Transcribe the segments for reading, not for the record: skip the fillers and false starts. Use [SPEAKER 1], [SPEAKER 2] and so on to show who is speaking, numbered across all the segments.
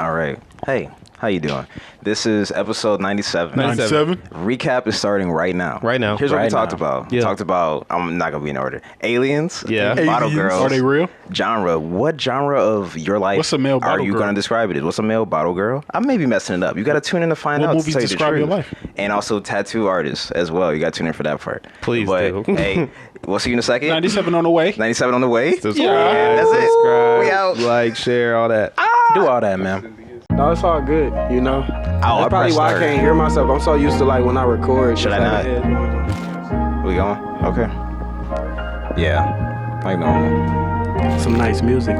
[SPEAKER 1] All right. Hey, how you doing? This is episode 97.
[SPEAKER 2] 97.
[SPEAKER 1] Recap is starting right now.
[SPEAKER 3] Right now.
[SPEAKER 1] Here's what we
[SPEAKER 3] Right
[SPEAKER 1] talked
[SPEAKER 3] now.
[SPEAKER 1] about.
[SPEAKER 3] Yeah.
[SPEAKER 1] Talked about, I'm not going to be in order. Aliens.
[SPEAKER 3] Yeah.
[SPEAKER 1] Bottle
[SPEAKER 2] Aliens.
[SPEAKER 1] girls.
[SPEAKER 2] Are they real?
[SPEAKER 1] Genre. What genre of your life
[SPEAKER 2] What's a male
[SPEAKER 1] are
[SPEAKER 2] bottle
[SPEAKER 1] you
[SPEAKER 2] girl?
[SPEAKER 1] going to describe it as? What's a male bottle girl? I may be messing it up. You got to tune in to find
[SPEAKER 2] What
[SPEAKER 1] out.
[SPEAKER 2] movies
[SPEAKER 1] to tell you the
[SPEAKER 2] describe your
[SPEAKER 1] truth.
[SPEAKER 2] life?
[SPEAKER 1] And also tattoo artists as well. You got to tune in for that part.
[SPEAKER 3] Please
[SPEAKER 1] but,
[SPEAKER 3] do.
[SPEAKER 1] Hey, we'll see you in a second.
[SPEAKER 2] 97 on the way.
[SPEAKER 1] 97 on the way.
[SPEAKER 3] Subscribe,
[SPEAKER 1] That's it.
[SPEAKER 3] subscribe,
[SPEAKER 1] We out.
[SPEAKER 3] like, share, all that.
[SPEAKER 1] Do all that, man.
[SPEAKER 4] No, it's all good, you know.
[SPEAKER 1] I
[SPEAKER 4] That's probably
[SPEAKER 1] pressed
[SPEAKER 4] why I
[SPEAKER 1] start.
[SPEAKER 4] can't hear myself. I'm so used to like when I record.
[SPEAKER 1] Should I
[SPEAKER 4] just
[SPEAKER 1] not?
[SPEAKER 4] have headphones.
[SPEAKER 1] We going? Okay. Yeah. Like normal.
[SPEAKER 4] Some nice music.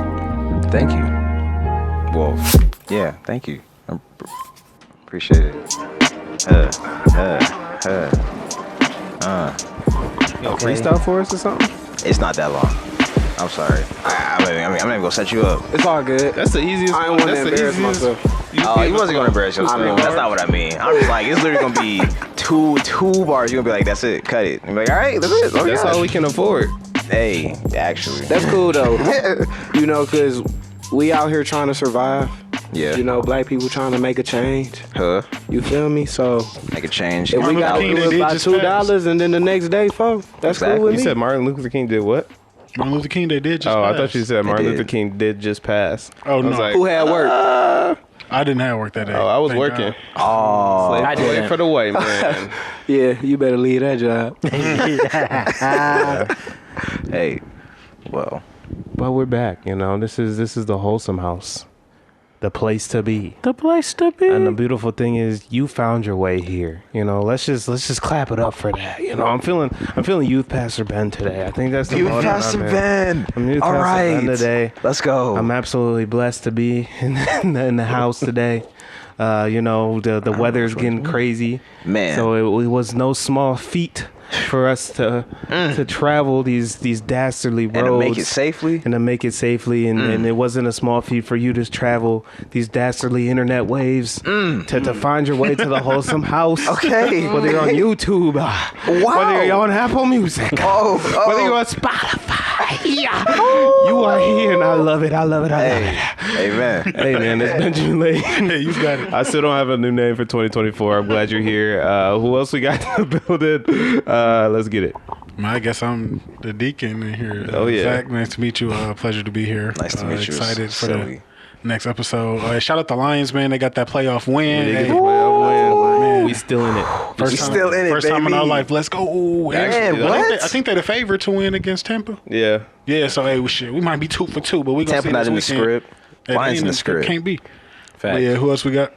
[SPEAKER 1] Thank you. Well, yeah, thank you. I appreciate it.
[SPEAKER 3] Yo, freestyle for us or something?
[SPEAKER 1] It's not that long. I'm sorry. I'm not even gonna set you up.
[SPEAKER 4] It's all good.
[SPEAKER 3] That's the easiest
[SPEAKER 4] I ain't
[SPEAKER 3] one.
[SPEAKER 4] want to
[SPEAKER 3] That's the
[SPEAKER 4] embarrass
[SPEAKER 3] easiest.
[SPEAKER 4] myself.
[SPEAKER 1] Oh, you wasn't gonna embarrass yourself.
[SPEAKER 4] I know.
[SPEAKER 1] That's not what I mean. I'm just like, it's literally gonna be two bars. You're gonna be like, that's it, cut it. And be like, all right, that's it. Oh,
[SPEAKER 3] That's
[SPEAKER 1] gosh.
[SPEAKER 3] all we can afford.
[SPEAKER 1] Hey, actually.
[SPEAKER 4] That's cool though. You know, cause we out here trying to survive.
[SPEAKER 1] Yeah.
[SPEAKER 4] You know, black people trying to make a change.
[SPEAKER 1] Huh?
[SPEAKER 4] You feel me? So
[SPEAKER 1] Make a change.
[SPEAKER 4] if we
[SPEAKER 2] Martin
[SPEAKER 4] got to
[SPEAKER 2] Luther King,
[SPEAKER 4] do
[SPEAKER 2] they
[SPEAKER 4] it
[SPEAKER 2] did
[SPEAKER 4] by
[SPEAKER 2] just
[SPEAKER 4] $2 and then the next day, folks, that's
[SPEAKER 1] Exactly.
[SPEAKER 4] cool with
[SPEAKER 3] You
[SPEAKER 4] me.
[SPEAKER 3] said Martin Luther King did what?
[SPEAKER 2] Martin Luther King, they did just
[SPEAKER 3] Oh, I
[SPEAKER 2] pass.
[SPEAKER 3] thought you said Martin
[SPEAKER 1] did.
[SPEAKER 3] Luther King did just pass.
[SPEAKER 2] Oh,
[SPEAKER 3] I was
[SPEAKER 2] no.
[SPEAKER 3] like,
[SPEAKER 4] Who had work?
[SPEAKER 2] I didn't have work that day.
[SPEAKER 3] oh, I was
[SPEAKER 2] Thank
[SPEAKER 3] working.
[SPEAKER 2] God.
[SPEAKER 1] Oh.
[SPEAKER 3] Slave
[SPEAKER 5] I
[SPEAKER 3] away
[SPEAKER 5] didn't.
[SPEAKER 3] for the white man.
[SPEAKER 4] Yeah, you better leave that job.
[SPEAKER 1] Hey. Well.
[SPEAKER 3] But we're back. You know, this is the Wholesome house, the place to be.
[SPEAKER 5] The place to be.
[SPEAKER 3] And the beautiful thing is, you found your way here. You know, let's just clap it up for that. You know, I'm feeling Youth Pastor Ben today. I think that's the
[SPEAKER 1] You
[SPEAKER 3] moment
[SPEAKER 1] Pastor
[SPEAKER 3] I'm in.
[SPEAKER 1] Ben.
[SPEAKER 3] I'm Youth
[SPEAKER 1] All
[SPEAKER 3] Pastor
[SPEAKER 1] right.
[SPEAKER 3] Ben today.
[SPEAKER 1] Let's go.
[SPEAKER 3] I'm absolutely blessed to be in the house today. You know, the weather's getting crazy.
[SPEAKER 1] Man.
[SPEAKER 3] So it was no small feat for us to travel these dastardly roads
[SPEAKER 1] And to make it safely.
[SPEAKER 3] and to make it safely, and it wasn't a small feat for you to travel these dastardly internet waves to find your way to the Wholesome house.
[SPEAKER 1] Okay.
[SPEAKER 3] Whether you're on YouTube, whether you're on Apple Music,
[SPEAKER 1] Oh.
[SPEAKER 3] whether you're on Spotify, you are here, and I love it. I love it. I love it.
[SPEAKER 1] Amen.
[SPEAKER 3] Hey man, it's Benjamin Lane.
[SPEAKER 2] Hey, you got it.
[SPEAKER 3] I still don't have a new name for 2024. I'm glad you're here. Who else we got in the building? Let's get it.
[SPEAKER 2] I guess I'm the deacon in here.
[SPEAKER 3] Oh, yeah.
[SPEAKER 2] Zach, nice to meet you. Pleasure to be here.
[SPEAKER 1] Nice to meet you.
[SPEAKER 2] Excited for
[SPEAKER 1] Silly.
[SPEAKER 2] the next episode. Shout out the Lions, man. They got that playoff win.
[SPEAKER 3] They get
[SPEAKER 2] Hey,
[SPEAKER 3] the playoff win.
[SPEAKER 2] man.
[SPEAKER 3] We still in it.
[SPEAKER 1] We still in it,
[SPEAKER 2] First time in
[SPEAKER 1] baby.
[SPEAKER 2] our life. Let's go.
[SPEAKER 1] Man, what?
[SPEAKER 2] I think they're the favorite to win against Tampa.
[SPEAKER 3] Yeah.
[SPEAKER 2] Yeah, so hey, we might be 2 for 2, but we gonna
[SPEAKER 1] Tampa
[SPEAKER 2] see
[SPEAKER 1] not
[SPEAKER 2] this
[SPEAKER 1] in the
[SPEAKER 2] weekend.
[SPEAKER 1] script.
[SPEAKER 2] Hey,
[SPEAKER 1] Lions
[SPEAKER 2] they
[SPEAKER 1] in the script.
[SPEAKER 2] Can't be.
[SPEAKER 5] Fact.
[SPEAKER 2] But yeah, who else we got?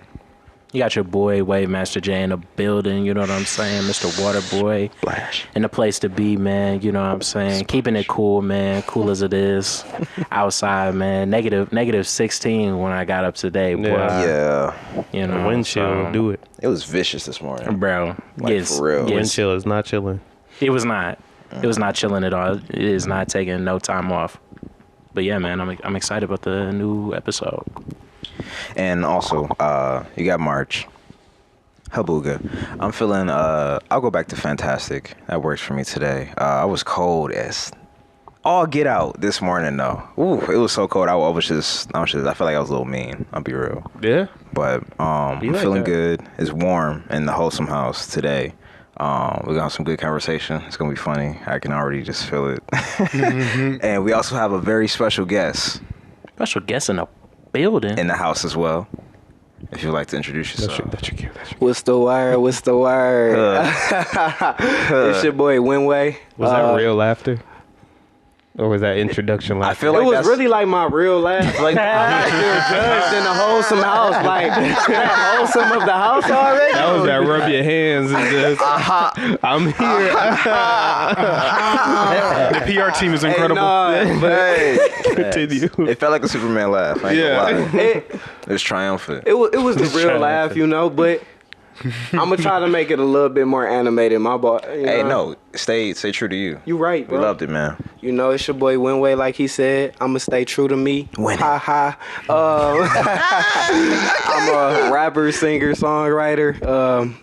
[SPEAKER 5] You got your boy Wave Master J in the building, you know what I'm saying? Mr. Waterboy.
[SPEAKER 1] Flash.
[SPEAKER 5] In the place to be, man, you know what I'm saying? Keeping it cool, man, cool as it is. Outside, man, negative 16 when I got up today, boy.
[SPEAKER 3] Yeah.
[SPEAKER 1] Yeah.
[SPEAKER 5] You know,
[SPEAKER 3] Wind chill,
[SPEAKER 5] so,
[SPEAKER 3] do it.
[SPEAKER 1] It was vicious this morning.
[SPEAKER 5] Bro,
[SPEAKER 1] Like,
[SPEAKER 5] yes,
[SPEAKER 1] for real.
[SPEAKER 3] Wind
[SPEAKER 5] yes.
[SPEAKER 3] chill is not chilling.
[SPEAKER 5] It was not. It was not chilling at all. It is not taking no time off. But yeah, man, I'm excited about the new episode.
[SPEAKER 1] And also, you got March. Habuga. I'm feeling, I'll go back to fantastic. That works for me today. I was cold as all get out this morning though. Ooh, it was so cold. I feel like I was a little mean. I'll be real.
[SPEAKER 3] Yeah.
[SPEAKER 1] But I'm
[SPEAKER 3] like
[SPEAKER 1] feeling
[SPEAKER 3] that.
[SPEAKER 1] good. It's warm in the Wholesome house today. We got some good conversation. It's gonna be funny. I can already just feel it. And we also have a very special guest
[SPEAKER 5] Special guest in the building.
[SPEAKER 1] in the house as well. If you'd like to introduce yourself.
[SPEAKER 3] That's your cue.
[SPEAKER 4] What's the word? What's the word? It's your boy Winway.
[SPEAKER 3] Was that real laughter? Or was that introduction laughter?
[SPEAKER 1] I feel
[SPEAKER 4] It
[SPEAKER 1] like
[SPEAKER 4] was
[SPEAKER 1] that's
[SPEAKER 4] really like my real laugh. Like I'm still judged in the Wholesome house. Like Wholesome of the house already.
[SPEAKER 3] That was that rub your hands and just, I'm here.
[SPEAKER 2] The PR team is incredible.
[SPEAKER 1] Hey,
[SPEAKER 3] Continue.
[SPEAKER 1] it felt like a Superman laugh. I ain't gonna lie.
[SPEAKER 4] It
[SPEAKER 1] It was triumphant.
[SPEAKER 4] was the real laugh, you know. But I'm gonna try to make it a little bit more animated. My boy.
[SPEAKER 1] Hey, no, stay true to you.
[SPEAKER 4] You right,
[SPEAKER 1] We
[SPEAKER 4] bro.
[SPEAKER 1] loved it, man.
[SPEAKER 4] You know, it's your boy Winway, like he said. I'ma stay true to me.
[SPEAKER 1] Win it.
[SPEAKER 4] Ha ha. I'm a rapper, singer, songwriter.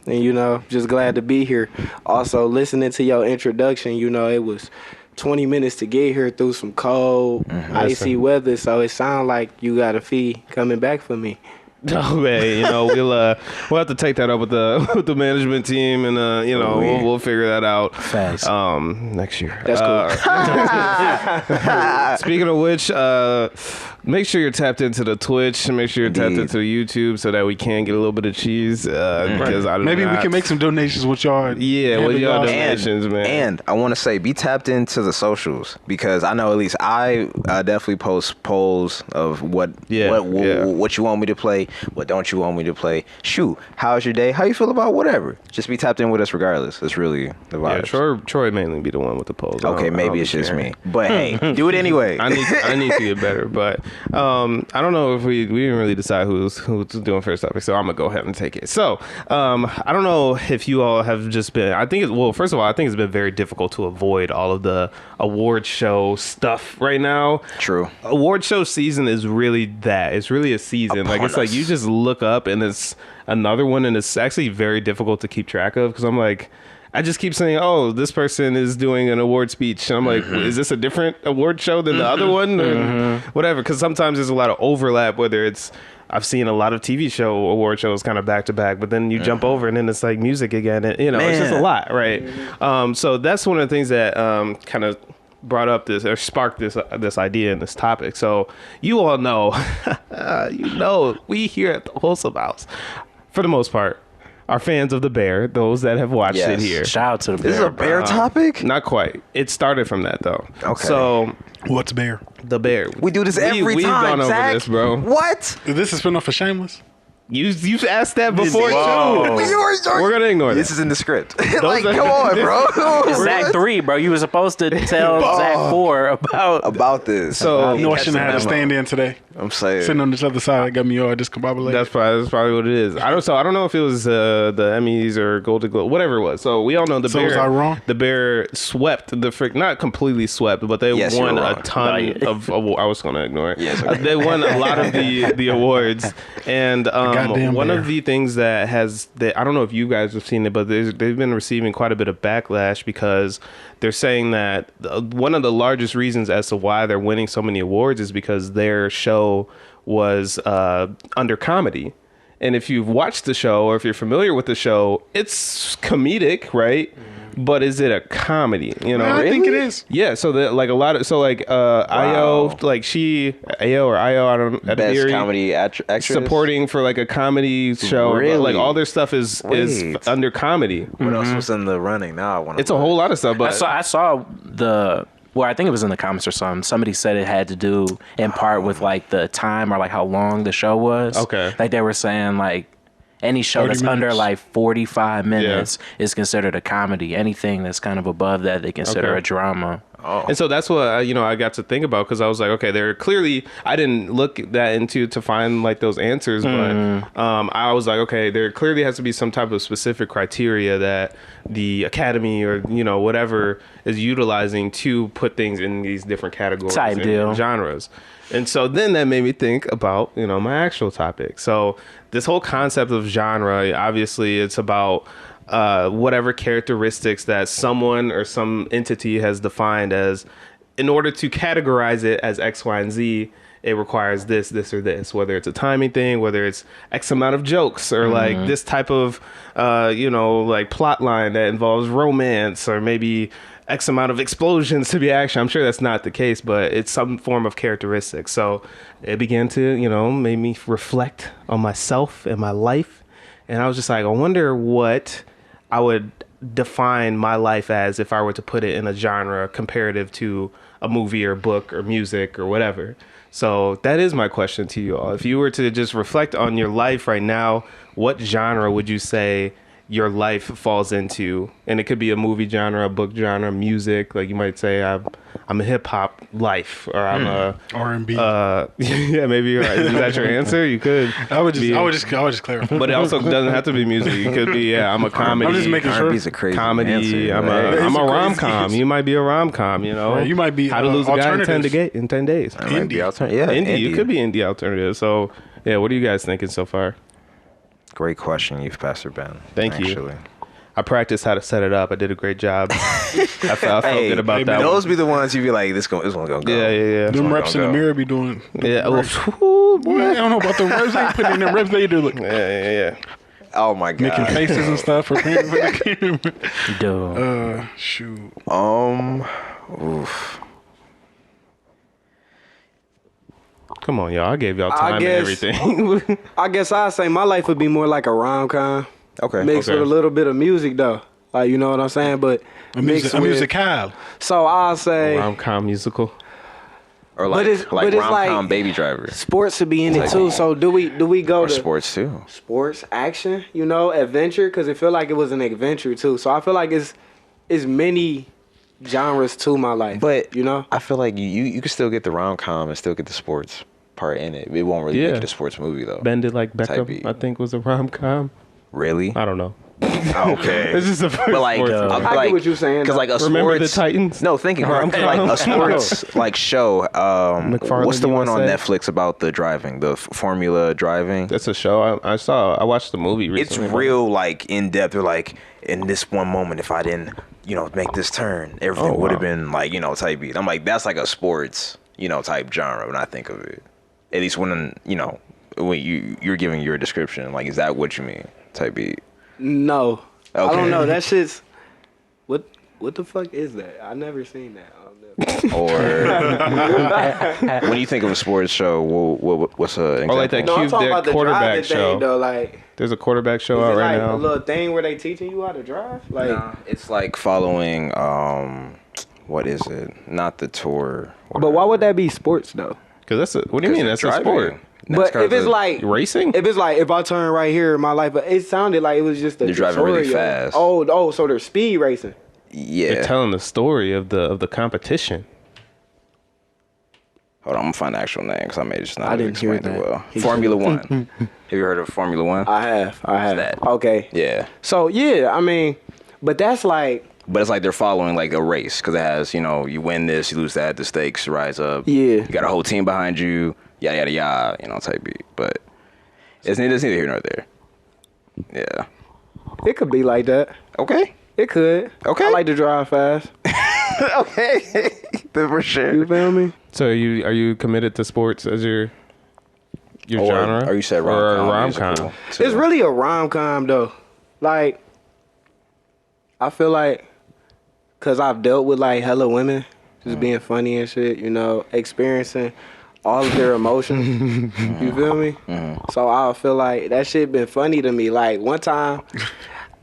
[SPEAKER 4] And you know, just glad to be here. Also, listening to your introduction, you know, it was 20 minutes to get here through some cold, icy weather. So it sounded like you got a fee coming back for me.
[SPEAKER 3] Oh man, we'll have to take that up with the management team, and we'll figure that out.
[SPEAKER 5] Facts.
[SPEAKER 3] Next year.
[SPEAKER 4] That's
[SPEAKER 3] cool. Speaking of which, make sure you're tapped into the Twitch, and make sure you're tapped into the YouTube, so that we can get a little bit of cheese. Because
[SPEAKER 2] maybe we can make some donations with y'all.
[SPEAKER 3] Yeah, with y'all donations, man.
[SPEAKER 1] And I want to say, be tapped into the socials, because I know at least I definitely post polls of what you want me to play, what don't you want me to play. Shoot, how's your day? How you feel about whatever? Just be tapped in with us regardless. It's really the vibe.
[SPEAKER 3] Yeah, Troy mainly be the one with the polls.
[SPEAKER 1] Okay, maybe it's just me, but hey, do it anyway.
[SPEAKER 3] I need to get better, but I don't know if we didn't really decide who's doing first topic, so I'm gonna go ahead and take it. So I don't know if you all have just been. First of all, I think it's been very difficult to avoid all of the award show stuff right now.
[SPEAKER 1] True.
[SPEAKER 3] Award show season is really that. It's really a season. It's like you just look up and it's another one, and it's actually very difficult to keep track of, because I'm like, I just keep saying, oh, this person is doing an award speech, and I'm like, is this a different award show than the other one, or whatever? Because sometimes there's a lot of overlap, whether it's, I've seen a lot of TV show award shows kind of back to back, but then you jump over and then it's like music again. And, it's just a lot, right? So that's one of the things that kind of brought up this, or sparked this idea and this topic. So you all know, we here at the Wholesome House, for the most part, are fans of the Bear, those that have watched it here.
[SPEAKER 5] Shout out to the Bear.
[SPEAKER 1] This is a Bear topic?
[SPEAKER 3] Not quite. It started from that, though.
[SPEAKER 1] Okay.
[SPEAKER 3] So,
[SPEAKER 2] What's Bear?
[SPEAKER 3] the Bear.
[SPEAKER 1] We do this every
[SPEAKER 3] we've
[SPEAKER 1] time,
[SPEAKER 3] gone
[SPEAKER 1] Zach.
[SPEAKER 3] over this, bro.
[SPEAKER 1] What?
[SPEAKER 2] Is this a spinoff of Shameless?
[SPEAKER 3] You've asked that before,
[SPEAKER 5] Whoa.
[SPEAKER 3] too. We're going to ignore
[SPEAKER 1] This
[SPEAKER 3] this.
[SPEAKER 1] is in the script.
[SPEAKER 3] Those
[SPEAKER 1] like,
[SPEAKER 3] are-
[SPEAKER 1] come on, bro.
[SPEAKER 5] It's Zach 3, bro. You were supposed to tell Zach 4
[SPEAKER 1] About this.
[SPEAKER 3] So-
[SPEAKER 2] You know, I
[SPEAKER 1] Catch
[SPEAKER 2] shouldn't
[SPEAKER 1] the
[SPEAKER 2] have had to
[SPEAKER 1] memo.
[SPEAKER 2] stand in today.
[SPEAKER 1] I'm saying.
[SPEAKER 2] Sitting on this other side, that got me all discombobulated.
[SPEAKER 3] That's probably what it is. I don't know if it was the Emmys or Golden Globe, whatever it was. So we all know the
[SPEAKER 2] So
[SPEAKER 3] Bear.
[SPEAKER 2] was I wrong?
[SPEAKER 3] The Bear swept not completely swept, but they
[SPEAKER 1] Yes,
[SPEAKER 3] won
[SPEAKER 1] you're
[SPEAKER 3] a
[SPEAKER 1] wrong.
[SPEAKER 3] ton of. I was going to ignore it.
[SPEAKER 1] Yes, okay.
[SPEAKER 3] They won a lot of the awards, and
[SPEAKER 2] Goddamn
[SPEAKER 3] one
[SPEAKER 2] Bear.
[SPEAKER 3] of the things that I don't know if you guys have seen it, but they've been receiving quite a bit of backlash, because they're saying that one of the largest reasons as to why they're winning so many awards is because their show was under comedy. And if you've watched the show, or if you're familiar with the show, it's comedic, right? But is it a comedy?
[SPEAKER 2] I think it is.
[SPEAKER 3] Yeah, so that like a lot of Io, like Io, I don't know,
[SPEAKER 1] Best comedy actress.
[SPEAKER 3] supporting for like a comedy show.
[SPEAKER 1] Really?
[SPEAKER 3] Like all their stuff is
[SPEAKER 1] Wait.
[SPEAKER 3] under comedy.
[SPEAKER 1] What else was in the running? Now I want to.
[SPEAKER 3] It's a whole lot of stuff, but
[SPEAKER 5] I saw I think it was in the comments or something. Somebody said it had to do in part with like the time, or like how long the show was.
[SPEAKER 3] Okay.
[SPEAKER 5] Like they were saying like any show
[SPEAKER 2] 30
[SPEAKER 5] that's under
[SPEAKER 2] minutes.
[SPEAKER 5] like 45 minutes is considered a comedy. Anything that's kind of above that, they consider
[SPEAKER 3] Okay.
[SPEAKER 5] a drama.
[SPEAKER 3] And so that's what I got to think about, because I was like, okay, they're clearly, I didn't look that into to find like those answers, but I was like, okay, there clearly has to be some type of specific criteria that the Academy or whatever is utilizing to put things in these different categories
[SPEAKER 5] Type
[SPEAKER 3] and
[SPEAKER 5] deal.
[SPEAKER 3] genres. And so then that made me think about my actual topic. So this whole concept of genre, obviously, it's about whatever characteristics that someone or some entity has defined as, in order to categorize it as X, Y, and Z, it requires this, or this, whether it's a timing thing, whether it's X amount of jokes, or like this type of, like plot line that involves romance, or maybe X amount of explosions to be action. I'm sure that's not the case, but it's some form of characteristic. So it began to, made me reflect on myself and my life. And I was just like, I wonder what I would define my life as if I were to put it in a genre comparative to a movie or book or music or whatever. So that is my question to you all. If you were to just reflect on your life right now, what genre would you say your life falls into? And it could be a movie genre, a book genre, music. Like you might say, I'm a hip hop life, or I'm a
[SPEAKER 2] R&B.
[SPEAKER 3] yeah, maybe you're right. Is that your answer? You could.
[SPEAKER 2] I would just clarify.
[SPEAKER 3] But it also doesn't have to be music. It could be, I'm a comedy.
[SPEAKER 2] I'm just making sure.
[SPEAKER 1] R&B's a crazy
[SPEAKER 3] Comedy.
[SPEAKER 1] answer,
[SPEAKER 3] I'm
[SPEAKER 1] right?
[SPEAKER 3] a
[SPEAKER 2] It's a
[SPEAKER 3] rom
[SPEAKER 2] crazy
[SPEAKER 3] com.
[SPEAKER 2] answer.
[SPEAKER 3] You might be a rom com.
[SPEAKER 2] Right, you might be,
[SPEAKER 3] How to Lose a Guy in 10
[SPEAKER 2] alternatives.
[SPEAKER 3] Days.
[SPEAKER 1] That might be
[SPEAKER 2] Indie.
[SPEAKER 1] alternative. Yeah,
[SPEAKER 3] Indie. You
[SPEAKER 1] indie.
[SPEAKER 3] could be indie alternative. So yeah, what are you guys thinking so far?
[SPEAKER 1] Great question, Youth Pastor Ben.
[SPEAKER 3] Thank you.
[SPEAKER 1] actually.
[SPEAKER 3] I practiced how to set it up. I did a great job. I felt good about that.
[SPEAKER 1] Those
[SPEAKER 3] one.
[SPEAKER 1] be the ones you be like, this one's gonna go.
[SPEAKER 3] Yeah.
[SPEAKER 2] Them
[SPEAKER 1] one
[SPEAKER 2] reps in
[SPEAKER 1] gonna
[SPEAKER 2] the
[SPEAKER 1] go.
[SPEAKER 2] mirror be doing.
[SPEAKER 3] Yeah.
[SPEAKER 2] Right.
[SPEAKER 3] Woo. smooth, boy.
[SPEAKER 2] I don't know about the reps. They ain't putting in them reps. They do look
[SPEAKER 3] Yeah.
[SPEAKER 1] Oh my
[SPEAKER 2] making
[SPEAKER 1] god.
[SPEAKER 2] faces and stuff for the
[SPEAKER 5] Dude.
[SPEAKER 2] shoot.
[SPEAKER 1] Oof.
[SPEAKER 3] Come on, y'all. I gave y'all
[SPEAKER 4] I
[SPEAKER 3] time and
[SPEAKER 4] guess-
[SPEAKER 3] everything.
[SPEAKER 4] I guess I'd say my life would be more like a rom-com.
[SPEAKER 1] Okay.
[SPEAKER 4] Mixed
[SPEAKER 3] Okay.
[SPEAKER 4] with a little bit of music, though. Like, you know what I'm saying? But
[SPEAKER 2] A
[SPEAKER 4] mixed with...
[SPEAKER 2] musical.
[SPEAKER 4] So I'll say
[SPEAKER 3] Rom-com musical.
[SPEAKER 1] Or like
[SPEAKER 4] it's-
[SPEAKER 1] like
[SPEAKER 4] but it's
[SPEAKER 1] rom-com
[SPEAKER 4] like-
[SPEAKER 1] Baby Driver.
[SPEAKER 4] sports to be in it, too. So do we go
[SPEAKER 1] Or
[SPEAKER 4] to...
[SPEAKER 1] sports too.
[SPEAKER 4] Sports, action, you know, adventure, because it feel like it was an adventure too. So I feel like it's many genres to my life.
[SPEAKER 1] But
[SPEAKER 4] you know,
[SPEAKER 1] I feel like you can still get the rom-com and still get the sports part in it. It won't really make it a sports movie though.
[SPEAKER 3] Bend It Like
[SPEAKER 1] Type
[SPEAKER 3] Beckham,
[SPEAKER 1] beat.
[SPEAKER 3] I think, was a rom-com.
[SPEAKER 1] Really?
[SPEAKER 3] I don't know.
[SPEAKER 1] Okay.
[SPEAKER 3] It's just a
[SPEAKER 1] But like,
[SPEAKER 3] sports movie.
[SPEAKER 4] I get what you're saying,
[SPEAKER 1] Because like a
[SPEAKER 3] Remember the
[SPEAKER 1] sports,
[SPEAKER 3] Titans?
[SPEAKER 1] No, thinking
[SPEAKER 3] Rom-com?
[SPEAKER 1] like a sports like show.
[SPEAKER 3] McFarland
[SPEAKER 1] What's the one on
[SPEAKER 3] USA?
[SPEAKER 1] Netflix about the driving, the Formula driving?
[SPEAKER 3] That's a show I watched the movie
[SPEAKER 1] It's
[SPEAKER 3] recently.
[SPEAKER 1] real like in depth. They're like, in this one moment, if I didn't, make this turn, everything would have been like, type beat. I'm like, that's like a sports, type genre when I think of it. At least when when you're giving your description, like, is that what you mean? Type beat.
[SPEAKER 4] no, I
[SPEAKER 1] Okay.
[SPEAKER 4] don't know. That shit's what the fuck is that? I never seen that.
[SPEAKER 1] Or when you think of a sports show, what's a example?
[SPEAKER 3] Or like that
[SPEAKER 4] No, I'm
[SPEAKER 3] cute
[SPEAKER 4] talking
[SPEAKER 3] that
[SPEAKER 4] about the
[SPEAKER 3] quarterback
[SPEAKER 4] driving
[SPEAKER 3] show.
[SPEAKER 4] thing though. Like,
[SPEAKER 3] There's a quarterback show
[SPEAKER 4] is
[SPEAKER 3] out
[SPEAKER 4] it
[SPEAKER 3] right
[SPEAKER 4] like
[SPEAKER 3] now.
[SPEAKER 4] a little thing where they teaching you how to drive? Like,
[SPEAKER 1] Nah, it's like following what is it? Not the tour.
[SPEAKER 4] but why would that be sports though?
[SPEAKER 3] Because what do you mean? That's a sport.
[SPEAKER 4] But if it's like
[SPEAKER 3] Racing?
[SPEAKER 4] if it's like if I turn right here in my life, but it sounded like it was just a
[SPEAKER 1] They're driving really
[SPEAKER 4] tutorial.
[SPEAKER 1] fast.
[SPEAKER 4] Oh, so they're speed racing.
[SPEAKER 1] Yeah.
[SPEAKER 3] They're telling the story of the competition.
[SPEAKER 1] Hold on, I'm gonna find the actual name because I may just not
[SPEAKER 4] I
[SPEAKER 1] have
[SPEAKER 4] didn't hear
[SPEAKER 1] explained it
[SPEAKER 4] that.
[SPEAKER 1] well. Formula One. Have you heard of Formula One?
[SPEAKER 4] I have.
[SPEAKER 1] that.
[SPEAKER 4] Okay.
[SPEAKER 1] Yeah.
[SPEAKER 4] So yeah, I mean, but that's like
[SPEAKER 1] But it's like they're following like a race because it has, you win this, you lose that, the stakes rise up.
[SPEAKER 4] Yeah.
[SPEAKER 1] You got a whole team behind you, yada, yada, yada, type beat. But it's neither here nor there. Yeah.
[SPEAKER 4] it could be like that.
[SPEAKER 1] Okay.
[SPEAKER 4] It could.
[SPEAKER 1] Okay.
[SPEAKER 4] I like to drive fast.
[SPEAKER 1] Okay. For sure.
[SPEAKER 4] You feel me?
[SPEAKER 3] So are you committed to sports as your genre?
[SPEAKER 1] Or you said
[SPEAKER 3] Or
[SPEAKER 1] rom-com.
[SPEAKER 3] rom-com.
[SPEAKER 1] musical, too.
[SPEAKER 4] It's really a rom-com though. Like, I feel like, cause I've dealt with like hella women, just being funny and shit, experiencing all of their emotions. You feel me? So I feel like that shit been funny to me. Like one time,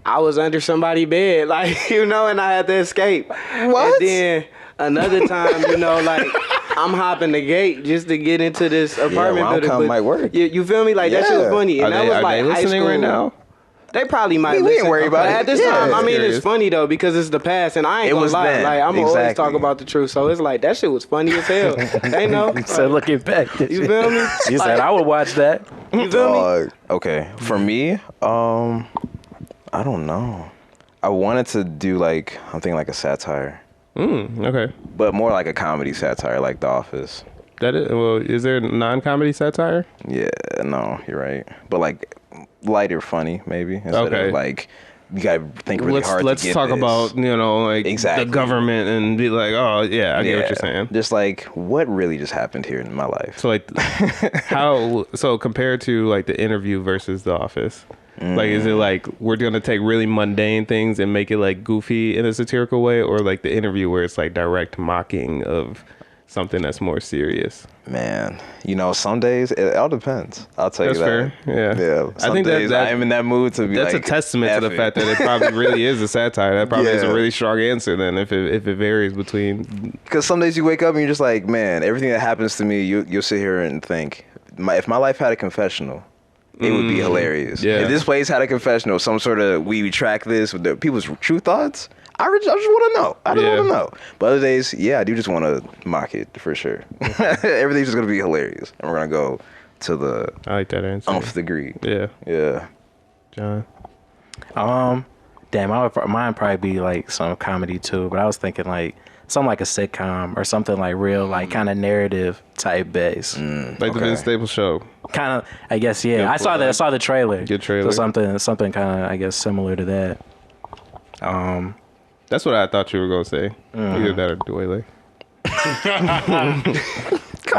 [SPEAKER 4] I was under somebody's bed, like and I had to escape.
[SPEAKER 1] What?
[SPEAKER 4] And then another time, like I'm hopping the gate just to get into this apartment building.
[SPEAKER 1] rom-com
[SPEAKER 4] but
[SPEAKER 1] might work.
[SPEAKER 4] You feel me? Like that shit was
[SPEAKER 1] Yeah.
[SPEAKER 4] funny, and
[SPEAKER 3] Are
[SPEAKER 4] that was
[SPEAKER 3] they
[SPEAKER 4] like high
[SPEAKER 3] listening
[SPEAKER 4] school.
[SPEAKER 3] right now?
[SPEAKER 4] They probably might.
[SPEAKER 1] We ain't
[SPEAKER 4] listen.
[SPEAKER 1] worried about
[SPEAKER 4] But
[SPEAKER 1] it.
[SPEAKER 4] At this
[SPEAKER 1] Yeah,
[SPEAKER 4] time, I mean,
[SPEAKER 3] curious.
[SPEAKER 4] it's funny though because it's the past, and I ain't
[SPEAKER 1] It
[SPEAKER 4] gonna
[SPEAKER 1] was
[SPEAKER 4] lie.
[SPEAKER 1] then.
[SPEAKER 4] Like I'm gonna always
[SPEAKER 1] Exactly.
[SPEAKER 4] talk about the truth. So it's like that shit was funny as hell. They know.
[SPEAKER 5] So looking back,
[SPEAKER 4] You feel me?
[SPEAKER 5] you said I would watch that.
[SPEAKER 4] You feel me?
[SPEAKER 1] Okay. For me, I don't know. I wanted to do like, I'm thinking like a satire,
[SPEAKER 3] Okay.
[SPEAKER 1] but more like a comedy satire, like The Office.
[SPEAKER 3] Is there non-comedy satire?
[SPEAKER 1] Yeah, no, you're right. But like lighter, funny, maybe. Instead
[SPEAKER 3] Okay.
[SPEAKER 1] of like, you gotta think really hard
[SPEAKER 3] Let's
[SPEAKER 1] to get
[SPEAKER 3] talk
[SPEAKER 1] this.
[SPEAKER 3] about like
[SPEAKER 1] Exactly.
[SPEAKER 3] the government and be like, oh yeah, I get what you're saying.
[SPEAKER 1] Just like, what really just happened here in my life?
[SPEAKER 3] So like, so compared to like the Interview versus The Office, like is it like we're gonna take really mundane things and make it like goofy in a satirical way, or like the Interview where it's like direct mocking of something that's more serious?
[SPEAKER 1] Man, some days it all depends. I'll tell
[SPEAKER 3] That's
[SPEAKER 1] you that.
[SPEAKER 3] fair. Yeah.
[SPEAKER 1] Yeah.
[SPEAKER 3] I
[SPEAKER 1] Some
[SPEAKER 3] think
[SPEAKER 1] days
[SPEAKER 3] that-
[SPEAKER 1] I am in that mood to be
[SPEAKER 3] That's
[SPEAKER 1] like,
[SPEAKER 3] a testament to the
[SPEAKER 1] F
[SPEAKER 3] fact
[SPEAKER 1] it.
[SPEAKER 3] that it probably really is a satire. That probably is a
[SPEAKER 1] Yeah.
[SPEAKER 3] really strong answer then if it varies between.
[SPEAKER 1] Because some days you wake up and you're just like, man, everything that happens to me, you'll sit here and think, if my life had a confessional, it would be hilarious.
[SPEAKER 3] yeah.
[SPEAKER 1] If this place had a confessional, some sort of we track this with people's true thoughts, I just want to know. I just
[SPEAKER 3] Yeah.
[SPEAKER 1] want to know. But other days, yeah, I do just want to mock it for sure. Everything's just gonna be hilarious, and we're gonna go to the
[SPEAKER 3] I like that answer.
[SPEAKER 1] nth degree.
[SPEAKER 3] Yeah,
[SPEAKER 1] Yeah.
[SPEAKER 3] John.
[SPEAKER 5] Damn, mine probably be like some comedy too, but I was thinking like something like a sitcom or something like real, like kind of narrative type base.
[SPEAKER 3] Like the Vince Staples show.
[SPEAKER 5] Kind of, I guess, yeah.
[SPEAKER 3] Good
[SPEAKER 5] I saw
[SPEAKER 3] for
[SPEAKER 5] that. I
[SPEAKER 3] that.
[SPEAKER 5] saw the trailer.
[SPEAKER 3] Good trailer.
[SPEAKER 5] So something kind of, I guess, similar to that.
[SPEAKER 3] That's what I thought you were gonna say. Either that or Dwayne.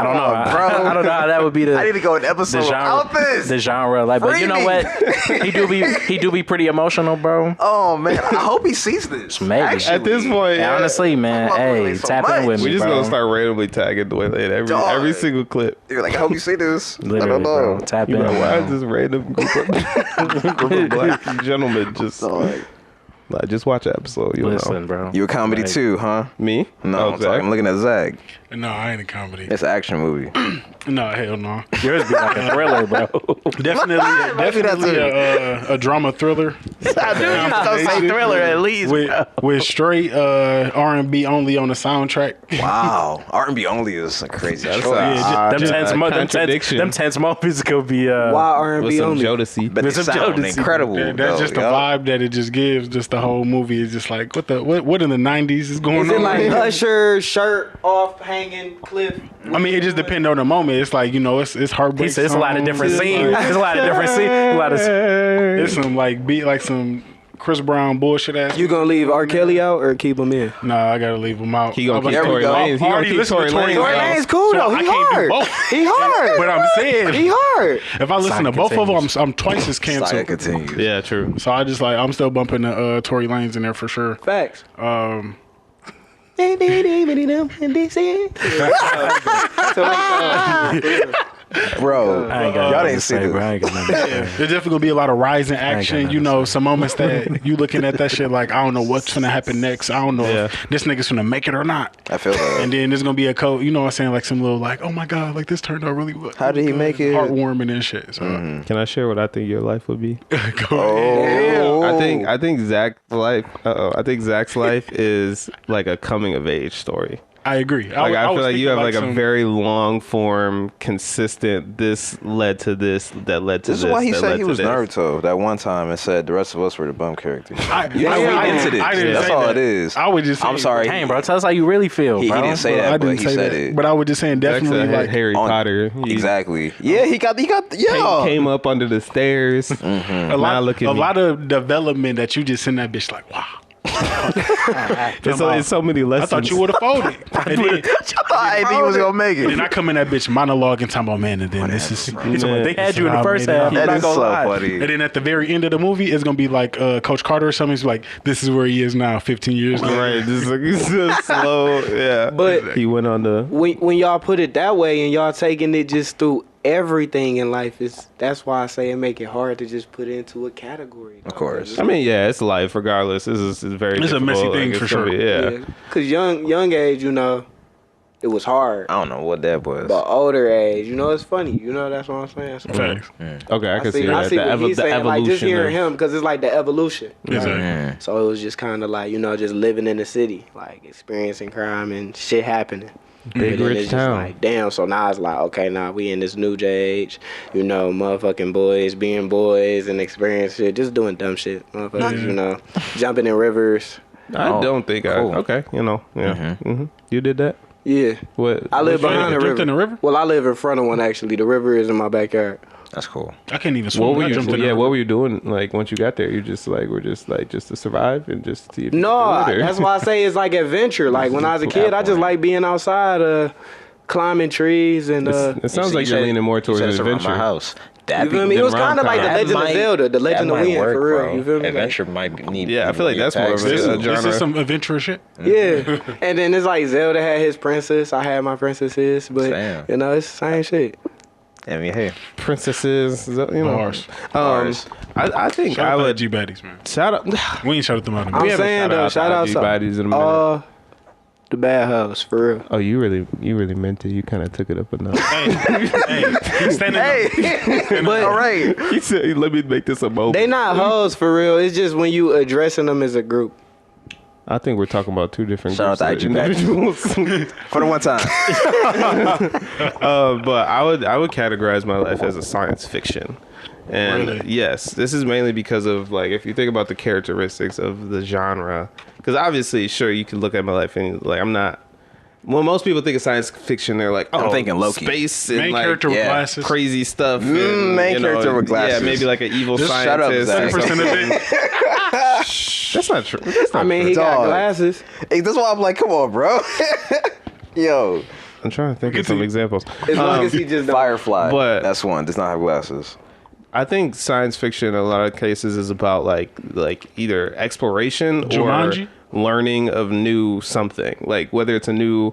[SPEAKER 1] Come
[SPEAKER 5] don't know.
[SPEAKER 1] on, bro.
[SPEAKER 5] I don't know how that would be
[SPEAKER 1] I need to go an episode without this.
[SPEAKER 5] The genre, like, but
[SPEAKER 1] Free
[SPEAKER 5] you know
[SPEAKER 1] me.
[SPEAKER 5] what? He do be pretty emotional, bro.
[SPEAKER 1] Oh man, I hope he sees this.
[SPEAKER 5] Maybe.
[SPEAKER 1] Actually.
[SPEAKER 3] At this point,
[SPEAKER 5] Yeah, honestly, man,
[SPEAKER 1] I love
[SPEAKER 5] hey,
[SPEAKER 1] Wynn so
[SPEAKER 5] tap
[SPEAKER 1] much.
[SPEAKER 5] in with me,
[SPEAKER 3] we just
[SPEAKER 5] bro.
[SPEAKER 3] gonna start randomly tagging Dwayne in
[SPEAKER 1] Dog.
[SPEAKER 3] every single clip.
[SPEAKER 1] You're like, I hope you see this. I
[SPEAKER 5] Literally,
[SPEAKER 1] don't know.
[SPEAKER 5] bro. Tap
[SPEAKER 3] You
[SPEAKER 5] in.
[SPEAKER 3] know, why
[SPEAKER 5] bro.
[SPEAKER 3] is this random group of black gentlemen just like just watch an episode? You'll
[SPEAKER 5] Listen,
[SPEAKER 3] know.
[SPEAKER 5] bro.
[SPEAKER 1] You a comedy
[SPEAKER 5] Like,
[SPEAKER 1] too, huh?
[SPEAKER 3] Me?
[SPEAKER 1] No,
[SPEAKER 3] Oh,
[SPEAKER 1] I'm, talking, I'm looking at Zach.
[SPEAKER 2] No, I ain't a comedy.
[SPEAKER 1] It's an action movie.
[SPEAKER 2] No, hell no.
[SPEAKER 5] Yours be like a thriller, bro.
[SPEAKER 2] Definitely a drama thriller.
[SPEAKER 5] I knew you was gonna say thriller at least.
[SPEAKER 2] with straight R&B only on the soundtrack.
[SPEAKER 1] Wow, R&B only is a crazy choice.
[SPEAKER 2] Yeah,
[SPEAKER 5] Them tense moments could be.
[SPEAKER 4] Why
[SPEAKER 3] with
[SPEAKER 4] R&B
[SPEAKER 3] some
[SPEAKER 4] only?
[SPEAKER 3] Jodeci.
[SPEAKER 1] But they
[SPEAKER 5] With some
[SPEAKER 1] sound
[SPEAKER 5] Jodeci.
[SPEAKER 1] incredible.
[SPEAKER 2] That's
[SPEAKER 1] though,
[SPEAKER 2] just the
[SPEAKER 1] yo.
[SPEAKER 2] vibe that it just gives. Just the whole movie is just like what in the 90s is going
[SPEAKER 4] Is
[SPEAKER 2] on?
[SPEAKER 4] it like Usher shirt off hanging cliff?
[SPEAKER 2] I mean, it just depends on the moment. It's like, you know, it's heartbreak.
[SPEAKER 5] He said it's a lot of different
[SPEAKER 2] songs.
[SPEAKER 5] scenes. There's a lot of different scenes. A lot of.
[SPEAKER 2] It's some like beat like some Chris Brown bullshit ass.
[SPEAKER 4] You gonna leave R. Kelly out or keep him in?
[SPEAKER 2] Nah, I gotta leave him out.
[SPEAKER 3] He gonna keep
[SPEAKER 1] There we
[SPEAKER 3] Tory
[SPEAKER 1] go.
[SPEAKER 3] Lanez. He gonna
[SPEAKER 2] Already
[SPEAKER 3] keep
[SPEAKER 2] listen to
[SPEAKER 3] Tory
[SPEAKER 2] Tory
[SPEAKER 3] Lanez.
[SPEAKER 4] Tory
[SPEAKER 2] Lanez.
[SPEAKER 4] Lanez cool
[SPEAKER 2] So
[SPEAKER 4] though.
[SPEAKER 2] I
[SPEAKER 4] He
[SPEAKER 2] can't do
[SPEAKER 4] hard.
[SPEAKER 2] both.
[SPEAKER 4] He hard.
[SPEAKER 2] But I'm saying,
[SPEAKER 4] He hard.
[SPEAKER 2] if I listen to both of them, I'm twice as
[SPEAKER 1] Saga
[SPEAKER 2] canceled.
[SPEAKER 1] continues.
[SPEAKER 3] Yeah, true.
[SPEAKER 2] So I just like I'm still bumping the Tory Lanez in there for sure.
[SPEAKER 4] Facts.
[SPEAKER 1] Bro,
[SPEAKER 5] I ain't got
[SPEAKER 1] y'all
[SPEAKER 5] nothing
[SPEAKER 1] didn't
[SPEAKER 5] to
[SPEAKER 1] see
[SPEAKER 5] say,
[SPEAKER 1] this.
[SPEAKER 5] bro. I ain't got nothing to say.
[SPEAKER 2] There's definitely gonna be a lot of rising
[SPEAKER 5] got
[SPEAKER 2] action.
[SPEAKER 5] nothing
[SPEAKER 2] You
[SPEAKER 5] to
[SPEAKER 2] know,
[SPEAKER 5] say.
[SPEAKER 2] some moments that you looking at that shit like I don't know what's gonna happen next. I don't know if this nigga's gonna make it or not.
[SPEAKER 1] I feel that.
[SPEAKER 2] And then there's gonna be a code. You know what I'm saying? Like some little like, oh my god, like this turned out really well.
[SPEAKER 1] How did he make it?
[SPEAKER 2] Heartwarming and shit. So
[SPEAKER 3] Can I share what I think your life would be?
[SPEAKER 2] go ahead.
[SPEAKER 1] Oh,
[SPEAKER 3] I think Zach's life. I think Zach's life is like a coming of age story.
[SPEAKER 2] I agree.
[SPEAKER 3] Like I feel
[SPEAKER 2] was
[SPEAKER 3] like you
[SPEAKER 2] thinking
[SPEAKER 3] have like a
[SPEAKER 2] some-
[SPEAKER 3] very long form, consistent. This led to this. That led to
[SPEAKER 1] this
[SPEAKER 3] this.
[SPEAKER 1] is why he
[SPEAKER 3] that
[SPEAKER 1] said
[SPEAKER 3] led
[SPEAKER 1] he
[SPEAKER 3] to
[SPEAKER 1] was
[SPEAKER 3] this.
[SPEAKER 1] Naruto that one time and said the rest of us were the bum characters.
[SPEAKER 2] I
[SPEAKER 1] You didn't
[SPEAKER 2] I
[SPEAKER 1] get into this.
[SPEAKER 2] I didn't
[SPEAKER 1] That's
[SPEAKER 2] say
[SPEAKER 1] all
[SPEAKER 2] that.
[SPEAKER 1] it is.
[SPEAKER 2] I would just.
[SPEAKER 1] I'm
[SPEAKER 2] say-
[SPEAKER 1] sorry.
[SPEAKER 5] Dang, bro. Tell us how you really feel,
[SPEAKER 1] He
[SPEAKER 5] bro.
[SPEAKER 1] didn't say
[SPEAKER 2] I
[SPEAKER 1] that, but
[SPEAKER 2] didn't
[SPEAKER 1] he
[SPEAKER 2] say
[SPEAKER 1] said
[SPEAKER 2] that.
[SPEAKER 1] it.
[SPEAKER 2] But I was just saying
[SPEAKER 3] Zach
[SPEAKER 2] definitely
[SPEAKER 3] said
[SPEAKER 2] like
[SPEAKER 3] Harry
[SPEAKER 1] on-
[SPEAKER 3] Potter. He
[SPEAKER 1] Exactly. Yeah, he got yeah.
[SPEAKER 3] came up under the stairs.
[SPEAKER 2] a lot of development that you just send that bitch like wow.
[SPEAKER 3] It's so many
[SPEAKER 2] I
[SPEAKER 3] lessons.
[SPEAKER 2] thought you would have folded. And then,
[SPEAKER 1] I thought I didn't think he was gonna make
[SPEAKER 2] and then
[SPEAKER 1] it.
[SPEAKER 2] I come in that bitch monologue and talking about man, and then this is.
[SPEAKER 5] They had you in the
[SPEAKER 2] how I
[SPEAKER 5] first
[SPEAKER 2] made it
[SPEAKER 5] half.
[SPEAKER 2] out.
[SPEAKER 5] I'm
[SPEAKER 1] That
[SPEAKER 5] not
[SPEAKER 1] is
[SPEAKER 5] gonna
[SPEAKER 1] so
[SPEAKER 5] lie.
[SPEAKER 1] funny.
[SPEAKER 2] And then at the very end of the movie, it's gonna be like Coach Carter or something. He's like, "This is where he is now, 15 years later."
[SPEAKER 3] Right, just like it's just slow. Yeah,
[SPEAKER 4] But-
[SPEAKER 3] he went on the.
[SPEAKER 4] When y'all put it that way and y'all taking it just through everything in life, that's why I say it make it hard to just put it into a category.
[SPEAKER 1] Of course.
[SPEAKER 3] I mean, yeah, it's life regardless. This is very.
[SPEAKER 2] It's a messy
[SPEAKER 3] difficult.
[SPEAKER 2] thing
[SPEAKER 3] Like,
[SPEAKER 2] for
[SPEAKER 3] it's gonna
[SPEAKER 2] sure.
[SPEAKER 3] be- yeah.
[SPEAKER 4] Cause young age, you know, it was hard.
[SPEAKER 1] I don't know what that was.
[SPEAKER 4] But older age, you know, it's funny. You know, that's what I'm saying. So
[SPEAKER 2] Facts.
[SPEAKER 3] Okay, I can see
[SPEAKER 4] I
[SPEAKER 3] that.
[SPEAKER 4] see
[SPEAKER 3] The,
[SPEAKER 4] what he's
[SPEAKER 3] the
[SPEAKER 4] saying.
[SPEAKER 3] evolution.
[SPEAKER 4] Like just hearing
[SPEAKER 3] of-
[SPEAKER 4] him, because it's like the evolution.
[SPEAKER 2] Exactly.
[SPEAKER 1] Yeah.
[SPEAKER 4] So it was just kind of like, you know, just living in the city, like experiencing crime and shit happening.
[SPEAKER 3] Big
[SPEAKER 4] And then
[SPEAKER 3] rich
[SPEAKER 4] it's
[SPEAKER 3] town.
[SPEAKER 4] Just like, damn. So now it's like, okay, now we in this new age, you know, motherfucking boys being boys and experience shit, just doing dumb shit, motherfuckers, you know, jumping in rivers.
[SPEAKER 3] I
[SPEAKER 1] Oh,
[SPEAKER 3] don't think
[SPEAKER 1] cool.
[SPEAKER 3] I. Okay, you know, yeah. You did that.
[SPEAKER 4] Yeah,
[SPEAKER 3] What?
[SPEAKER 4] I live
[SPEAKER 2] What,
[SPEAKER 4] behind the
[SPEAKER 2] jumped
[SPEAKER 4] river.
[SPEAKER 2] in the river?
[SPEAKER 4] Well, I live in front of one actually. The river is in my backyard.
[SPEAKER 1] That's cool.
[SPEAKER 2] I can't even swim.
[SPEAKER 3] What were
[SPEAKER 2] I
[SPEAKER 3] you?
[SPEAKER 2] jumped in the
[SPEAKER 3] Yeah,
[SPEAKER 2] river.
[SPEAKER 3] what were you doing? Like once you got there, you just like were just like just to survive and just see if you
[SPEAKER 4] No,
[SPEAKER 3] could do it, or-
[SPEAKER 4] that's why I say it's like adventure. Like when I was a kid, I just like being outside, climbing trees and.
[SPEAKER 3] It sounds like you're leaning more towards
[SPEAKER 1] you
[SPEAKER 3] an
[SPEAKER 1] said it's around
[SPEAKER 3] adventure.
[SPEAKER 1] my house.
[SPEAKER 4] You
[SPEAKER 1] That'd
[SPEAKER 4] feel
[SPEAKER 1] be
[SPEAKER 4] me? It
[SPEAKER 3] them
[SPEAKER 4] was kind of like the
[SPEAKER 3] rom-com.
[SPEAKER 4] Legend of Zelda, the Legend of
[SPEAKER 1] that might
[SPEAKER 4] Wynn,
[SPEAKER 1] work,
[SPEAKER 4] for real.
[SPEAKER 1] bro.
[SPEAKER 4] You feel me?
[SPEAKER 1] Adventure might need.
[SPEAKER 3] Yeah, I feel like that's more of a-
[SPEAKER 2] This,
[SPEAKER 3] a
[SPEAKER 2] this
[SPEAKER 3] genre.
[SPEAKER 2] is some adventurous shit.
[SPEAKER 4] Yeah, and then it's like Zelda had his princess, I had my princesses, but
[SPEAKER 1] Damn.
[SPEAKER 4] you know it's the same shit.
[SPEAKER 1] I mean, hey,
[SPEAKER 3] Princesses, you know.
[SPEAKER 2] Bars.
[SPEAKER 1] Bars.
[SPEAKER 3] I think
[SPEAKER 2] Shout
[SPEAKER 3] I
[SPEAKER 2] out to
[SPEAKER 3] would
[SPEAKER 2] G Baddies, man.
[SPEAKER 3] shout out.
[SPEAKER 2] We ain't shouted them out. in a
[SPEAKER 4] I'm
[SPEAKER 2] minute.
[SPEAKER 3] haven't
[SPEAKER 4] saying
[SPEAKER 3] shouted
[SPEAKER 4] though,
[SPEAKER 3] out
[SPEAKER 4] shout
[SPEAKER 3] to
[SPEAKER 4] out
[SPEAKER 3] IG Baddies in a minute.
[SPEAKER 4] the Bad House for real.
[SPEAKER 3] Oh, you really meant it. You kind of took it up a notch.
[SPEAKER 2] Hey, he's standing up.
[SPEAKER 4] But
[SPEAKER 1] all right.
[SPEAKER 3] He said, "Let me make this a moment."
[SPEAKER 4] they not hoes for real. It's just when you addressing them as a group.
[SPEAKER 3] I think we're talking about two different
[SPEAKER 1] Shout
[SPEAKER 3] groups
[SPEAKER 1] out
[SPEAKER 3] of
[SPEAKER 1] to IG Baddies.
[SPEAKER 3] individuals.
[SPEAKER 1] For the one time.
[SPEAKER 3] But I would categorize my life as a science fiction. And
[SPEAKER 2] Really?
[SPEAKER 3] yes, this is mainly because of like if you think about the characteristics of the genre, because obviously, sure, you can look at my life and like I'm not. When most people think of science fiction, they're like, "Oh,
[SPEAKER 1] I'm thinking Loki.
[SPEAKER 3] space and
[SPEAKER 2] Main
[SPEAKER 3] like
[SPEAKER 2] character with
[SPEAKER 1] yeah,
[SPEAKER 2] glasses.
[SPEAKER 3] crazy stuff." And,
[SPEAKER 1] main
[SPEAKER 3] you know,
[SPEAKER 1] character with glasses.
[SPEAKER 3] Yeah, maybe like an evil
[SPEAKER 1] Just shut up,
[SPEAKER 3] scientist.
[SPEAKER 1] Zach.
[SPEAKER 3] or
[SPEAKER 2] 10%
[SPEAKER 3] something.
[SPEAKER 2] of it.
[SPEAKER 3] That's not true. That's not
[SPEAKER 4] I mean,
[SPEAKER 3] true.
[SPEAKER 4] he got
[SPEAKER 1] Dog.
[SPEAKER 4] glasses.
[SPEAKER 1] Hey, that's why I'm like, come on, bro. Yo,
[SPEAKER 3] I'm trying to think of some examples.
[SPEAKER 4] As long as he just don't.
[SPEAKER 1] Firefly.
[SPEAKER 3] But-
[SPEAKER 1] That's one. Does not have glasses.
[SPEAKER 3] I think science fiction in a lot of cases is about like either exploration
[SPEAKER 2] Jumanji?
[SPEAKER 3] or learning of new something. Like whether it's a new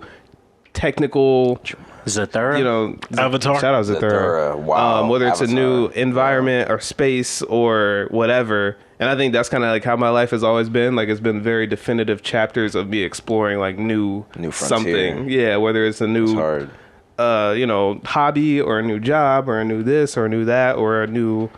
[SPEAKER 3] technical,
[SPEAKER 5] Zathura?
[SPEAKER 3] you know,
[SPEAKER 2] Avatar?
[SPEAKER 3] Shout out Zathura.
[SPEAKER 1] Zathura, wow,
[SPEAKER 3] Whether it's a new
[SPEAKER 1] Avatar.
[SPEAKER 3] environment or space or whatever. And I think that's kind of like how my life has always been. Like it's been very definitive chapters of me exploring like new
[SPEAKER 1] New
[SPEAKER 3] something.
[SPEAKER 1] frontier.
[SPEAKER 3] Yeah, whether it's a
[SPEAKER 1] It's
[SPEAKER 3] new
[SPEAKER 1] hard.
[SPEAKER 3] hobby or a new job or a new this or a new that or a new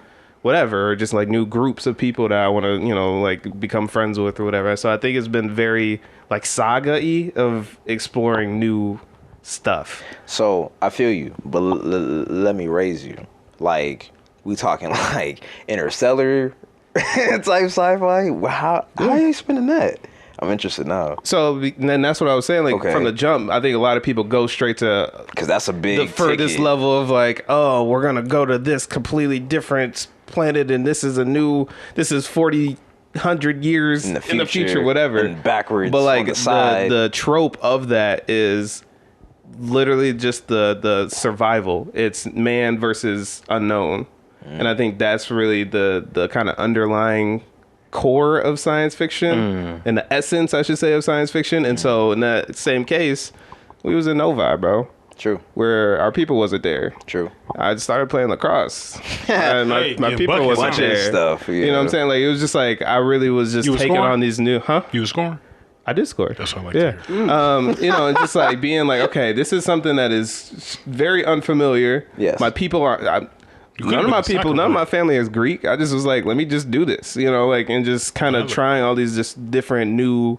[SPEAKER 3] whatever, or just like new groups of people that I want to, like become friends with or whatever. So I think it's been very like saga-y of exploring new stuff.
[SPEAKER 1] So I feel you, but let me raise you. Like we talking like Interstellar type sci-fi. How are you spending that? I'm interested now
[SPEAKER 3] So then that's what I was saying. Like
[SPEAKER 1] Okay.
[SPEAKER 3] from the jump, I think a lot of people go straight to
[SPEAKER 1] because that's a big
[SPEAKER 3] the furthest
[SPEAKER 1] ticket.
[SPEAKER 3] level of like, oh, we're gonna go to this completely different planet, and this is 40, 100 years
[SPEAKER 1] In the
[SPEAKER 3] future,
[SPEAKER 1] future,
[SPEAKER 3] whatever,
[SPEAKER 1] and backwards
[SPEAKER 3] But like
[SPEAKER 1] on the side.
[SPEAKER 3] the trope of that is literally just the survival. It's man versus unknown, and I think that's really the kind of underlying core of science fiction and the essence, I should say, of science fiction. And so in that same case, we was in Novi, bro,
[SPEAKER 1] True,
[SPEAKER 3] where our people wasn't there.
[SPEAKER 1] true.
[SPEAKER 3] I started playing lacrosse. And my
[SPEAKER 2] Hey,
[SPEAKER 3] my
[SPEAKER 2] yeah,
[SPEAKER 3] people
[SPEAKER 2] buckets
[SPEAKER 3] wasn't
[SPEAKER 2] on.
[SPEAKER 1] Bunch of
[SPEAKER 3] there.
[SPEAKER 1] stuff. Yeah.
[SPEAKER 3] You know what I'm saying? Like it was just like I really was just
[SPEAKER 2] You was
[SPEAKER 3] taking
[SPEAKER 2] scoring?
[SPEAKER 3] on these new
[SPEAKER 2] You was scoring?
[SPEAKER 3] I did score.
[SPEAKER 2] That's what I like
[SPEAKER 3] Yeah.
[SPEAKER 2] to hear.
[SPEAKER 3] And just like being like, okay, this is something that is very unfamiliar.
[SPEAKER 1] Yes.
[SPEAKER 3] My people are
[SPEAKER 2] could've
[SPEAKER 3] none of
[SPEAKER 2] been
[SPEAKER 3] my
[SPEAKER 2] a
[SPEAKER 3] people,
[SPEAKER 2] soccer
[SPEAKER 3] none of
[SPEAKER 2] player.
[SPEAKER 3] my family is Greek. I just was like, let me just do this, and just kind of trying all these just different new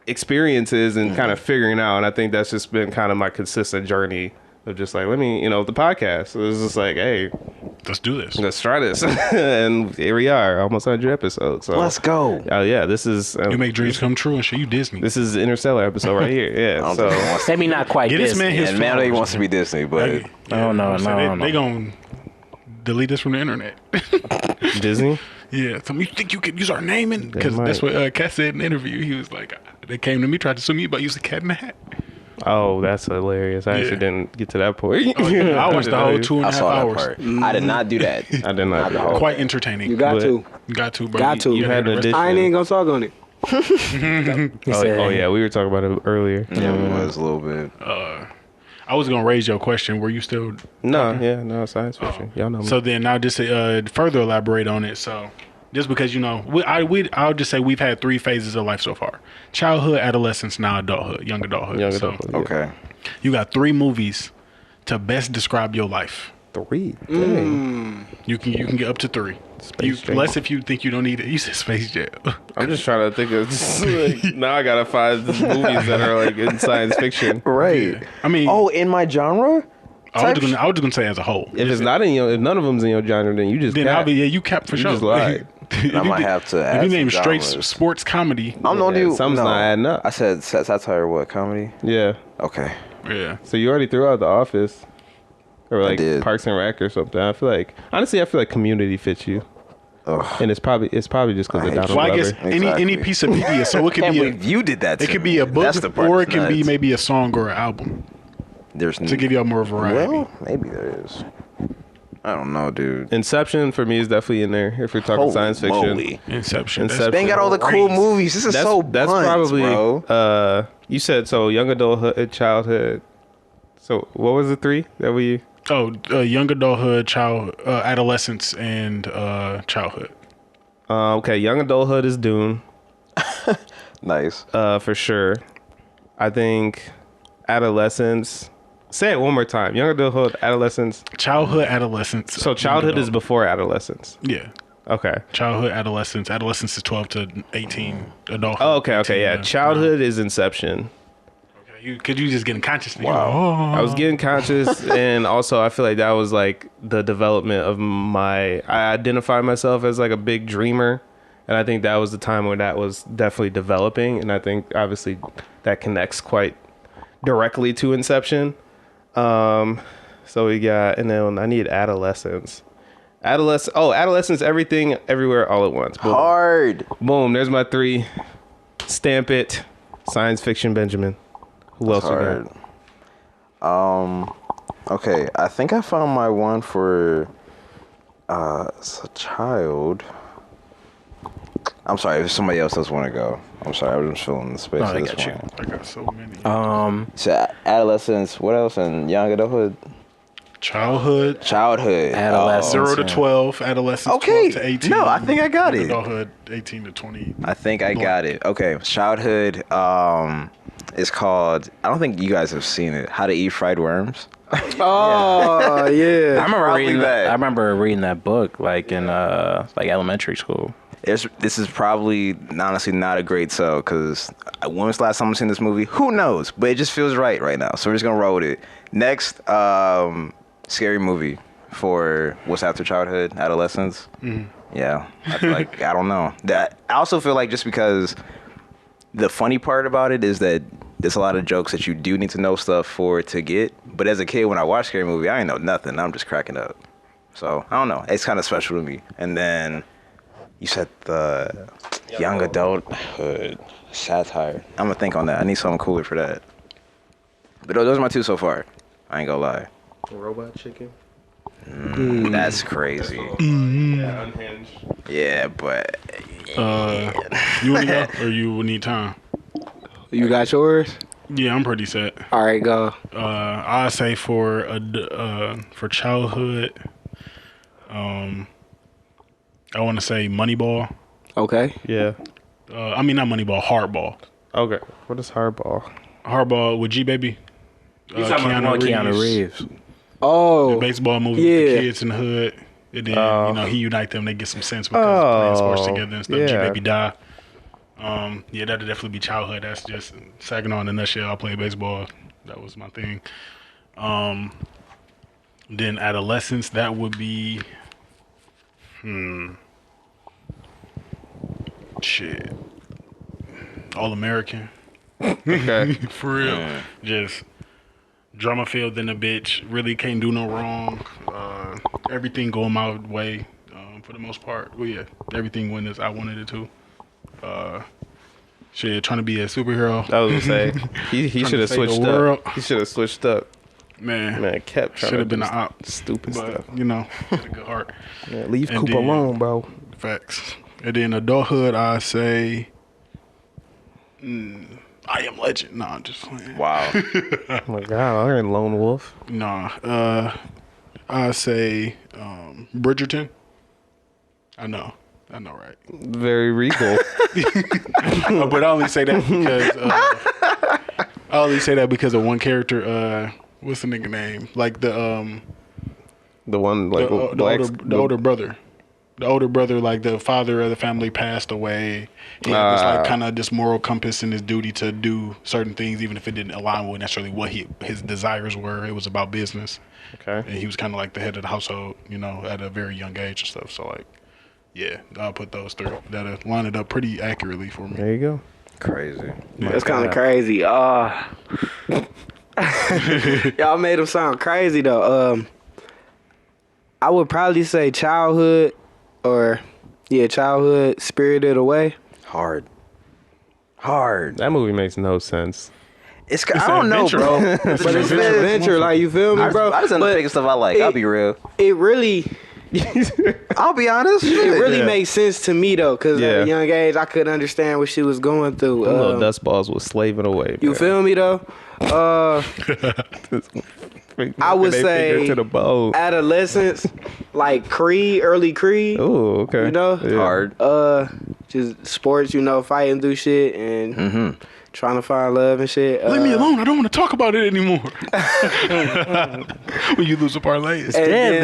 [SPEAKER 3] experiences and kind of figuring out. And I think that's just been kind of my consistent journey of just like, let me, the podcast. It was just like, hey,
[SPEAKER 2] Let's do this.
[SPEAKER 3] let's try this. And here we are, almost 100 episodes. So,
[SPEAKER 1] Let's go.
[SPEAKER 3] oh yeah, this is
[SPEAKER 2] You make dreams come true and shit. You Disney.
[SPEAKER 3] this is Interstellar episode right here.
[SPEAKER 1] I
[SPEAKER 3] Yeah.
[SPEAKER 1] don't
[SPEAKER 3] So
[SPEAKER 1] think he wants to-
[SPEAKER 5] Maybe not quite
[SPEAKER 2] Get this
[SPEAKER 5] Disney.
[SPEAKER 2] man his
[SPEAKER 1] and man, he
[SPEAKER 2] flowers,
[SPEAKER 1] wants to be Disney, but
[SPEAKER 2] Hey,
[SPEAKER 5] Oh, no,
[SPEAKER 2] so
[SPEAKER 5] no,
[SPEAKER 2] They
[SPEAKER 5] no.
[SPEAKER 2] gonna delete us from the internet.
[SPEAKER 3] Disney.
[SPEAKER 2] Yeah, so you think you could use our name? Because
[SPEAKER 3] might.
[SPEAKER 2] that's what Cat said in the interview. He was like, they came to me, tried to sue me about using Cat in the Hat.
[SPEAKER 3] Oh, that's hilarious. I actually
[SPEAKER 2] Yeah.
[SPEAKER 3] didn't get to that point.
[SPEAKER 2] Oh, yeah, I watched the whole 2.5
[SPEAKER 1] I saw that
[SPEAKER 2] hours.
[SPEAKER 1] part. I did not do that.
[SPEAKER 3] I did not. do that.
[SPEAKER 2] Quite entertaining.
[SPEAKER 4] You got
[SPEAKER 3] But-
[SPEAKER 4] to.
[SPEAKER 2] You got to, bro.
[SPEAKER 4] Got to.
[SPEAKER 3] You had an addition.
[SPEAKER 4] I ain't even gonna talk on it.
[SPEAKER 5] He said,
[SPEAKER 3] Oh yeah, we were talking about it earlier.
[SPEAKER 1] Yeah, it was a little bit.
[SPEAKER 2] I was gonna raise your question. Were you still?
[SPEAKER 3] No, science fiction. Y'all know me.
[SPEAKER 2] So then, now just to further elaborate on it. So, just because I'll just say we've had 3 phases of life so far: childhood, adolescence, now adulthood, young adulthood.
[SPEAKER 3] Young
[SPEAKER 2] So,
[SPEAKER 3] adulthood. Yeah.
[SPEAKER 1] Okay.
[SPEAKER 2] you got 3 movies to best describe your life.
[SPEAKER 3] 3. Dang.
[SPEAKER 2] You can get up to 3.
[SPEAKER 3] Space Jam.
[SPEAKER 2] Less if you think you don't need it. You said Space Jam.
[SPEAKER 3] I'm just trying to think of like, now I gotta find movies that are like in science fiction.
[SPEAKER 1] Right.
[SPEAKER 2] I mean,
[SPEAKER 1] Oh, in my genre?
[SPEAKER 2] I was just gonna say as a whole.
[SPEAKER 3] If it's not in if none of them's in your genre, then you just
[SPEAKER 2] Then
[SPEAKER 3] cap.
[SPEAKER 2] I'll be you cap for
[SPEAKER 3] You
[SPEAKER 2] sure.
[SPEAKER 3] just lied.
[SPEAKER 2] If
[SPEAKER 1] I
[SPEAKER 2] you
[SPEAKER 1] might
[SPEAKER 2] did-
[SPEAKER 1] have to
[SPEAKER 2] If
[SPEAKER 1] add
[SPEAKER 2] you
[SPEAKER 1] some
[SPEAKER 2] name straight
[SPEAKER 1] genres.
[SPEAKER 2] sports comedy,
[SPEAKER 1] I'm no
[SPEAKER 3] Yeah,
[SPEAKER 1] dude.
[SPEAKER 3] something's
[SPEAKER 1] no.
[SPEAKER 3] not adding up.
[SPEAKER 1] I said satire, what, comedy?
[SPEAKER 3] Yeah.
[SPEAKER 1] Okay.
[SPEAKER 2] yeah.
[SPEAKER 3] So you already threw out The Office, or like
[SPEAKER 1] did.
[SPEAKER 3] Parks and Rec or something. I feel like Community fits you,
[SPEAKER 1] Ugh.
[SPEAKER 3] and it's probably just because
[SPEAKER 1] I
[SPEAKER 3] of
[SPEAKER 1] hate
[SPEAKER 3] Donald
[SPEAKER 1] you.
[SPEAKER 2] Well, I
[SPEAKER 3] Glover.
[SPEAKER 2] guess any
[SPEAKER 1] Exactly.
[SPEAKER 2] piece of media. So it could
[SPEAKER 1] Can't
[SPEAKER 2] be
[SPEAKER 1] believe you did that to
[SPEAKER 2] it could
[SPEAKER 1] me.
[SPEAKER 2] be a book,
[SPEAKER 1] That's the part
[SPEAKER 2] or it
[SPEAKER 1] that's
[SPEAKER 2] can be
[SPEAKER 1] nuts.
[SPEAKER 2] maybe a song or an album
[SPEAKER 1] There's
[SPEAKER 2] to give y'all more variety.
[SPEAKER 1] Well, maybe there is. I don't know, dude.
[SPEAKER 3] Inception for me is definitely in there if we're talking
[SPEAKER 1] Holy
[SPEAKER 3] science fiction.
[SPEAKER 1] moly.
[SPEAKER 2] Inception.
[SPEAKER 3] Inception.
[SPEAKER 1] They ain't got all the cool
[SPEAKER 2] crazy.
[SPEAKER 1] movies. This is
[SPEAKER 3] That's
[SPEAKER 1] so
[SPEAKER 3] that's
[SPEAKER 1] buns,
[SPEAKER 3] probably
[SPEAKER 1] bro.
[SPEAKER 3] you said so young adulthood, childhood. So what was the 3 that we?
[SPEAKER 2] Young adulthood, adolescence, and childhood.
[SPEAKER 3] Okay, young adulthood is Dune,
[SPEAKER 1] Nice.
[SPEAKER 3] for sure. I think adolescence. Say it one more time. Young adulthood, adolescence.
[SPEAKER 2] Childhood, adolescence.
[SPEAKER 3] So
[SPEAKER 2] young
[SPEAKER 3] childhood is
[SPEAKER 2] adult.
[SPEAKER 3] before adolescence.
[SPEAKER 2] Yeah.
[SPEAKER 3] Okay.
[SPEAKER 2] Childhood, adolescence. Adolescence is 12 to 18. Adulthood.
[SPEAKER 3] Oh, okay.
[SPEAKER 2] 18
[SPEAKER 3] Yeah.
[SPEAKER 2] to-
[SPEAKER 3] Childhood is Inception.
[SPEAKER 2] Could you just getting conscious?
[SPEAKER 1] Wow.
[SPEAKER 3] I was getting conscious, and also I feel like that was like the development of I identify myself as like a big dreamer, and I think that was the time when that was definitely developing, and I think obviously that connects quite directly to Inception. So we got, and then I need adolescence. Adolescence, everything, everywhere, all at once. Boom.
[SPEAKER 1] Hard.
[SPEAKER 3] Boom. There's my 3. Stamp it. Science fiction, Benjamin. Who else you
[SPEAKER 1] Hard. Okay, I think I found my one for as a child. I'm sorry, if somebody else does want to go. I'm sorry, I was just filling the space
[SPEAKER 5] No,
[SPEAKER 1] at
[SPEAKER 5] I
[SPEAKER 1] this
[SPEAKER 5] got you.
[SPEAKER 1] point.
[SPEAKER 2] I got so many.
[SPEAKER 1] So adolescence, what else? And young adulthood?
[SPEAKER 2] Childhood.
[SPEAKER 1] Childhood.
[SPEAKER 5] Adolescence.
[SPEAKER 2] 0 to
[SPEAKER 5] Yeah.
[SPEAKER 2] 12, adolescence
[SPEAKER 1] Okay.
[SPEAKER 2] 12 to 18.
[SPEAKER 1] No, I think I got
[SPEAKER 2] young
[SPEAKER 1] it.
[SPEAKER 2] Adulthood 18 to 20.
[SPEAKER 1] I think I got it. Okay, childhood is called, I don't think you guys have seen it, How to Eat Fried Worms.
[SPEAKER 4] Oh
[SPEAKER 5] I
[SPEAKER 4] yeah.
[SPEAKER 5] remember
[SPEAKER 1] Probably
[SPEAKER 5] reading
[SPEAKER 1] that.
[SPEAKER 5] that. I remember reading that book like in like elementary school.
[SPEAKER 1] This is probably honestly not a great sell because when was the last time I've seen this movie? Who knows? But it just feels right now. So we're just gonna roll with it. Next, scary movie for what's after childhood, adolescence. Yeah, I feel like I don't know. That I also feel like just because the funny part about it is that there's a lot of jokes that you do need to know stuff for to get. But as a kid, when I watch scary movie, I ain't know nothing. I'm just cracking up. So I don't know. It's kind of special to me. And then you said the young adulthood satire. I'm gonna think on that. I need something cooler for that. But those are my two so far. I ain't gonna lie.
[SPEAKER 3] Robot chicken.
[SPEAKER 1] That's crazy.
[SPEAKER 3] Yeah, unhinged.
[SPEAKER 1] Yeah, but
[SPEAKER 2] You want to go or you will need time?
[SPEAKER 4] You got yours?
[SPEAKER 2] Yeah, I'm pretty set.
[SPEAKER 4] All right, go.
[SPEAKER 2] I say for childhood, I want to say Moneyball.
[SPEAKER 4] Okay.
[SPEAKER 3] Yeah.
[SPEAKER 2] I mean not Moneyball, Hardball.
[SPEAKER 3] Okay. What is hardball?
[SPEAKER 2] Hardball with G Baby.
[SPEAKER 5] Keanu Reeves.
[SPEAKER 4] Oh.
[SPEAKER 2] Baseball movie
[SPEAKER 4] Yeah.
[SPEAKER 2] with the kids in the hood. And then he unite them. They get some sense because playing sports together and stuff.
[SPEAKER 3] yeah.
[SPEAKER 2] G Baby die. Yeah, that'd definitely be childhood. That's just Saginaw in a nutshell. I played baseball. That was my thing. Then adolescence, that would be shit. All American.
[SPEAKER 3] Okay.
[SPEAKER 2] For real. Just drama filled in a bitch. Really can't do no wrong. Everything going my way for the most part. Well, yeah, everything went as I wanted it to. Shit, trying to be a superhero.
[SPEAKER 3] I was gonna say he
[SPEAKER 2] Trying
[SPEAKER 3] should
[SPEAKER 2] to
[SPEAKER 3] have
[SPEAKER 2] save the
[SPEAKER 3] switched
[SPEAKER 2] world.
[SPEAKER 3] up. He should have switched up.
[SPEAKER 2] Man,
[SPEAKER 3] Kept trying
[SPEAKER 2] should
[SPEAKER 3] to
[SPEAKER 2] have been
[SPEAKER 3] do
[SPEAKER 2] an op.
[SPEAKER 3] stupid
[SPEAKER 2] But,
[SPEAKER 3] stuff.
[SPEAKER 2] you know, had a good heart.
[SPEAKER 3] Yeah, leave
[SPEAKER 2] And
[SPEAKER 3] Coop
[SPEAKER 2] then-
[SPEAKER 3] alone, bro.
[SPEAKER 2] Facts. And then adulthood, I say, I Am Legend. Nah, I'm just playing.
[SPEAKER 1] wow.
[SPEAKER 3] Oh my god, I ain't Lone Wolf.
[SPEAKER 2] Nah, I say Bridgerton. I know, right?
[SPEAKER 3] Very regal.
[SPEAKER 2] But I only say that because of one character. What's the nigga name? Like the
[SPEAKER 3] The one like
[SPEAKER 2] the older brother. The older brother, like the father of the family, passed away. He had this like kind of this moral compass and his duty to do certain things, even if it didn't align with necessarily what his desires were. It was about business,
[SPEAKER 3] Okay.
[SPEAKER 2] and he was kind of like the head of the household, you know, at a very young age and stuff. So like, yeah, I'll put those three that line it up pretty accurately for me.
[SPEAKER 3] There you go.
[SPEAKER 1] Crazy.
[SPEAKER 4] That's kind of crazy. Y'all made him sound crazy though. I would probably say childhood, or childhood. Spirited Away.
[SPEAKER 1] Hard.
[SPEAKER 3] That movie makes no sense.
[SPEAKER 1] I don't know,
[SPEAKER 2] adventure.
[SPEAKER 1] bro.
[SPEAKER 4] But it's an adventure, like you feel me, bro?
[SPEAKER 1] I just end up
[SPEAKER 4] But
[SPEAKER 1] picking stuff I like. I'll be real.
[SPEAKER 4] it really,
[SPEAKER 1] I'll be honest.
[SPEAKER 4] it really
[SPEAKER 3] Yeah.
[SPEAKER 4] makes sense to me though, because at
[SPEAKER 3] Yeah.
[SPEAKER 4] a young age I couldn't understand what she was going through.
[SPEAKER 3] The little dust balls was slaving away.
[SPEAKER 4] You
[SPEAKER 3] man.
[SPEAKER 4] feel me though? I would
[SPEAKER 3] They
[SPEAKER 4] say
[SPEAKER 3] finger to the bone.
[SPEAKER 4] adolescence, like early Creed.
[SPEAKER 3] Oh, okay.
[SPEAKER 4] You know?
[SPEAKER 3] Yeah.
[SPEAKER 1] Hard.
[SPEAKER 4] Just sports, you know, fighting through shit and trying to find love and shit.
[SPEAKER 2] Leave me alone. I don't want to talk about it anymore. When you lose a parlay,
[SPEAKER 4] And
[SPEAKER 5] Yeah,
[SPEAKER 4] then,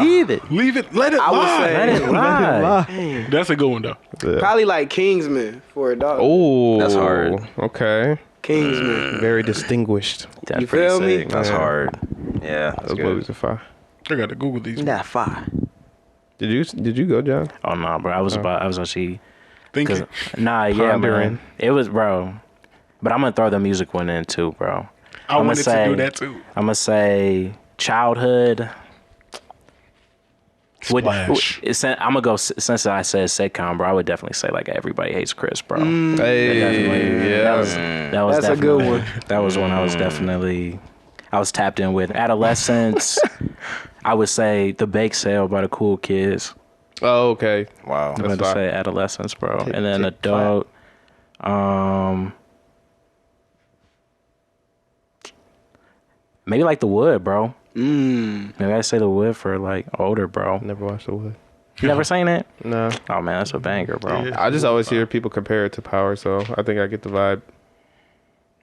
[SPEAKER 5] leave it.
[SPEAKER 2] leave it. Let it
[SPEAKER 4] I would
[SPEAKER 2] lie.
[SPEAKER 4] say-
[SPEAKER 5] Let it lie.
[SPEAKER 2] That's a good one though.
[SPEAKER 3] Yeah.
[SPEAKER 4] Probably like Kingsman for a dog.
[SPEAKER 3] Oh,
[SPEAKER 1] That's hard.
[SPEAKER 3] Okay.
[SPEAKER 4] Kingsman.
[SPEAKER 3] Very distinguished.
[SPEAKER 5] That's
[SPEAKER 4] You
[SPEAKER 5] pretty
[SPEAKER 4] feel me?
[SPEAKER 5] sick.
[SPEAKER 1] That's
[SPEAKER 3] Yeah.
[SPEAKER 1] hard. Yeah, that's
[SPEAKER 3] Those
[SPEAKER 1] good.
[SPEAKER 3] movies are fire.
[SPEAKER 2] I got to Google these.
[SPEAKER 1] Nah, fine.
[SPEAKER 3] Did you go, John?
[SPEAKER 5] Oh no, bro. I was actually.
[SPEAKER 2] Thinking.
[SPEAKER 5] Nah, yeah,
[SPEAKER 3] Pondering.
[SPEAKER 5] man. It was, bro. But I'm gonna throw the music one in too, bro.
[SPEAKER 2] I
[SPEAKER 5] I'ma
[SPEAKER 2] wanted
[SPEAKER 5] say-
[SPEAKER 2] to do that too.
[SPEAKER 5] I'm gonna say childhood.
[SPEAKER 2] Splash.
[SPEAKER 5] I'm gonna go since I said sitcom, bro. I would definitely say like Everybody Hates Chris, bro.
[SPEAKER 3] Hey,
[SPEAKER 5] Definitely.
[SPEAKER 3] yeah.
[SPEAKER 5] That was
[SPEAKER 4] That's a good
[SPEAKER 5] definitely-
[SPEAKER 4] one.
[SPEAKER 5] That was one I was definitely. I was tapped in with. Adolescence, I would say The Bake Sale by the Cool Kids.
[SPEAKER 3] Oh, okay.
[SPEAKER 1] Wow.
[SPEAKER 5] I'm going to say adolescence, bro. And then adult, maybe like The Wood, bro. Maybe I say The Wood for like older, bro.
[SPEAKER 3] Never watched The Wood.
[SPEAKER 5] You never seen it?
[SPEAKER 3] No.
[SPEAKER 5] Oh man, that's a banger, bro.
[SPEAKER 2] Yeah.
[SPEAKER 3] I just always hear people compare it to Power, so I think I get the vibe.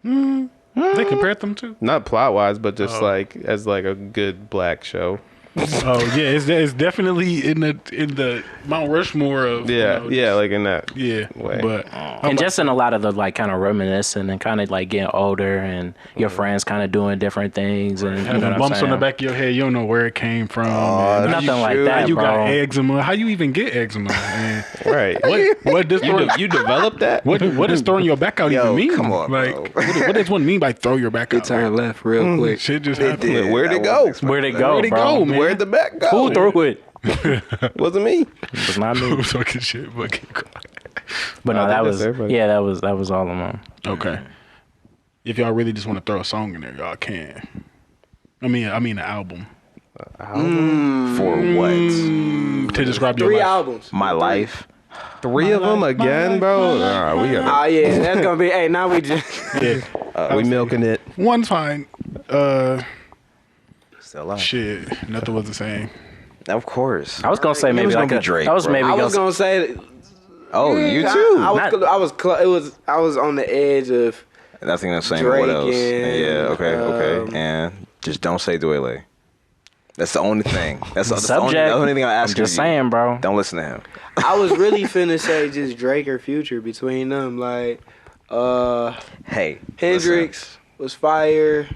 [SPEAKER 2] They compared them to.
[SPEAKER 3] Not plot wise, but just like as like a good black show.
[SPEAKER 2] Oh yeah, it's definitely in the Mount Rushmore of
[SPEAKER 3] Yeah,
[SPEAKER 2] you know,
[SPEAKER 3] yeah, like in that
[SPEAKER 2] yeah.
[SPEAKER 3] way.
[SPEAKER 2] But
[SPEAKER 5] And just in a lot of the like kind of reminiscing and kind of like getting older and your friends kind of doing different things and you know
[SPEAKER 2] having
[SPEAKER 5] what I'm
[SPEAKER 2] bumps on the
[SPEAKER 5] saying?
[SPEAKER 2] back of your head, you don't know where it came from. and
[SPEAKER 5] Nothing like
[SPEAKER 1] should.
[SPEAKER 5] that,
[SPEAKER 2] you got
[SPEAKER 5] bro.
[SPEAKER 2] eczema. How you even get eczema? Man?
[SPEAKER 3] right.
[SPEAKER 2] What does
[SPEAKER 3] You developed that?
[SPEAKER 2] what does throwing your back out
[SPEAKER 1] Yo,
[SPEAKER 2] even mean?
[SPEAKER 1] come on,
[SPEAKER 2] like
[SPEAKER 1] bro.
[SPEAKER 2] what does one mean by throw your back
[SPEAKER 4] It
[SPEAKER 2] out?
[SPEAKER 4] turned left real quick.
[SPEAKER 2] Shit just
[SPEAKER 1] It
[SPEAKER 2] happened.
[SPEAKER 1] did.
[SPEAKER 3] Where'd it
[SPEAKER 1] I
[SPEAKER 3] go?
[SPEAKER 1] wasn't
[SPEAKER 5] Where'd it
[SPEAKER 1] expecting
[SPEAKER 5] go,
[SPEAKER 2] Where'd it
[SPEAKER 5] bro?
[SPEAKER 2] go, man?
[SPEAKER 3] Where'd the back go?
[SPEAKER 5] Who threw it?
[SPEAKER 3] Wasn't me.
[SPEAKER 5] It was not me.
[SPEAKER 2] I'm talking shit, but keep going.
[SPEAKER 5] But no,
[SPEAKER 3] I
[SPEAKER 5] that
[SPEAKER 3] think
[SPEAKER 5] was
[SPEAKER 3] that's everybody.
[SPEAKER 5] yeah, that was all of them.
[SPEAKER 2] Okay. If y'all really just want to throw a song in there, y'all can. I mean an album
[SPEAKER 1] For what?
[SPEAKER 2] to describe your
[SPEAKER 4] 3
[SPEAKER 2] life.
[SPEAKER 4] albums.
[SPEAKER 1] My life.
[SPEAKER 3] 3 of them again, bro? Nah, we got
[SPEAKER 4] Oh yeah, that's gonna be. Hey, now we just.
[SPEAKER 2] Yeah,
[SPEAKER 3] we milking it.
[SPEAKER 2] one's fine.
[SPEAKER 1] Still alive.
[SPEAKER 2] Shit, nothing was the same.
[SPEAKER 1] Of course.
[SPEAKER 5] I was gonna say maybe
[SPEAKER 1] was gonna
[SPEAKER 5] like
[SPEAKER 1] be
[SPEAKER 5] a,
[SPEAKER 1] Drake,
[SPEAKER 5] I was
[SPEAKER 1] bro.
[SPEAKER 5] maybe
[SPEAKER 4] I
[SPEAKER 5] gonna
[SPEAKER 4] was gonna say.
[SPEAKER 1] Oh, you
[SPEAKER 4] I-
[SPEAKER 1] too.
[SPEAKER 4] I was on the edge of.
[SPEAKER 1] I think that's saying
[SPEAKER 4] Drake
[SPEAKER 1] what else.
[SPEAKER 4] and,
[SPEAKER 1] Yeah, okay. And just don't say Dwele. That's the only thing. That's the
[SPEAKER 5] subject.
[SPEAKER 1] only thing I
[SPEAKER 5] I'm
[SPEAKER 1] ask.
[SPEAKER 5] just saying, bro.
[SPEAKER 1] Don't listen to him.
[SPEAKER 4] I was really finna say just Drake or Future between them. Like,
[SPEAKER 1] Hey,
[SPEAKER 4] Hendrix was fire.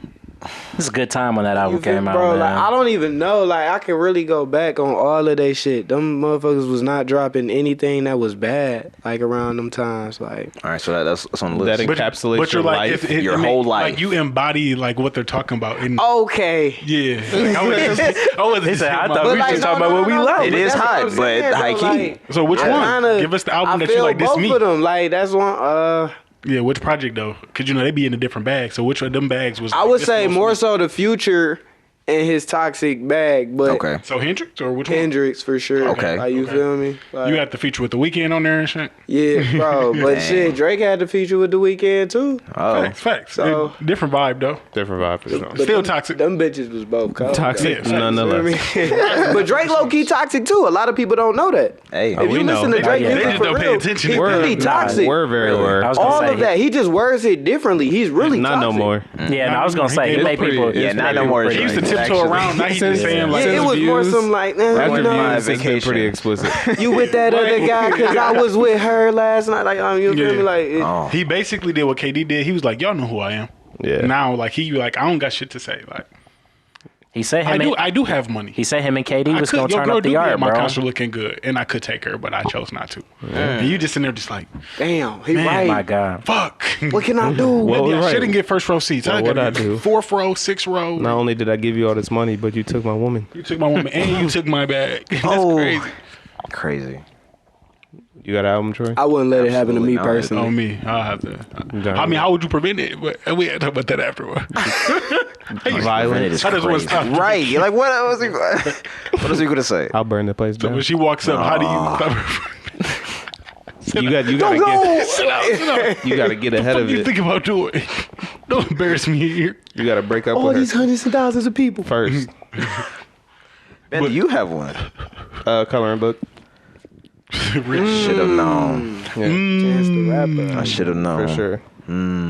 [SPEAKER 5] It's a good time when that
[SPEAKER 4] You
[SPEAKER 5] album
[SPEAKER 4] feel
[SPEAKER 5] came
[SPEAKER 4] me,
[SPEAKER 5] out,
[SPEAKER 4] bro?
[SPEAKER 5] man.
[SPEAKER 4] Like, I don't even know. Like, I can really go back on all of they shit. Them motherfuckers was not dropping anything that was bad. Like around them times. Like,
[SPEAKER 1] All right, so that's on the list.
[SPEAKER 3] That encapsulates
[SPEAKER 2] you're
[SPEAKER 3] your
[SPEAKER 2] like,
[SPEAKER 3] life.
[SPEAKER 1] your whole life.
[SPEAKER 2] Like you embody like what they're talking about. In,
[SPEAKER 4] okay.
[SPEAKER 2] yeah, like, I wasn't
[SPEAKER 5] He said, I
[SPEAKER 2] my-
[SPEAKER 5] thought we
[SPEAKER 4] like,
[SPEAKER 5] just talking about what we like.
[SPEAKER 1] It is
[SPEAKER 4] that's what
[SPEAKER 1] hot,
[SPEAKER 4] I'm
[SPEAKER 1] but
[SPEAKER 4] saying,
[SPEAKER 1] high
[SPEAKER 4] though,
[SPEAKER 1] key.
[SPEAKER 4] like,
[SPEAKER 2] So which
[SPEAKER 4] I
[SPEAKER 2] one?
[SPEAKER 4] kinda-
[SPEAKER 2] Give us the album
[SPEAKER 4] I
[SPEAKER 2] that you
[SPEAKER 4] feel
[SPEAKER 2] like. This
[SPEAKER 4] both
[SPEAKER 2] me.
[SPEAKER 4] of them. Like, that's one.
[SPEAKER 2] Yeah, which project though? Because you know they be in a different bag. So which of them bags was?
[SPEAKER 4] I
[SPEAKER 2] like,
[SPEAKER 4] would
[SPEAKER 2] this
[SPEAKER 4] say
[SPEAKER 2] most
[SPEAKER 4] more
[SPEAKER 2] me?
[SPEAKER 4] so the Future and his toxic bag, but
[SPEAKER 1] Okay.
[SPEAKER 2] So Hendrix or which one?
[SPEAKER 4] Hendrix for sure.
[SPEAKER 1] Okay.
[SPEAKER 4] Like, you
[SPEAKER 2] Okay.
[SPEAKER 4] feel me? Like,
[SPEAKER 2] You got the feature with the Weeknd on there and shit.
[SPEAKER 4] yeah, bro. But
[SPEAKER 1] Dang.
[SPEAKER 4] shit, Drake had the feature with the Weeknd too.
[SPEAKER 1] Oh,
[SPEAKER 2] Facts.
[SPEAKER 4] So-
[SPEAKER 2] Different vibe though.
[SPEAKER 3] Different vibe for sure.
[SPEAKER 4] But
[SPEAKER 2] Still
[SPEAKER 4] them,
[SPEAKER 2] toxic.
[SPEAKER 4] Them bitches was both cold.
[SPEAKER 3] Toxic,
[SPEAKER 2] Yeah,
[SPEAKER 3] nonetheless.
[SPEAKER 4] But Drake low key toxic too. A lot of people don't know that.
[SPEAKER 1] hey.
[SPEAKER 4] If
[SPEAKER 3] we
[SPEAKER 4] you
[SPEAKER 3] know.
[SPEAKER 4] listen to Drake
[SPEAKER 5] They
[SPEAKER 4] music
[SPEAKER 2] just
[SPEAKER 4] for
[SPEAKER 2] don't pay
[SPEAKER 4] real,
[SPEAKER 2] attention.
[SPEAKER 4] he
[SPEAKER 2] Word.
[SPEAKER 4] really toxic.
[SPEAKER 3] We're very
[SPEAKER 5] I
[SPEAKER 3] aware.
[SPEAKER 5] was gonna
[SPEAKER 4] All
[SPEAKER 5] say,
[SPEAKER 4] of that. He just words it differently. He's really
[SPEAKER 3] Not no
[SPEAKER 4] toxic.
[SPEAKER 3] more.
[SPEAKER 5] Yeah, no, I was gonna say he
[SPEAKER 2] It's
[SPEAKER 5] made
[SPEAKER 3] pretty-
[SPEAKER 5] people.
[SPEAKER 3] yeah,
[SPEAKER 5] he
[SPEAKER 1] not
[SPEAKER 5] made
[SPEAKER 1] no
[SPEAKER 5] people
[SPEAKER 1] more.
[SPEAKER 5] pretty-
[SPEAKER 2] He used to tiptoe
[SPEAKER 1] Actually.
[SPEAKER 2] around. Now he's just saying like,
[SPEAKER 4] Yeah, it was more
[SPEAKER 3] views-
[SPEAKER 4] some like,
[SPEAKER 3] After
[SPEAKER 4] you
[SPEAKER 3] views,
[SPEAKER 4] know,
[SPEAKER 3] it's been
[SPEAKER 1] vacation.
[SPEAKER 3] pretty explicit.
[SPEAKER 4] you with that other guy because I was with her last night. Like, you feel
[SPEAKER 2] Yeah.
[SPEAKER 4] me? Like,
[SPEAKER 1] Oh.
[SPEAKER 2] he basically did what KD did. He was like, y'all know who I am.
[SPEAKER 3] Yeah.
[SPEAKER 2] Now like he like I don't got shit to say. Like
[SPEAKER 5] He said him. And,
[SPEAKER 2] I do have money.
[SPEAKER 5] he said him and KD
[SPEAKER 2] I
[SPEAKER 5] was
[SPEAKER 2] could,
[SPEAKER 5] gonna
[SPEAKER 2] your
[SPEAKER 5] turn
[SPEAKER 2] girl
[SPEAKER 5] up
[SPEAKER 2] do
[SPEAKER 5] the
[SPEAKER 2] be at
[SPEAKER 5] yard,
[SPEAKER 2] my
[SPEAKER 5] bro.
[SPEAKER 2] concert looking good, and I could take her, but I chose not to. And you just in there just like,
[SPEAKER 4] damn, he
[SPEAKER 2] Man,
[SPEAKER 4] right.
[SPEAKER 5] My God.
[SPEAKER 2] fuck.
[SPEAKER 4] What can I do?
[SPEAKER 3] Well,
[SPEAKER 2] Maybe I
[SPEAKER 3] right.
[SPEAKER 2] shouldn't get first row seats. I
[SPEAKER 3] Well,
[SPEAKER 2] got
[SPEAKER 3] what'd I do?
[SPEAKER 2] 4th row, 6th row.
[SPEAKER 3] Not only did I give you all this money, but you took my woman.
[SPEAKER 2] You took my woman and you took my bag. That's
[SPEAKER 1] Oh.
[SPEAKER 2] crazy.
[SPEAKER 1] Crazy.
[SPEAKER 3] You got an album, Troy?
[SPEAKER 4] I wouldn't let it happen to
[SPEAKER 1] Absolutely
[SPEAKER 4] me
[SPEAKER 1] not.
[SPEAKER 4] personally.
[SPEAKER 2] On me, I'll have to.
[SPEAKER 3] Done.
[SPEAKER 2] I mean, how would you prevent it? But we had to talk about that afterward.
[SPEAKER 1] It
[SPEAKER 3] Violence.
[SPEAKER 1] is
[SPEAKER 2] I just wanna
[SPEAKER 1] crazy.
[SPEAKER 2] stop.
[SPEAKER 1] Right. You're like, what was he? What was he gonna say?
[SPEAKER 3] I'll burn the place
[SPEAKER 2] So
[SPEAKER 3] down.
[SPEAKER 2] when she walks up, how do you?
[SPEAKER 3] You gotta get
[SPEAKER 2] Sit out.
[SPEAKER 3] you gotta get ahead
[SPEAKER 2] What
[SPEAKER 3] of
[SPEAKER 2] do you
[SPEAKER 3] it.
[SPEAKER 2] think about doing? Don't embarrass me here.
[SPEAKER 3] You gotta break up
[SPEAKER 4] All
[SPEAKER 3] with
[SPEAKER 4] these
[SPEAKER 3] her
[SPEAKER 4] hundreds of thousands of people.
[SPEAKER 3] first.
[SPEAKER 1] Ben, do you have one?
[SPEAKER 3] Coloring book.
[SPEAKER 1] Should have known.
[SPEAKER 3] Yeah,
[SPEAKER 4] Chance the Rapper.
[SPEAKER 1] I should have known.
[SPEAKER 3] for sure.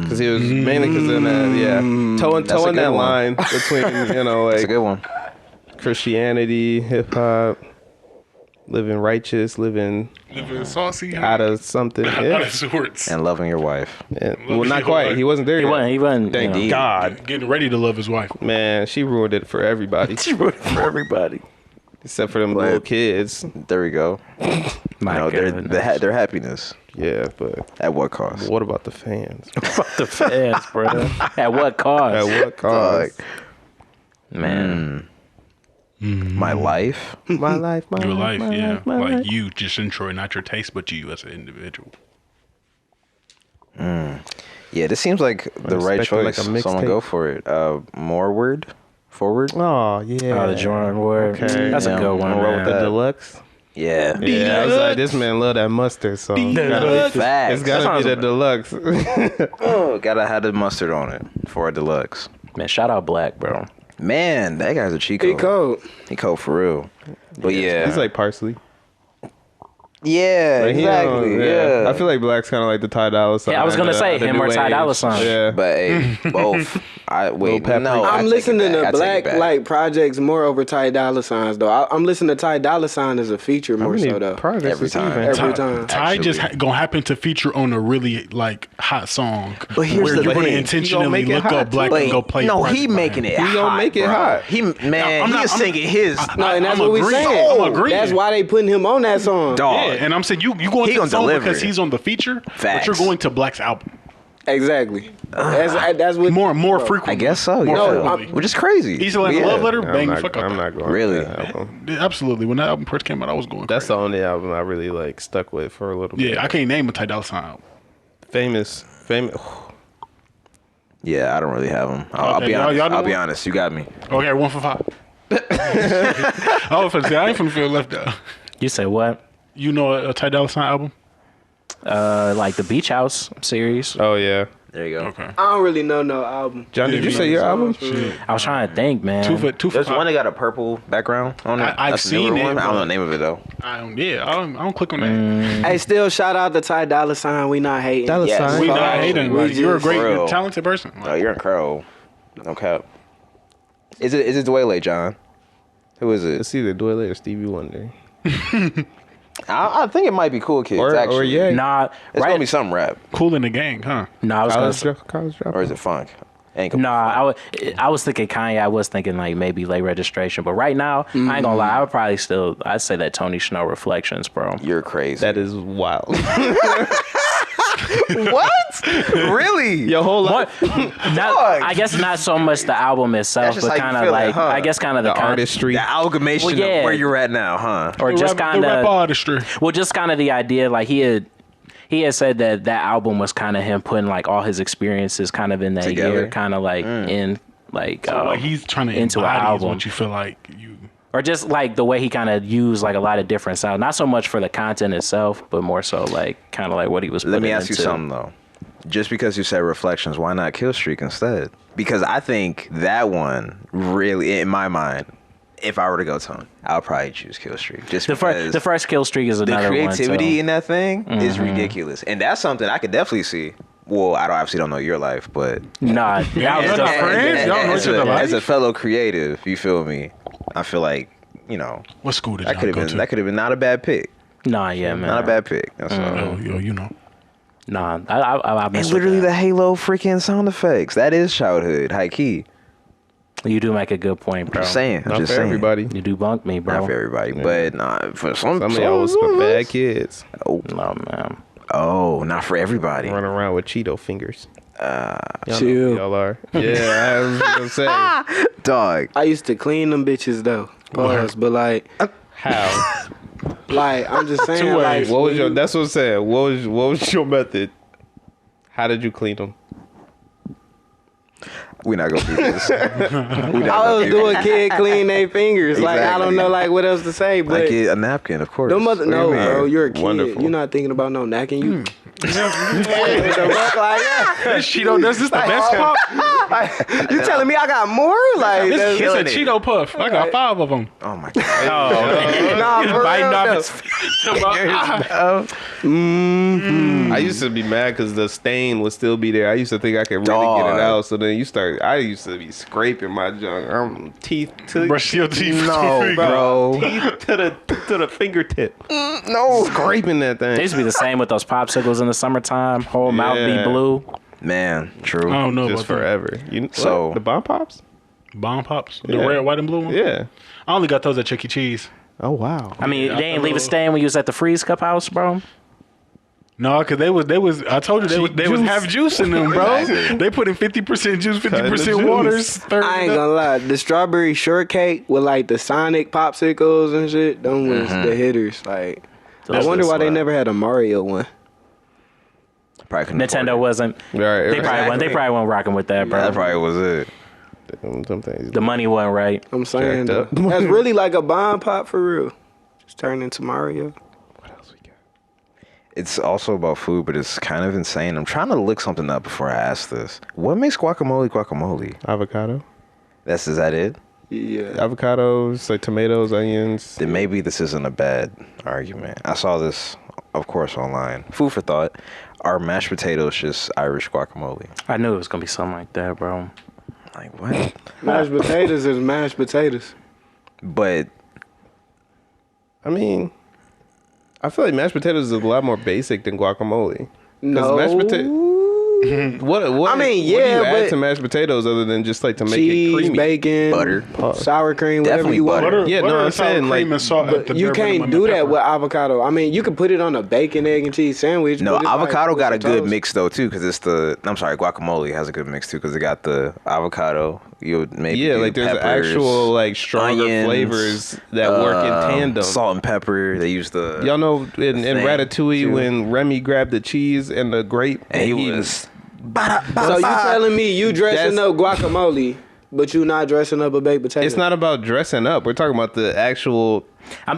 [SPEAKER 3] Because he was mainly because in that, yeah,
[SPEAKER 1] That's a
[SPEAKER 3] towing
[SPEAKER 1] good
[SPEAKER 3] that
[SPEAKER 1] one.
[SPEAKER 3] line between
[SPEAKER 1] That's a good one.
[SPEAKER 3] Christianity, hip hop, living righteous, living
[SPEAKER 2] Living saucy.
[SPEAKER 3] out of something.
[SPEAKER 2] Out
[SPEAKER 3] Yeah.
[SPEAKER 2] of sorts.
[SPEAKER 1] And loving your wife.
[SPEAKER 3] Yeah. Well, not quite. He wasn't there
[SPEAKER 5] He
[SPEAKER 3] yet.
[SPEAKER 5] wasn't. He wasn't.
[SPEAKER 3] Thank
[SPEAKER 5] you know.
[SPEAKER 3] God.
[SPEAKER 2] Getting ready to love his wife.
[SPEAKER 3] Man, she ruined it for everybody.
[SPEAKER 5] She wrote it for everybody.
[SPEAKER 3] Except for them little kids.
[SPEAKER 1] There we go.
[SPEAKER 5] My
[SPEAKER 1] No,
[SPEAKER 5] goodness.
[SPEAKER 1] their happiness.
[SPEAKER 3] Yeah, but
[SPEAKER 1] At what cost?
[SPEAKER 3] what about the fans?
[SPEAKER 5] Fuck the fans, bro. At what cost?
[SPEAKER 3] At what cost?
[SPEAKER 5] Man.
[SPEAKER 1] My life.
[SPEAKER 3] My life, my
[SPEAKER 2] Your
[SPEAKER 3] life,
[SPEAKER 2] life,
[SPEAKER 3] my
[SPEAKER 2] yeah.
[SPEAKER 3] life, my
[SPEAKER 2] Like
[SPEAKER 3] life.
[SPEAKER 2] you, just in Troy, not your taste, but you as an individual.
[SPEAKER 1] Yeah, this seems like the right
[SPEAKER 3] expecting,
[SPEAKER 1] choice.
[SPEAKER 3] like, a
[SPEAKER 1] Someone
[SPEAKER 3] mixtape.
[SPEAKER 1] go for it. Forward.
[SPEAKER 3] Oh yeah.
[SPEAKER 5] The Jordan word.
[SPEAKER 3] Okay.
[SPEAKER 5] That's a
[SPEAKER 1] Yeah,
[SPEAKER 5] good one,
[SPEAKER 1] I'm roll with
[SPEAKER 3] The
[SPEAKER 5] man.
[SPEAKER 3] deluxe.
[SPEAKER 1] Yeah.
[SPEAKER 3] Yeah, I was like, this man love that mustard, so
[SPEAKER 1] Facts.
[SPEAKER 3] it's gotta be the deluxe.
[SPEAKER 1] Oh, gotta have the mustard on it for a deluxe.
[SPEAKER 5] Man, shout out Black, bro.
[SPEAKER 1] Man, that guy's a cheat
[SPEAKER 4] He
[SPEAKER 1] code.
[SPEAKER 4] cold.
[SPEAKER 1] He cold for real. But yeah.
[SPEAKER 3] He's like parsley.
[SPEAKER 1] Yeah,
[SPEAKER 3] Like, he
[SPEAKER 1] exactly.
[SPEAKER 3] don't-
[SPEAKER 1] Yeah.
[SPEAKER 3] I feel like Black's kind of like the Ty Dolla $ign.
[SPEAKER 5] Yeah, I was gonna say
[SPEAKER 3] the
[SPEAKER 5] him
[SPEAKER 3] new
[SPEAKER 5] or Ty
[SPEAKER 3] wave.
[SPEAKER 5] Dolla $ign.
[SPEAKER 3] Yeah.
[SPEAKER 1] But hey, both.
[SPEAKER 3] Lil Pepper.
[SPEAKER 1] No, I
[SPEAKER 4] I'm
[SPEAKER 1] take
[SPEAKER 4] listening
[SPEAKER 1] it back.
[SPEAKER 4] to
[SPEAKER 1] I take
[SPEAKER 4] Black
[SPEAKER 1] it back.
[SPEAKER 4] like projects more over Ty Dolla $igns though. I'm listening to Ty Dolla $ign as a feature
[SPEAKER 3] How
[SPEAKER 4] more
[SPEAKER 3] many
[SPEAKER 4] so though.
[SPEAKER 3] projects
[SPEAKER 1] Every
[SPEAKER 3] is he
[SPEAKER 1] time.
[SPEAKER 3] even?
[SPEAKER 4] Every time.
[SPEAKER 2] Ty just
[SPEAKER 1] Actually.
[SPEAKER 2] gonna happen to feature on a really like hot song.
[SPEAKER 1] But here's
[SPEAKER 2] where
[SPEAKER 1] the
[SPEAKER 2] you're gonna
[SPEAKER 1] thing.
[SPEAKER 2] intentionally
[SPEAKER 3] He gonna make it
[SPEAKER 2] look
[SPEAKER 3] hot,
[SPEAKER 2] up Black
[SPEAKER 1] But
[SPEAKER 2] and go play.
[SPEAKER 1] no,
[SPEAKER 2] a project
[SPEAKER 1] he
[SPEAKER 2] by
[SPEAKER 1] making
[SPEAKER 2] him.
[SPEAKER 1] it.
[SPEAKER 3] He gonna make it
[SPEAKER 1] bro.
[SPEAKER 3] hot.
[SPEAKER 1] He man,
[SPEAKER 2] I'm
[SPEAKER 1] he
[SPEAKER 2] not-
[SPEAKER 1] is
[SPEAKER 2] I'm-
[SPEAKER 1] singing his.
[SPEAKER 4] No, and that's
[SPEAKER 2] I'm
[SPEAKER 4] what we
[SPEAKER 2] agreeing.
[SPEAKER 4] saying.
[SPEAKER 2] I'm agreeing.
[SPEAKER 4] That's why they putting him on that song.
[SPEAKER 1] Dog.
[SPEAKER 2] Yeah, and I'm saying you going
[SPEAKER 1] He
[SPEAKER 2] to the
[SPEAKER 1] gonna
[SPEAKER 2] song
[SPEAKER 1] deliver
[SPEAKER 2] because
[SPEAKER 1] it.
[SPEAKER 2] he's on the feature, but
[SPEAKER 1] Facts.
[SPEAKER 2] you're going to Black's album
[SPEAKER 4] Exactly. That's what
[SPEAKER 2] more frequently.
[SPEAKER 1] I guess so.
[SPEAKER 2] More
[SPEAKER 1] Yeah.
[SPEAKER 2] frequently.
[SPEAKER 1] Which is crazy.
[SPEAKER 2] He's like
[SPEAKER 1] Yeah.
[SPEAKER 2] a love letter.
[SPEAKER 3] I'm
[SPEAKER 2] Bang the
[SPEAKER 3] not,
[SPEAKER 2] fuck out
[SPEAKER 3] I'm
[SPEAKER 2] that.
[SPEAKER 3] not going.
[SPEAKER 1] Really?
[SPEAKER 3] To that album.
[SPEAKER 2] Yeah, absolutely. When that album first came out, I was going.
[SPEAKER 3] That's the
[SPEAKER 2] crazy.
[SPEAKER 3] only album I really like stuck with for a little bit.
[SPEAKER 2] Yeah, I can't name a Ty Dolla $ign album.
[SPEAKER 3] Famous.
[SPEAKER 1] Yeah, I don't really have him. I'll
[SPEAKER 2] Okay,
[SPEAKER 1] be
[SPEAKER 2] y'all-
[SPEAKER 1] honest.
[SPEAKER 2] y'all know
[SPEAKER 1] I'll be
[SPEAKER 2] one?
[SPEAKER 1] honest. You got me.
[SPEAKER 2] Okay, 1 for 5. I was finna say I ain't finna feel left out.
[SPEAKER 5] You say what?
[SPEAKER 2] You know a Ty Dolla $ign album?
[SPEAKER 5] Like the Beach House series.
[SPEAKER 3] Oh yeah.
[SPEAKER 1] There you go.
[SPEAKER 2] Okay.
[SPEAKER 4] I don't really know no album.
[SPEAKER 3] John, did you
[SPEAKER 2] Yeah,
[SPEAKER 3] say your album?
[SPEAKER 2] Shit.
[SPEAKER 5] I was trying to think, man.
[SPEAKER 2] 2 for
[SPEAKER 1] There's
[SPEAKER 2] 5.
[SPEAKER 1] one that got a purple background on it.
[SPEAKER 2] I've
[SPEAKER 1] That's the
[SPEAKER 2] seen
[SPEAKER 1] newer
[SPEAKER 2] it,
[SPEAKER 1] one. I don't know
[SPEAKER 2] but-
[SPEAKER 1] the name of it though.
[SPEAKER 2] I don't click on that.
[SPEAKER 4] Hey, still shout out to Ty Dolla $ign. We not hating.
[SPEAKER 3] Dolla
[SPEAKER 1] Yes.
[SPEAKER 3] $ign.
[SPEAKER 2] We not
[SPEAKER 1] Facts.
[SPEAKER 2] hating.
[SPEAKER 4] We
[SPEAKER 2] Like, you're a
[SPEAKER 4] just-
[SPEAKER 2] great,
[SPEAKER 1] For
[SPEAKER 2] you're
[SPEAKER 1] real.
[SPEAKER 2] a talented person.
[SPEAKER 1] Oh, you're a crow. No cap. Is it Dwayne, John? Who is it?
[SPEAKER 3] It's either Dwayne or Stevie Wonder.
[SPEAKER 1] I think it might be Cool Kids.
[SPEAKER 3] Or
[SPEAKER 1] actually,
[SPEAKER 3] yeah.
[SPEAKER 5] Nah,
[SPEAKER 1] It's
[SPEAKER 5] right.
[SPEAKER 1] gonna be some rap,
[SPEAKER 2] Cool in the gang, huh?
[SPEAKER 5] Nah, I was gonna
[SPEAKER 3] College drop.
[SPEAKER 1] or is it funk? Ain't gonna be
[SPEAKER 5] Nah,
[SPEAKER 1] funk.
[SPEAKER 5] I was thinking Kanye. I was thinking like maybe late registration, but right now I ain't gonna lie. I would probably I'd say that Tony Snow Reflections, bro.
[SPEAKER 1] You're crazy.
[SPEAKER 3] That is wild.
[SPEAKER 1] what? Really?
[SPEAKER 3] Your whole life.
[SPEAKER 5] Not, I guess not so much the album itself,
[SPEAKER 1] That's just
[SPEAKER 5] but
[SPEAKER 1] how you
[SPEAKER 5] kind of
[SPEAKER 1] feel it,
[SPEAKER 5] like
[SPEAKER 1] huh?
[SPEAKER 5] I guess kind of the
[SPEAKER 3] The artistry.
[SPEAKER 1] The amalgamation
[SPEAKER 5] Well, yeah.
[SPEAKER 1] of where you're at now, huh?
[SPEAKER 5] or just
[SPEAKER 2] the
[SPEAKER 5] kind
[SPEAKER 2] rap
[SPEAKER 5] of
[SPEAKER 2] artistry.
[SPEAKER 5] well, just kind of the idea. Like he had said that album was kind of him putting like all his experiences kind of in that
[SPEAKER 1] Together.
[SPEAKER 5] year, kind of like in like,
[SPEAKER 2] Like he's trying to
[SPEAKER 5] into an
[SPEAKER 2] embody is
[SPEAKER 5] album.
[SPEAKER 2] what you feel like you.
[SPEAKER 5] or just like the way he kind of used like a lot of different sounds. Not so much for the content itself, but more so like kind of like what he was.
[SPEAKER 1] Let me
[SPEAKER 5] putting
[SPEAKER 1] ask you
[SPEAKER 5] into.
[SPEAKER 1] something though. Just because you said Reflections, why not Kill Streak instead? Because I think that one really, in my mind, if I were to go tone, I'll probably choose Kill Streak. Just because
[SPEAKER 5] The first kill streak is
[SPEAKER 1] the
[SPEAKER 5] another
[SPEAKER 1] creativity
[SPEAKER 5] one.
[SPEAKER 1] in that thing is ridiculous, and that's something I could definitely see. Well, I obviously don't know your life, but
[SPEAKER 5] Nah, that was
[SPEAKER 2] y'all
[SPEAKER 5] just
[SPEAKER 2] not friends? Y'all know
[SPEAKER 1] as,
[SPEAKER 2] each other
[SPEAKER 1] as a
[SPEAKER 2] life?
[SPEAKER 1] fellow creative, you feel me? I feel like
[SPEAKER 2] What school did
[SPEAKER 1] that
[SPEAKER 2] y'all
[SPEAKER 1] could have
[SPEAKER 2] go
[SPEAKER 1] been
[SPEAKER 2] to?
[SPEAKER 1] that could have been not a bad pick,
[SPEAKER 5] Nah, yeah, man.
[SPEAKER 1] not a bad pick. That's all.
[SPEAKER 2] Oh, you know.
[SPEAKER 5] Nah, I
[SPEAKER 1] And
[SPEAKER 5] mess with
[SPEAKER 1] literally
[SPEAKER 5] that.
[SPEAKER 1] the Halo freaking sound effects. That is childhood, high key.
[SPEAKER 5] You do make a good point, bro.
[SPEAKER 1] I'm just saying. I'm
[SPEAKER 3] Not
[SPEAKER 1] just
[SPEAKER 3] for
[SPEAKER 1] saying.
[SPEAKER 3] everybody.
[SPEAKER 5] You do bunk me, bro.
[SPEAKER 1] Not for everybody, but not for some.
[SPEAKER 3] Some of y'all was for bad kids.
[SPEAKER 1] Oh,
[SPEAKER 5] No, man.
[SPEAKER 1] oh, not for everybody.
[SPEAKER 3] Running around with Cheeto fingers. Y'all know
[SPEAKER 4] Chill.
[SPEAKER 3] who y'all are. Yeah, I was gonna say.
[SPEAKER 1] Dog.
[SPEAKER 4] I used to clean them bitches though. Pause, but like
[SPEAKER 3] How?
[SPEAKER 4] I'm just saying.
[SPEAKER 2] Two
[SPEAKER 4] Like,
[SPEAKER 2] ways.
[SPEAKER 3] What was your? That's what I'm saying. What was your method? How did you clean them?
[SPEAKER 1] We're not gonna do this.
[SPEAKER 4] I was doing kid clean their fingers. Like I don't
[SPEAKER 1] Exactly.
[SPEAKER 4] know like what else to say, but
[SPEAKER 1] Like a napkin, of course.
[SPEAKER 4] them mother,
[SPEAKER 1] What do you
[SPEAKER 4] no,
[SPEAKER 1] mean?
[SPEAKER 4] bro, you're a kid.
[SPEAKER 3] Wonderful.
[SPEAKER 4] You're not thinking about no napkin. You the fuck, like,
[SPEAKER 2] This Cheeto, this is the best pop.
[SPEAKER 4] you telling me I got more? Like
[SPEAKER 2] This
[SPEAKER 4] that's,
[SPEAKER 2] is a
[SPEAKER 1] killing it.
[SPEAKER 2] Cheeto puff. I got 5 of them.
[SPEAKER 1] Oh my god.
[SPEAKER 4] nah, for
[SPEAKER 5] Biting
[SPEAKER 4] real,
[SPEAKER 5] off
[SPEAKER 4] though.
[SPEAKER 5] his
[SPEAKER 3] I used to be mad because the stain would still be there. I used to think I could really get it
[SPEAKER 1] Dog.
[SPEAKER 3] out. So then I used to be scraping my junk. Teeth to
[SPEAKER 2] Brush your teeth.
[SPEAKER 1] No, bro.
[SPEAKER 3] teeth to the fingertip.
[SPEAKER 1] No.
[SPEAKER 3] Scraping that
[SPEAKER 5] It
[SPEAKER 3] thing.
[SPEAKER 5] used to be the same with those popsicles in the summertime. Whole mouth
[SPEAKER 3] Yeah.
[SPEAKER 5] be blue.
[SPEAKER 1] Man, true.
[SPEAKER 2] I don't know
[SPEAKER 3] Just
[SPEAKER 2] about that.
[SPEAKER 3] forever.
[SPEAKER 1] So-
[SPEAKER 3] what? The bomb pops?
[SPEAKER 2] Bomb pops. The
[SPEAKER 3] Yeah.
[SPEAKER 2] red, white, and blue one?
[SPEAKER 3] Yeah.
[SPEAKER 2] I only got those at Chuck E. Cheese.
[SPEAKER 3] Oh wow.
[SPEAKER 5] I mean,
[SPEAKER 2] Yeah,
[SPEAKER 5] they ain't leave a stain when you was at the Freeze Cup house, bro.
[SPEAKER 2] No, because they was. I told you they was half juice in them, bro.
[SPEAKER 1] Exactly.
[SPEAKER 2] They put in 50% juice,
[SPEAKER 3] Cutting the
[SPEAKER 2] 50%
[SPEAKER 3] juice.
[SPEAKER 2] waters.
[SPEAKER 4] I ain't gonna lie. The strawberry shortcake with like the Sonic popsicles and shit, them was the hitters. Like, I
[SPEAKER 5] That's
[SPEAKER 4] wonder
[SPEAKER 5] the
[SPEAKER 4] why they
[SPEAKER 5] spot.
[SPEAKER 4] never had a Mario one.
[SPEAKER 1] Probably couldn't afford
[SPEAKER 5] Nintendo
[SPEAKER 1] it.
[SPEAKER 5] wasn't.
[SPEAKER 3] Right.
[SPEAKER 5] They probably weren't rocking with that, bro.
[SPEAKER 1] That probably was it.
[SPEAKER 3] Some things.
[SPEAKER 5] The money wasn't right.
[SPEAKER 4] I'm saying
[SPEAKER 3] Jacked
[SPEAKER 4] though.
[SPEAKER 3] up.
[SPEAKER 4] That's really like a bomb pop for real. Just turn into Mario.
[SPEAKER 3] What else we got?
[SPEAKER 1] It's also about food, but it's kind of insane. I'm trying to look something up before I ask this. What makes guacamole?
[SPEAKER 3] Avocado.
[SPEAKER 1] Is that it?
[SPEAKER 4] Yeah.
[SPEAKER 3] Avocados, like tomatoes, onions.
[SPEAKER 1] Then maybe this isn't a bad argument. I saw this, of course, online. Food for thought. Are mashed potatoes just Irish guacamole?
[SPEAKER 5] I knew it was gonna be something like that, bro.
[SPEAKER 1] Like, what?
[SPEAKER 4] Mashed potatoes is mashed potatoes.
[SPEAKER 1] But
[SPEAKER 3] I mean, I feel like mashed potatoes is a lot more basic than guacamole.
[SPEAKER 4] No.
[SPEAKER 3] Mashed potato. What?
[SPEAKER 4] I mean,
[SPEAKER 3] what do
[SPEAKER 4] yeah,
[SPEAKER 3] you add
[SPEAKER 4] but
[SPEAKER 3] to mashed potatoes other than just like to make it
[SPEAKER 4] cheese,
[SPEAKER 3] creamy?
[SPEAKER 4] bacon,
[SPEAKER 1] Butter.
[SPEAKER 4] sour cream, whatever
[SPEAKER 1] Definitely
[SPEAKER 4] you want.
[SPEAKER 1] butter.
[SPEAKER 3] Yeah, no,
[SPEAKER 2] butter
[SPEAKER 3] I'm
[SPEAKER 2] and sour
[SPEAKER 3] saying,
[SPEAKER 2] cream
[SPEAKER 3] like,
[SPEAKER 2] and salt at the
[SPEAKER 4] You
[SPEAKER 2] bare
[SPEAKER 4] can't
[SPEAKER 2] minimum
[SPEAKER 4] do
[SPEAKER 2] and
[SPEAKER 4] that
[SPEAKER 2] pepper.
[SPEAKER 4] with avocado. I mean, you can put it on a bacon, egg, and cheese sandwich.
[SPEAKER 1] no,
[SPEAKER 4] but it's
[SPEAKER 1] avocado
[SPEAKER 4] like,
[SPEAKER 1] got a
[SPEAKER 4] with some
[SPEAKER 1] good
[SPEAKER 4] toast.
[SPEAKER 1] mix though too, because it's the. I'm sorry, guacamole has a good mix too, because it got the avocado. You would maybe
[SPEAKER 3] Yeah,
[SPEAKER 1] do
[SPEAKER 3] like there's
[SPEAKER 1] peppers,
[SPEAKER 3] actual like stronger
[SPEAKER 1] onions,
[SPEAKER 3] flavors that work in tandem.
[SPEAKER 1] Salt and pepper. They use the.
[SPEAKER 3] Y'all know in
[SPEAKER 1] thing,
[SPEAKER 3] Ratatouille
[SPEAKER 1] too.
[SPEAKER 3] when Remy grabbed the cheese and the grape,
[SPEAKER 1] And he was.
[SPEAKER 4] So you telling me you dressing
[SPEAKER 3] That's-
[SPEAKER 4] up guacamole, but you not dressing up a baked potato?
[SPEAKER 3] It's not about dressing up. We're talking about the actual.
[SPEAKER 5] I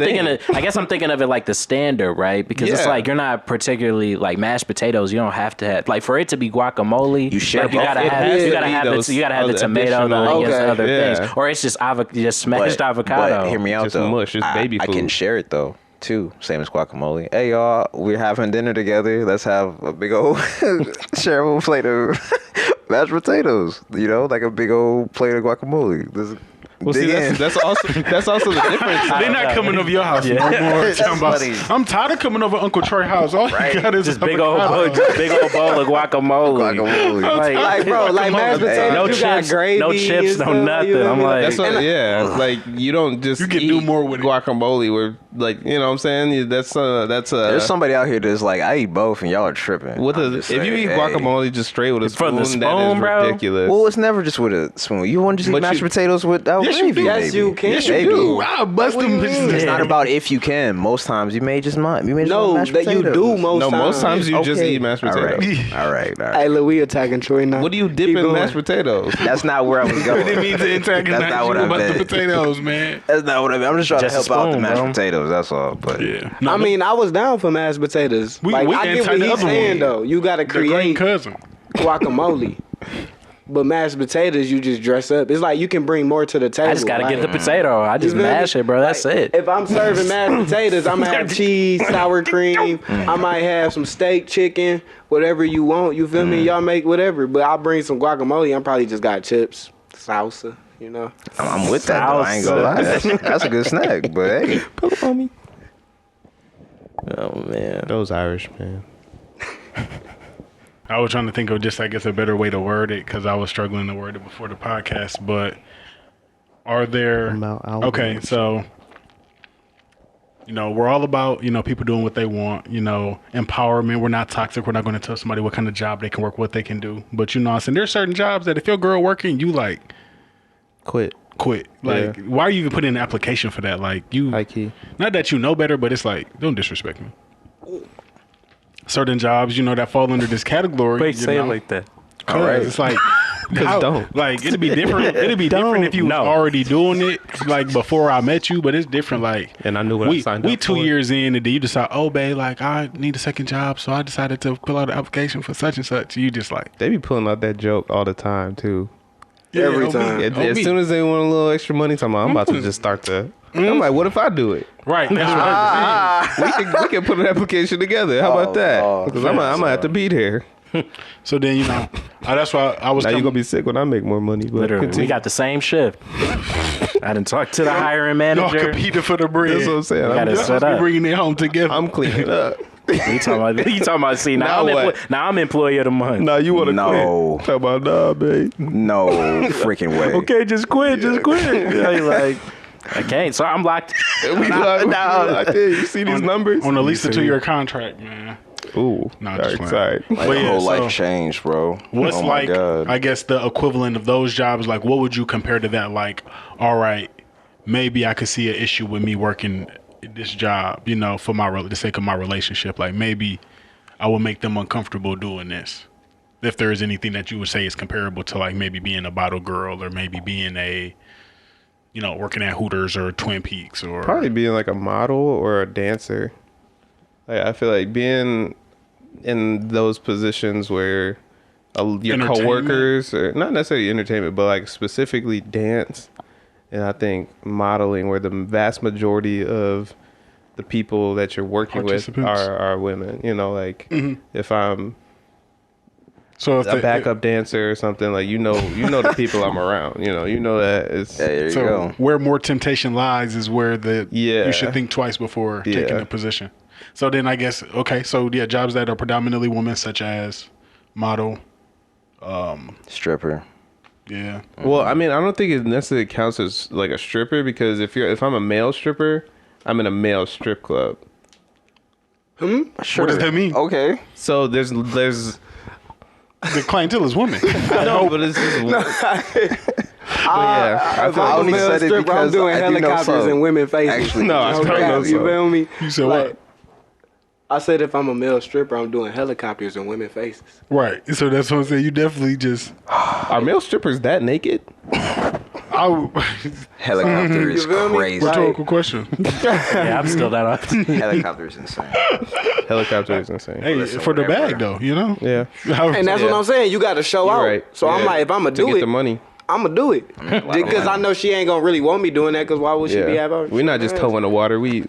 [SPEAKER 5] guess I'm thinking of it like the standard, right? Because it's
[SPEAKER 3] Yeah.
[SPEAKER 5] like you're not particularly like mashed potatoes. You don't have to have like for it to be guacamole.
[SPEAKER 1] You share
[SPEAKER 5] like, you
[SPEAKER 1] both.
[SPEAKER 5] gotta
[SPEAKER 3] It
[SPEAKER 5] have
[SPEAKER 3] has
[SPEAKER 5] you
[SPEAKER 3] to
[SPEAKER 5] gotta
[SPEAKER 3] be
[SPEAKER 5] have
[SPEAKER 3] those
[SPEAKER 5] the
[SPEAKER 3] other
[SPEAKER 5] tomato, the
[SPEAKER 3] additional-
[SPEAKER 5] onions,
[SPEAKER 4] Okay.
[SPEAKER 5] the other
[SPEAKER 3] Yeah.
[SPEAKER 5] things, or it's just smashed avocado.
[SPEAKER 1] But hear me out
[SPEAKER 3] Just
[SPEAKER 1] though.
[SPEAKER 3] mush, it's baby
[SPEAKER 1] I can
[SPEAKER 3] food.
[SPEAKER 1] share it though too. Same as guacamole. Hey y'all, we're having dinner together. Let's have a big old shareable plate of mashed potatoes. You know, like a big old plate of guacamole. This
[SPEAKER 3] Well, see, that's also the difference.
[SPEAKER 2] They're not coming over your house no more.
[SPEAKER 1] That's
[SPEAKER 2] Talking about,
[SPEAKER 1] funny.
[SPEAKER 2] I'm tired of coming over Uncle Troy's house. All
[SPEAKER 1] Right.
[SPEAKER 2] you got is
[SPEAKER 5] Just big old
[SPEAKER 2] avocado.
[SPEAKER 5] bowl of guacamole.
[SPEAKER 1] guacamole.
[SPEAKER 4] like, bro, like mashed potatoes.
[SPEAKER 5] No
[SPEAKER 4] you
[SPEAKER 5] chips,
[SPEAKER 4] got gravy,
[SPEAKER 5] no chips,
[SPEAKER 4] and
[SPEAKER 5] no
[SPEAKER 4] stuff,
[SPEAKER 5] nothing.
[SPEAKER 4] you know
[SPEAKER 5] I'm
[SPEAKER 4] what I mean?
[SPEAKER 5] like-
[SPEAKER 3] That's what, yeah. Like you don't just
[SPEAKER 2] You can
[SPEAKER 3] eat
[SPEAKER 2] do more with it.
[SPEAKER 3] guacamole. Where like you know what I'm saying. That's
[SPEAKER 1] There's somebody out here that's like, I eat both, and y'all are tripping.
[SPEAKER 3] with
[SPEAKER 1] I'm
[SPEAKER 3] a,
[SPEAKER 1] just
[SPEAKER 3] if you
[SPEAKER 1] saying,
[SPEAKER 3] eat
[SPEAKER 1] hey.
[SPEAKER 3] guacamole just straight with a
[SPEAKER 5] From
[SPEAKER 3] spoon,
[SPEAKER 5] the
[SPEAKER 3] that
[SPEAKER 5] spoon,
[SPEAKER 3] is
[SPEAKER 5] bro?
[SPEAKER 3] ridiculous.
[SPEAKER 1] Well, it's never just with a spoon. You want to just eat
[SPEAKER 3] But
[SPEAKER 1] mashed
[SPEAKER 3] you-
[SPEAKER 1] potatoes without
[SPEAKER 2] Yes, you
[SPEAKER 1] gravy,
[SPEAKER 2] do.
[SPEAKER 4] Yes,
[SPEAKER 1] maybe.
[SPEAKER 4] you can.
[SPEAKER 2] Yes, you
[SPEAKER 1] Maybe.
[SPEAKER 2] do. I'll bust them bitches.
[SPEAKER 1] It's
[SPEAKER 5] Yeah.
[SPEAKER 1] not about if you can. Most times you may just want. You may just
[SPEAKER 4] No,
[SPEAKER 1] want mashed
[SPEAKER 4] that you
[SPEAKER 1] potatoes.
[SPEAKER 4] do most
[SPEAKER 3] no,
[SPEAKER 4] times.
[SPEAKER 3] most times you just
[SPEAKER 4] Okay.
[SPEAKER 3] eat mashed
[SPEAKER 1] All
[SPEAKER 3] potatoes.
[SPEAKER 1] right, all right.
[SPEAKER 4] Hey, look, we attacking Troy now.
[SPEAKER 3] What do you dip
[SPEAKER 4] Keep
[SPEAKER 3] in
[SPEAKER 4] going.
[SPEAKER 3] mashed potatoes?
[SPEAKER 1] That's not where I was
[SPEAKER 2] I
[SPEAKER 1] going.
[SPEAKER 2] didn't mean to antagonize
[SPEAKER 1] That's not
[SPEAKER 2] you
[SPEAKER 1] what I
[SPEAKER 2] about the
[SPEAKER 1] meant.
[SPEAKER 2] potatoes, man.
[SPEAKER 1] That's not what I mean. I'm just trying
[SPEAKER 5] Just
[SPEAKER 1] to
[SPEAKER 5] a
[SPEAKER 1] help out the
[SPEAKER 5] spoon,
[SPEAKER 1] mashed
[SPEAKER 5] bro.
[SPEAKER 1] potatoes. That's all. But
[SPEAKER 2] Yeah.
[SPEAKER 4] I mean, I was down for mashed potatoes.
[SPEAKER 2] We
[SPEAKER 4] like, I
[SPEAKER 2] can
[SPEAKER 4] get
[SPEAKER 2] tie
[SPEAKER 4] what
[SPEAKER 2] the
[SPEAKER 4] he's
[SPEAKER 2] other
[SPEAKER 4] saying,
[SPEAKER 2] one.
[SPEAKER 4] though. You got to
[SPEAKER 2] The green
[SPEAKER 4] create
[SPEAKER 2] cousin.
[SPEAKER 4] guacamole. But mashed potatoes, you just dress up. It's like you can bring more to the table.
[SPEAKER 5] I just gotta
[SPEAKER 4] like,
[SPEAKER 5] get the potato. I just
[SPEAKER 4] you feel me?
[SPEAKER 5] mash it, bro. That's
[SPEAKER 4] Like,
[SPEAKER 5] it.
[SPEAKER 4] If I'm serving mashed potatoes, I'm gonna have cheese, sour cream. I might have some steak, chicken, whatever you want. You feel me? Y'all make whatever. But I'll bring some guacamole. I'm probably just got chips, salsa. You know.
[SPEAKER 1] I'm with that. Though. I ain't gonna lie. That's a good snack. But hey,
[SPEAKER 3] Pull up on me.
[SPEAKER 5] Oh man.
[SPEAKER 3] Those Irish, man.
[SPEAKER 2] I was trying to think of just, I guess, a better way to word it because I was struggling to word it before the podcast. But are there?
[SPEAKER 3] Mount Alban.
[SPEAKER 2] Okay, so we're all about people doing what they want. Empowerment. We're not toxic. We're not going to tell somebody what kind of job they can work, what they can do. But I'm saying there's certain jobs that if your girl working, you like
[SPEAKER 3] Quit.
[SPEAKER 2] quit. Like,
[SPEAKER 3] Yeah.
[SPEAKER 2] why are you even putting in an application for that? Like, you.
[SPEAKER 3] High key.
[SPEAKER 2] Not that you know better, but it's like, don't disrespect me. Certain jobs, that fall under this category.
[SPEAKER 5] Wait, say it like that.
[SPEAKER 2] All right. It's like,
[SPEAKER 3] don't.
[SPEAKER 2] like it'd be different. It'd be different if you was
[SPEAKER 5] No.
[SPEAKER 2] already doing it, like before I met you. But it's different. Like,
[SPEAKER 3] And I knew what I
[SPEAKER 2] we
[SPEAKER 3] signed
[SPEAKER 2] we
[SPEAKER 3] up
[SPEAKER 2] 2
[SPEAKER 3] for.
[SPEAKER 2] years in, and then you decide, oh, babe, like I need a second job, so I decided to fill out an application for such and such. You just like
[SPEAKER 3] They be pulling out that joke all the time too.
[SPEAKER 4] Every
[SPEAKER 2] OB,
[SPEAKER 4] time.
[SPEAKER 3] As soon as they want a little extra money, I'm about to just start to. I'm like, what if I do it?
[SPEAKER 2] right. That's what I'm
[SPEAKER 3] We can put an application together. How about that? Because I'm gonna have to be there.
[SPEAKER 2] saying. So then that's why I was.
[SPEAKER 3] Now you're
[SPEAKER 2] coming-
[SPEAKER 3] gonna be sick when I make more money. But
[SPEAKER 5] Literally, we
[SPEAKER 3] continue.
[SPEAKER 5] got the same shift. I didn't talk to the hiring
[SPEAKER 2] Y'all
[SPEAKER 5] manager.
[SPEAKER 2] competing for the bread.
[SPEAKER 3] That's what I'm saying.
[SPEAKER 5] gotta
[SPEAKER 3] I'm,
[SPEAKER 5] set
[SPEAKER 2] Supposed to be
[SPEAKER 5] up.
[SPEAKER 2] bringing it home together.
[SPEAKER 3] I'm cleaning up.
[SPEAKER 5] You talking about? See,
[SPEAKER 3] Now what?
[SPEAKER 5] now I'm employee of the month.
[SPEAKER 3] Nah, you wanna
[SPEAKER 1] No.
[SPEAKER 3] quit? Talk about nah, babe.
[SPEAKER 1] no freaking way.
[SPEAKER 5] Okay, just quit. Yeah, you like, I can't. So I'm locked.
[SPEAKER 3] We locked in. You see these numbers?
[SPEAKER 2] on at least a 2-year contract, man.
[SPEAKER 3] Ooh,
[SPEAKER 2] Nah,
[SPEAKER 3] dark
[SPEAKER 2] just playing.
[SPEAKER 3] side.
[SPEAKER 1] Like,
[SPEAKER 2] But
[SPEAKER 1] the
[SPEAKER 2] yeah,
[SPEAKER 1] whole
[SPEAKER 2] so-
[SPEAKER 1] life changed, bro.
[SPEAKER 2] What's
[SPEAKER 1] oh my
[SPEAKER 2] like,
[SPEAKER 1] God.
[SPEAKER 2] I guess, the equivalent of those jobs? Like, what would you compare to that? Like, all right, maybe I could see an issue with me working this job, for the sake of my relationship. Like, maybe I will make them uncomfortable doing this. If there is anything that you would say is comparable to like maybe being a bottle girl or maybe being a, working at Hooters or Twin Peaks or
[SPEAKER 3] Probably being like a model or a dancer. Like, I feel like being in those positions where your coworkers, or not necessarily entertainment, but like specifically dance, and I think modeling, where the vast majority of the people that you're working with are women. If I'm a backup dancer or something, like the people I'm around. You know that it's
[SPEAKER 1] there you go.
[SPEAKER 2] Where more temptation lies is where you should think twice before taking a position. So then I guess jobs that are predominantly women, such as model,
[SPEAKER 1] stripper.
[SPEAKER 2] Yeah.
[SPEAKER 3] Well, I mean, I don't think it necessarily counts as like a stripper, because if I'm a male stripper, I'm in a male strip club.
[SPEAKER 1] Sure.
[SPEAKER 2] What does that mean?
[SPEAKER 1] Okay.
[SPEAKER 3] So there's
[SPEAKER 2] The clientele is women.
[SPEAKER 3] no, but it's just yeah.
[SPEAKER 4] If I'm a
[SPEAKER 1] only
[SPEAKER 4] male
[SPEAKER 1] said it
[SPEAKER 4] stripper, I'm
[SPEAKER 1] because
[SPEAKER 4] doing
[SPEAKER 1] I do know
[SPEAKER 4] helicopters
[SPEAKER 1] some.
[SPEAKER 4] in women's faces.
[SPEAKER 1] Actually,
[SPEAKER 3] no, I probably know
[SPEAKER 4] You feel me?
[SPEAKER 2] You said what?
[SPEAKER 4] I said if I'm a male stripper, I'm doing helicopters in women's faces.
[SPEAKER 2] Right. So that's what I'm saying. You definitely just.
[SPEAKER 3] Are male strippers that naked?
[SPEAKER 1] Helicopter is
[SPEAKER 4] You feel me?
[SPEAKER 1] crazy.
[SPEAKER 2] Rhetorical question.
[SPEAKER 5] Yeah, I'm still that up.
[SPEAKER 1] Helicopter is insane.
[SPEAKER 3] Helicopter is insane.
[SPEAKER 2] Hey, for the bag though,
[SPEAKER 3] Yeah.
[SPEAKER 4] And that's what I'm saying. You got to show out.
[SPEAKER 3] Right.
[SPEAKER 4] So I'm like, if I'm going
[SPEAKER 3] To
[SPEAKER 4] to
[SPEAKER 3] get
[SPEAKER 4] do
[SPEAKER 3] the
[SPEAKER 4] it,
[SPEAKER 3] money.
[SPEAKER 4] I'm going to do it. Because I know she ain't going to really want me doing that, because why would she be having...
[SPEAKER 3] We're not just towing the water. We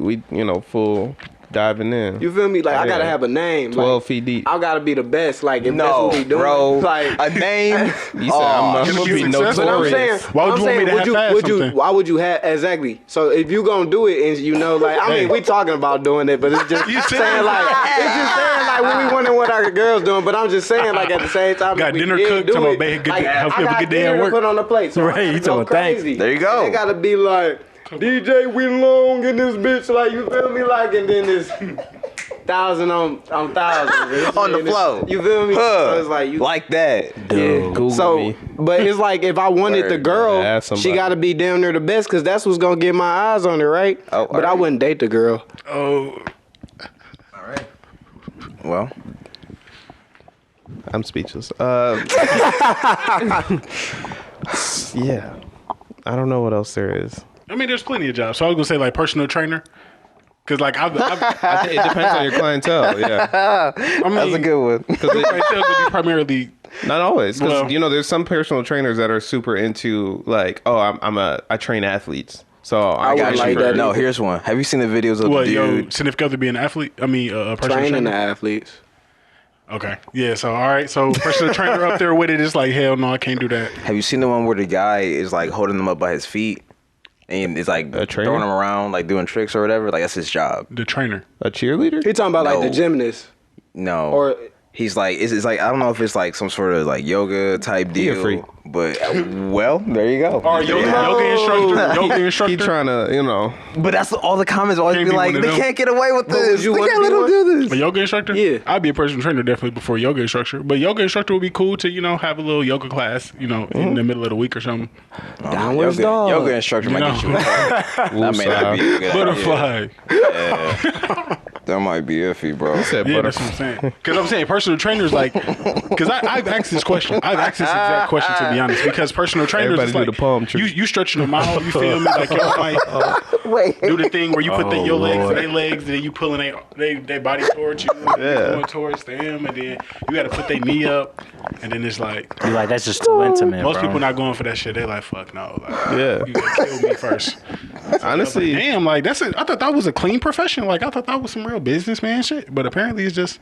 [SPEAKER 3] full diving in.
[SPEAKER 4] You feel me? Like, I got to have a name.
[SPEAKER 3] 12 feet deep.
[SPEAKER 4] I got to be the best. Like, if that's
[SPEAKER 1] No,
[SPEAKER 4] what we doing.
[SPEAKER 1] bro.
[SPEAKER 4] Like,
[SPEAKER 1] A name.
[SPEAKER 3] You said I'm gonna be
[SPEAKER 2] successful.
[SPEAKER 4] but I'm saying,
[SPEAKER 3] notorious.
[SPEAKER 2] Why would you want me to half-ass something?
[SPEAKER 4] why would you have, exactly. So if you gonna do it and I mean, we talking about doing it, but it's just saying like when we wondering what our girls doing, but I'm just saying like at the same time.
[SPEAKER 2] Got
[SPEAKER 4] if we
[SPEAKER 2] dinner
[SPEAKER 4] did
[SPEAKER 2] cooked,
[SPEAKER 4] do
[SPEAKER 2] talking
[SPEAKER 4] it,
[SPEAKER 2] about, babe,
[SPEAKER 4] like,
[SPEAKER 2] hope
[SPEAKER 4] I
[SPEAKER 2] you have a
[SPEAKER 4] got
[SPEAKER 2] good day at
[SPEAKER 4] dinner to
[SPEAKER 2] work.
[SPEAKER 4] put on the plate. So
[SPEAKER 5] Right,
[SPEAKER 4] I
[SPEAKER 5] you
[SPEAKER 4] gotta go
[SPEAKER 5] talking about
[SPEAKER 4] crazy.
[SPEAKER 1] There you go.
[SPEAKER 4] They gotta be like DJ Wynn Long in this bitch, like you feel me, like, and then this 1,000 on 1,000
[SPEAKER 1] On the flow.
[SPEAKER 4] You feel me? So it's like you
[SPEAKER 1] Like that.
[SPEAKER 5] Dude.
[SPEAKER 3] Google
[SPEAKER 4] so,
[SPEAKER 3] me.
[SPEAKER 4] but it's like if I wanted the girl,
[SPEAKER 3] Ask somebody.
[SPEAKER 4] she got to be damn near the best, because that's what's gonna get my eyes on her, right?
[SPEAKER 1] Oh,
[SPEAKER 4] but I
[SPEAKER 1] alright.
[SPEAKER 4] wouldn't date the girl.
[SPEAKER 2] Oh,
[SPEAKER 1] All right. Well,
[SPEAKER 3] I'm speechless. Yeah. I don't know what else there is.
[SPEAKER 2] I mean, there's plenty of jobs. So I was gonna say like personal trainer, because like I've
[SPEAKER 3] I think it depends on your clientele. Yeah.
[SPEAKER 2] I mean,
[SPEAKER 1] that's a good one.
[SPEAKER 2] Because clientele could be primarily.
[SPEAKER 3] Not always, because
[SPEAKER 2] Well-
[SPEAKER 3] there's some personal trainers that are super into like, oh, I train athletes, so I
[SPEAKER 4] wouldn't
[SPEAKER 3] got
[SPEAKER 4] like
[SPEAKER 3] you.
[SPEAKER 4] that.
[SPEAKER 1] No, here's one. Have you seen the videos of
[SPEAKER 2] What,
[SPEAKER 1] the
[SPEAKER 2] yo,
[SPEAKER 1] dude?
[SPEAKER 2] significant other being an athlete? I mean, a personal
[SPEAKER 4] Training the
[SPEAKER 2] trainer.
[SPEAKER 4] athletes.
[SPEAKER 2] Okay, yeah. So all right, so personal trainer up there with it. It's like hell no, I can't do that.
[SPEAKER 1] Have you seen the one where the guy is like holding them up by his feet and is like
[SPEAKER 3] A trainer?
[SPEAKER 1] throwing them around, like doing tricks or whatever? Like that's his job.
[SPEAKER 2] The trainer.
[SPEAKER 3] A cheerleader?
[SPEAKER 4] He talking about like
[SPEAKER 1] No.
[SPEAKER 4] the gymnast,
[SPEAKER 1] No.
[SPEAKER 4] or
[SPEAKER 1] He's like, it's like, I don't know if it's like some sort of like yoga type
[SPEAKER 3] He a
[SPEAKER 1] deal.
[SPEAKER 3] freak.
[SPEAKER 1] But, well, there you go.
[SPEAKER 2] Or yoga instructor. Yoga instructor.
[SPEAKER 3] He trying to,
[SPEAKER 1] But that's all the comments always
[SPEAKER 2] Can't
[SPEAKER 1] be
[SPEAKER 2] be
[SPEAKER 1] like,
[SPEAKER 2] one of
[SPEAKER 1] they
[SPEAKER 2] them.
[SPEAKER 1] can't get away with this.
[SPEAKER 4] would you
[SPEAKER 1] They
[SPEAKER 4] want
[SPEAKER 1] can't
[SPEAKER 4] to
[SPEAKER 1] let
[SPEAKER 4] be
[SPEAKER 1] them do
[SPEAKER 2] A
[SPEAKER 1] this.
[SPEAKER 2] yoga instructor?
[SPEAKER 4] Yeah.
[SPEAKER 2] I'd be a personal trainer definitely before yoga instructor. But yoga instructor would be cool to, have a little yoga class, in the middle of the week or something.
[SPEAKER 4] Downwards
[SPEAKER 1] Yoga,
[SPEAKER 4] dog.
[SPEAKER 1] yoga instructor might get you a car. That may not be a good idea.
[SPEAKER 2] Butterfly.
[SPEAKER 1] Yeah. That might be iffy, bro.
[SPEAKER 3] said
[SPEAKER 2] Yeah, that's
[SPEAKER 3] butterfly.
[SPEAKER 2] what I'm saying. Because I'm saying personal trainers, like, because I've asked this question. I've asked this exact question, to be honest. Because personal trainers,
[SPEAKER 3] Everybody
[SPEAKER 2] it's
[SPEAKER 3] do
[SPEAKER 2] like,
[SPEAKER 3] the palm trick.
[SPEAKER 2] you stretching them out, you feel me? Like, y'all might do the thing where you put your legs
[SPEAKER 5] Lord.
[SPEAKER 2] to their legs, and then you pulling their body towards you, and going towards them, and then you got to put their knee up, and then it's like,
[SPEAKER 5] You like that's just too intimate,
[SPEAKER 2] most
[SPEAKER 5] bro.
[SPEAKER 2] people not going for that shit. They like, fuck no. Like,
[SPEAKER 3] Yeah.
[SPEAKER 2] you gotta kill me first.
[SPEAKER 3] Honestly,
[SPEAKER 2] Damn, like, I thought that was a clean profession. Like, I thought that was some real businessman shit. But apparently it's just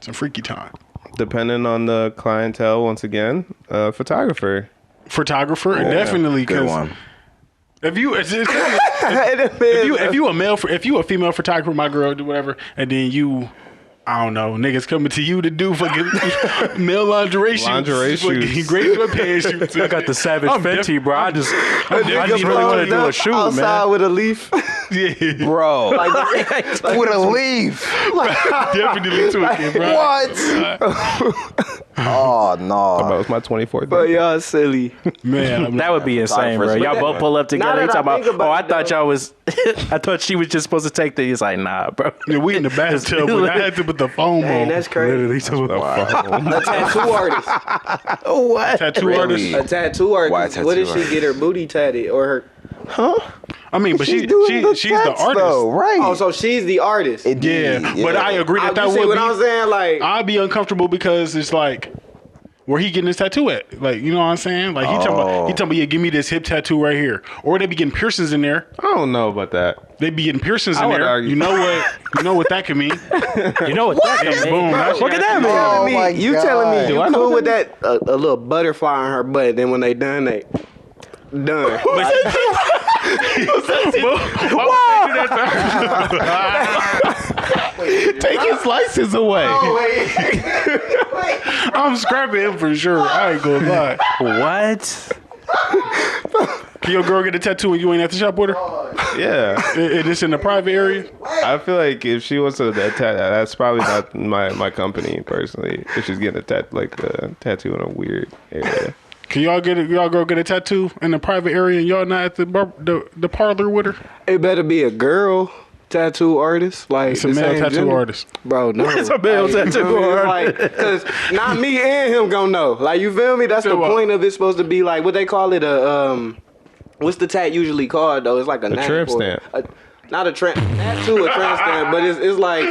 [SPEAKER 2] some freaky time.
[SPEAKER 3] depending on the clientele, once again, photographer.
[SPEAKER 2] Photographer, definitely.
[SPEAKER 1] Good
[SPEAKER 2] Because
[SPEAKER 1] one.
[SPEAKER 2] if you if you a female photographer, my girl, do whatever, and then you, I don't know, niggas coming to you to do fucking male lingerie shoots,
[SPEAKER 3] Lingerie
[SPEAKER 2] fucking
[SPEAKER 3] shoots.
[SPEAKER 2] great sweatpants shoots.
[SPEAKER 5] I got the Savage
[SPEAKER 2] I'm
[SPEAKER 5] Fenty, bro. I just
[SPEAKER 2] definitely
[SPEAKER 5] really want to do a shoot,
[SPEAKER 4] outside
[SPEAKER 5] man.
[SPEAKER 4] with a leaf.
[SPEAKER 2] Yeah,
[SPEAKER 1] Bro. With a leaf.
[SPEAKER 2] definitely to it, bro.
[SPEAKER 1] What? Oh, no.
[SPEAKER 3] That was my 24th.
[SPEAKER 4] But y'all silly.
[SPEAKER 2] Man,
[SPEAKER 5] That would be insane, bro. Y'all both pull up together.
[SPEAKER 4] Now
[SPEAKER 5] You
[SPEAKER 4] that I
[SPEAKER 5] talking
[SPEAKER 4] think
[SPEAKER 5] about? Oh, I
[SPEAKER 4] about it,
[SPEAKER 5] thought
[SPEAKER 4] though.
[SPEAKER 5] y'all was. I thought she was just supposed to take the. He's like, nah, bro.
[SPEAKER 2] yeah, we in the bathtub, but I had to put the phone.
[SPEAKER 4] Dang, that's crazy.
[SPEAKER 2] Literally took the phone.
[SPEAKER 4] A tattoo artist.
[SPEAKER 5] What?
[SPEAKER 2] Tattoo
[SPEAKER 1] Really?
[SPEAKER 2] artist.
[SPEAKER 4] A tattoo artist.
[SPEAKER 1] Why tattoo
[SPEAKER 4] What did she
[SPEAKER 1] artist?
[SPEAKER 4] get her booty tatted or her?
[SPEAKER 2] I mean, but she's
[SPEAKER 1] doing
[SPEAKER 2] the artist.
[SPEAKER 1] though, right?
[SPEAKER 4] Oh, so she's the artist.
[SPEAKER 2] Yeah, but I agree that
[SPEAKER 4] You see
[SPEAKER 2] would
[SPEAKER 4] what
[SPEAKER 2] be.
[SPEAKER 4] I'm saying? Like,
[SPEAKER 2] I'd be uncomfortable because it's like, where he getting his tattoo at? Like, you know what I'm saying? Like he talking about, yeah, give me this hip tattoo right here, or they be getting piercings in there.
[SPEAKER 3] I don't know about that.
[SPEAKER 2] They be getting piercings
[SPEAKER 3] I
[SPEAKER 2] in
[SPEAKER 3] would
[SPEAKER 2] there.
[SPEAKER 3] argue.
[SPEAKER 2] You know what? You know what that could mean?
[SPEAKER 5] You know what that
[SPEAKER 2] Yeah,
[SPEAKER 5] mean?
[SPEAKER 2] boom. That's
[SPEAKER 5] Look at that
[SPEAKER 4] you
[SPEAKER 5] man.
[SPEAKER 4] telling me,
[SPEAKER 1] my
[SPEAKER 4] you
[SPEAKER 1] God.
[SPEAKER 4] telling me
[SPEAKER 3] Do
[SPEAKER 4] you
[SPEAKER 3] I know
[SPEAKER 4] cool
[SPEAKER 3] what
[SPEAKER 4] with that? A little butterfly on her butt. Then when they done, they done.
[SPEAKER 2] Why would they do that to her?
[SPEAKER 3] Take his license away.
[SPEAKER 2] I'm scrapping him for sure. I ain't gonna lie.
[SPEAKER 5] What?
[SPEAKER 2] Can your girl get a tattoo and you ain't at the shop with her?
[SPEAKER 3] Yeah.
[SPEAKER 2] It is in the private area.
[SPEAKER 3] I feel like if she wants to that's probably not my company personally. If she's getting a tattoo in a weird area.
[SPEAKER 2] Can y'all girl get a tattoo in the private area and y'all not at the parlor with her?
[SPEAKER 4] It better be a girl tattoo artist. Like
[SPEAKER 2] It's a
[SPEAKER 4] the
[SPEAKER 2] male
[SPEAKER 4] same
[SPEAKER 2] tattoo
[SPEAKER 4] gender.
[SPEAKER 2] artist.
[SPEAKER 4] Bro, no.
[SPEAKER 5] It's a male tattoo artist.
[SPEAKER 4] Because not me and him gonna know. Like, you feel me? That's the
[SPEAKER 2] Feel what?
[SPEAKER 4] point of it. Supposed to be like, what they call it, what's the tat usually called, though? It's like a name
[SPEAKER 3] tramp
[SPEAKER 4] for
[SPEAKER 3] stamp.
[SPEAKER 4] it. Not a tramp, tattoo, a tramp stamp, but it's like,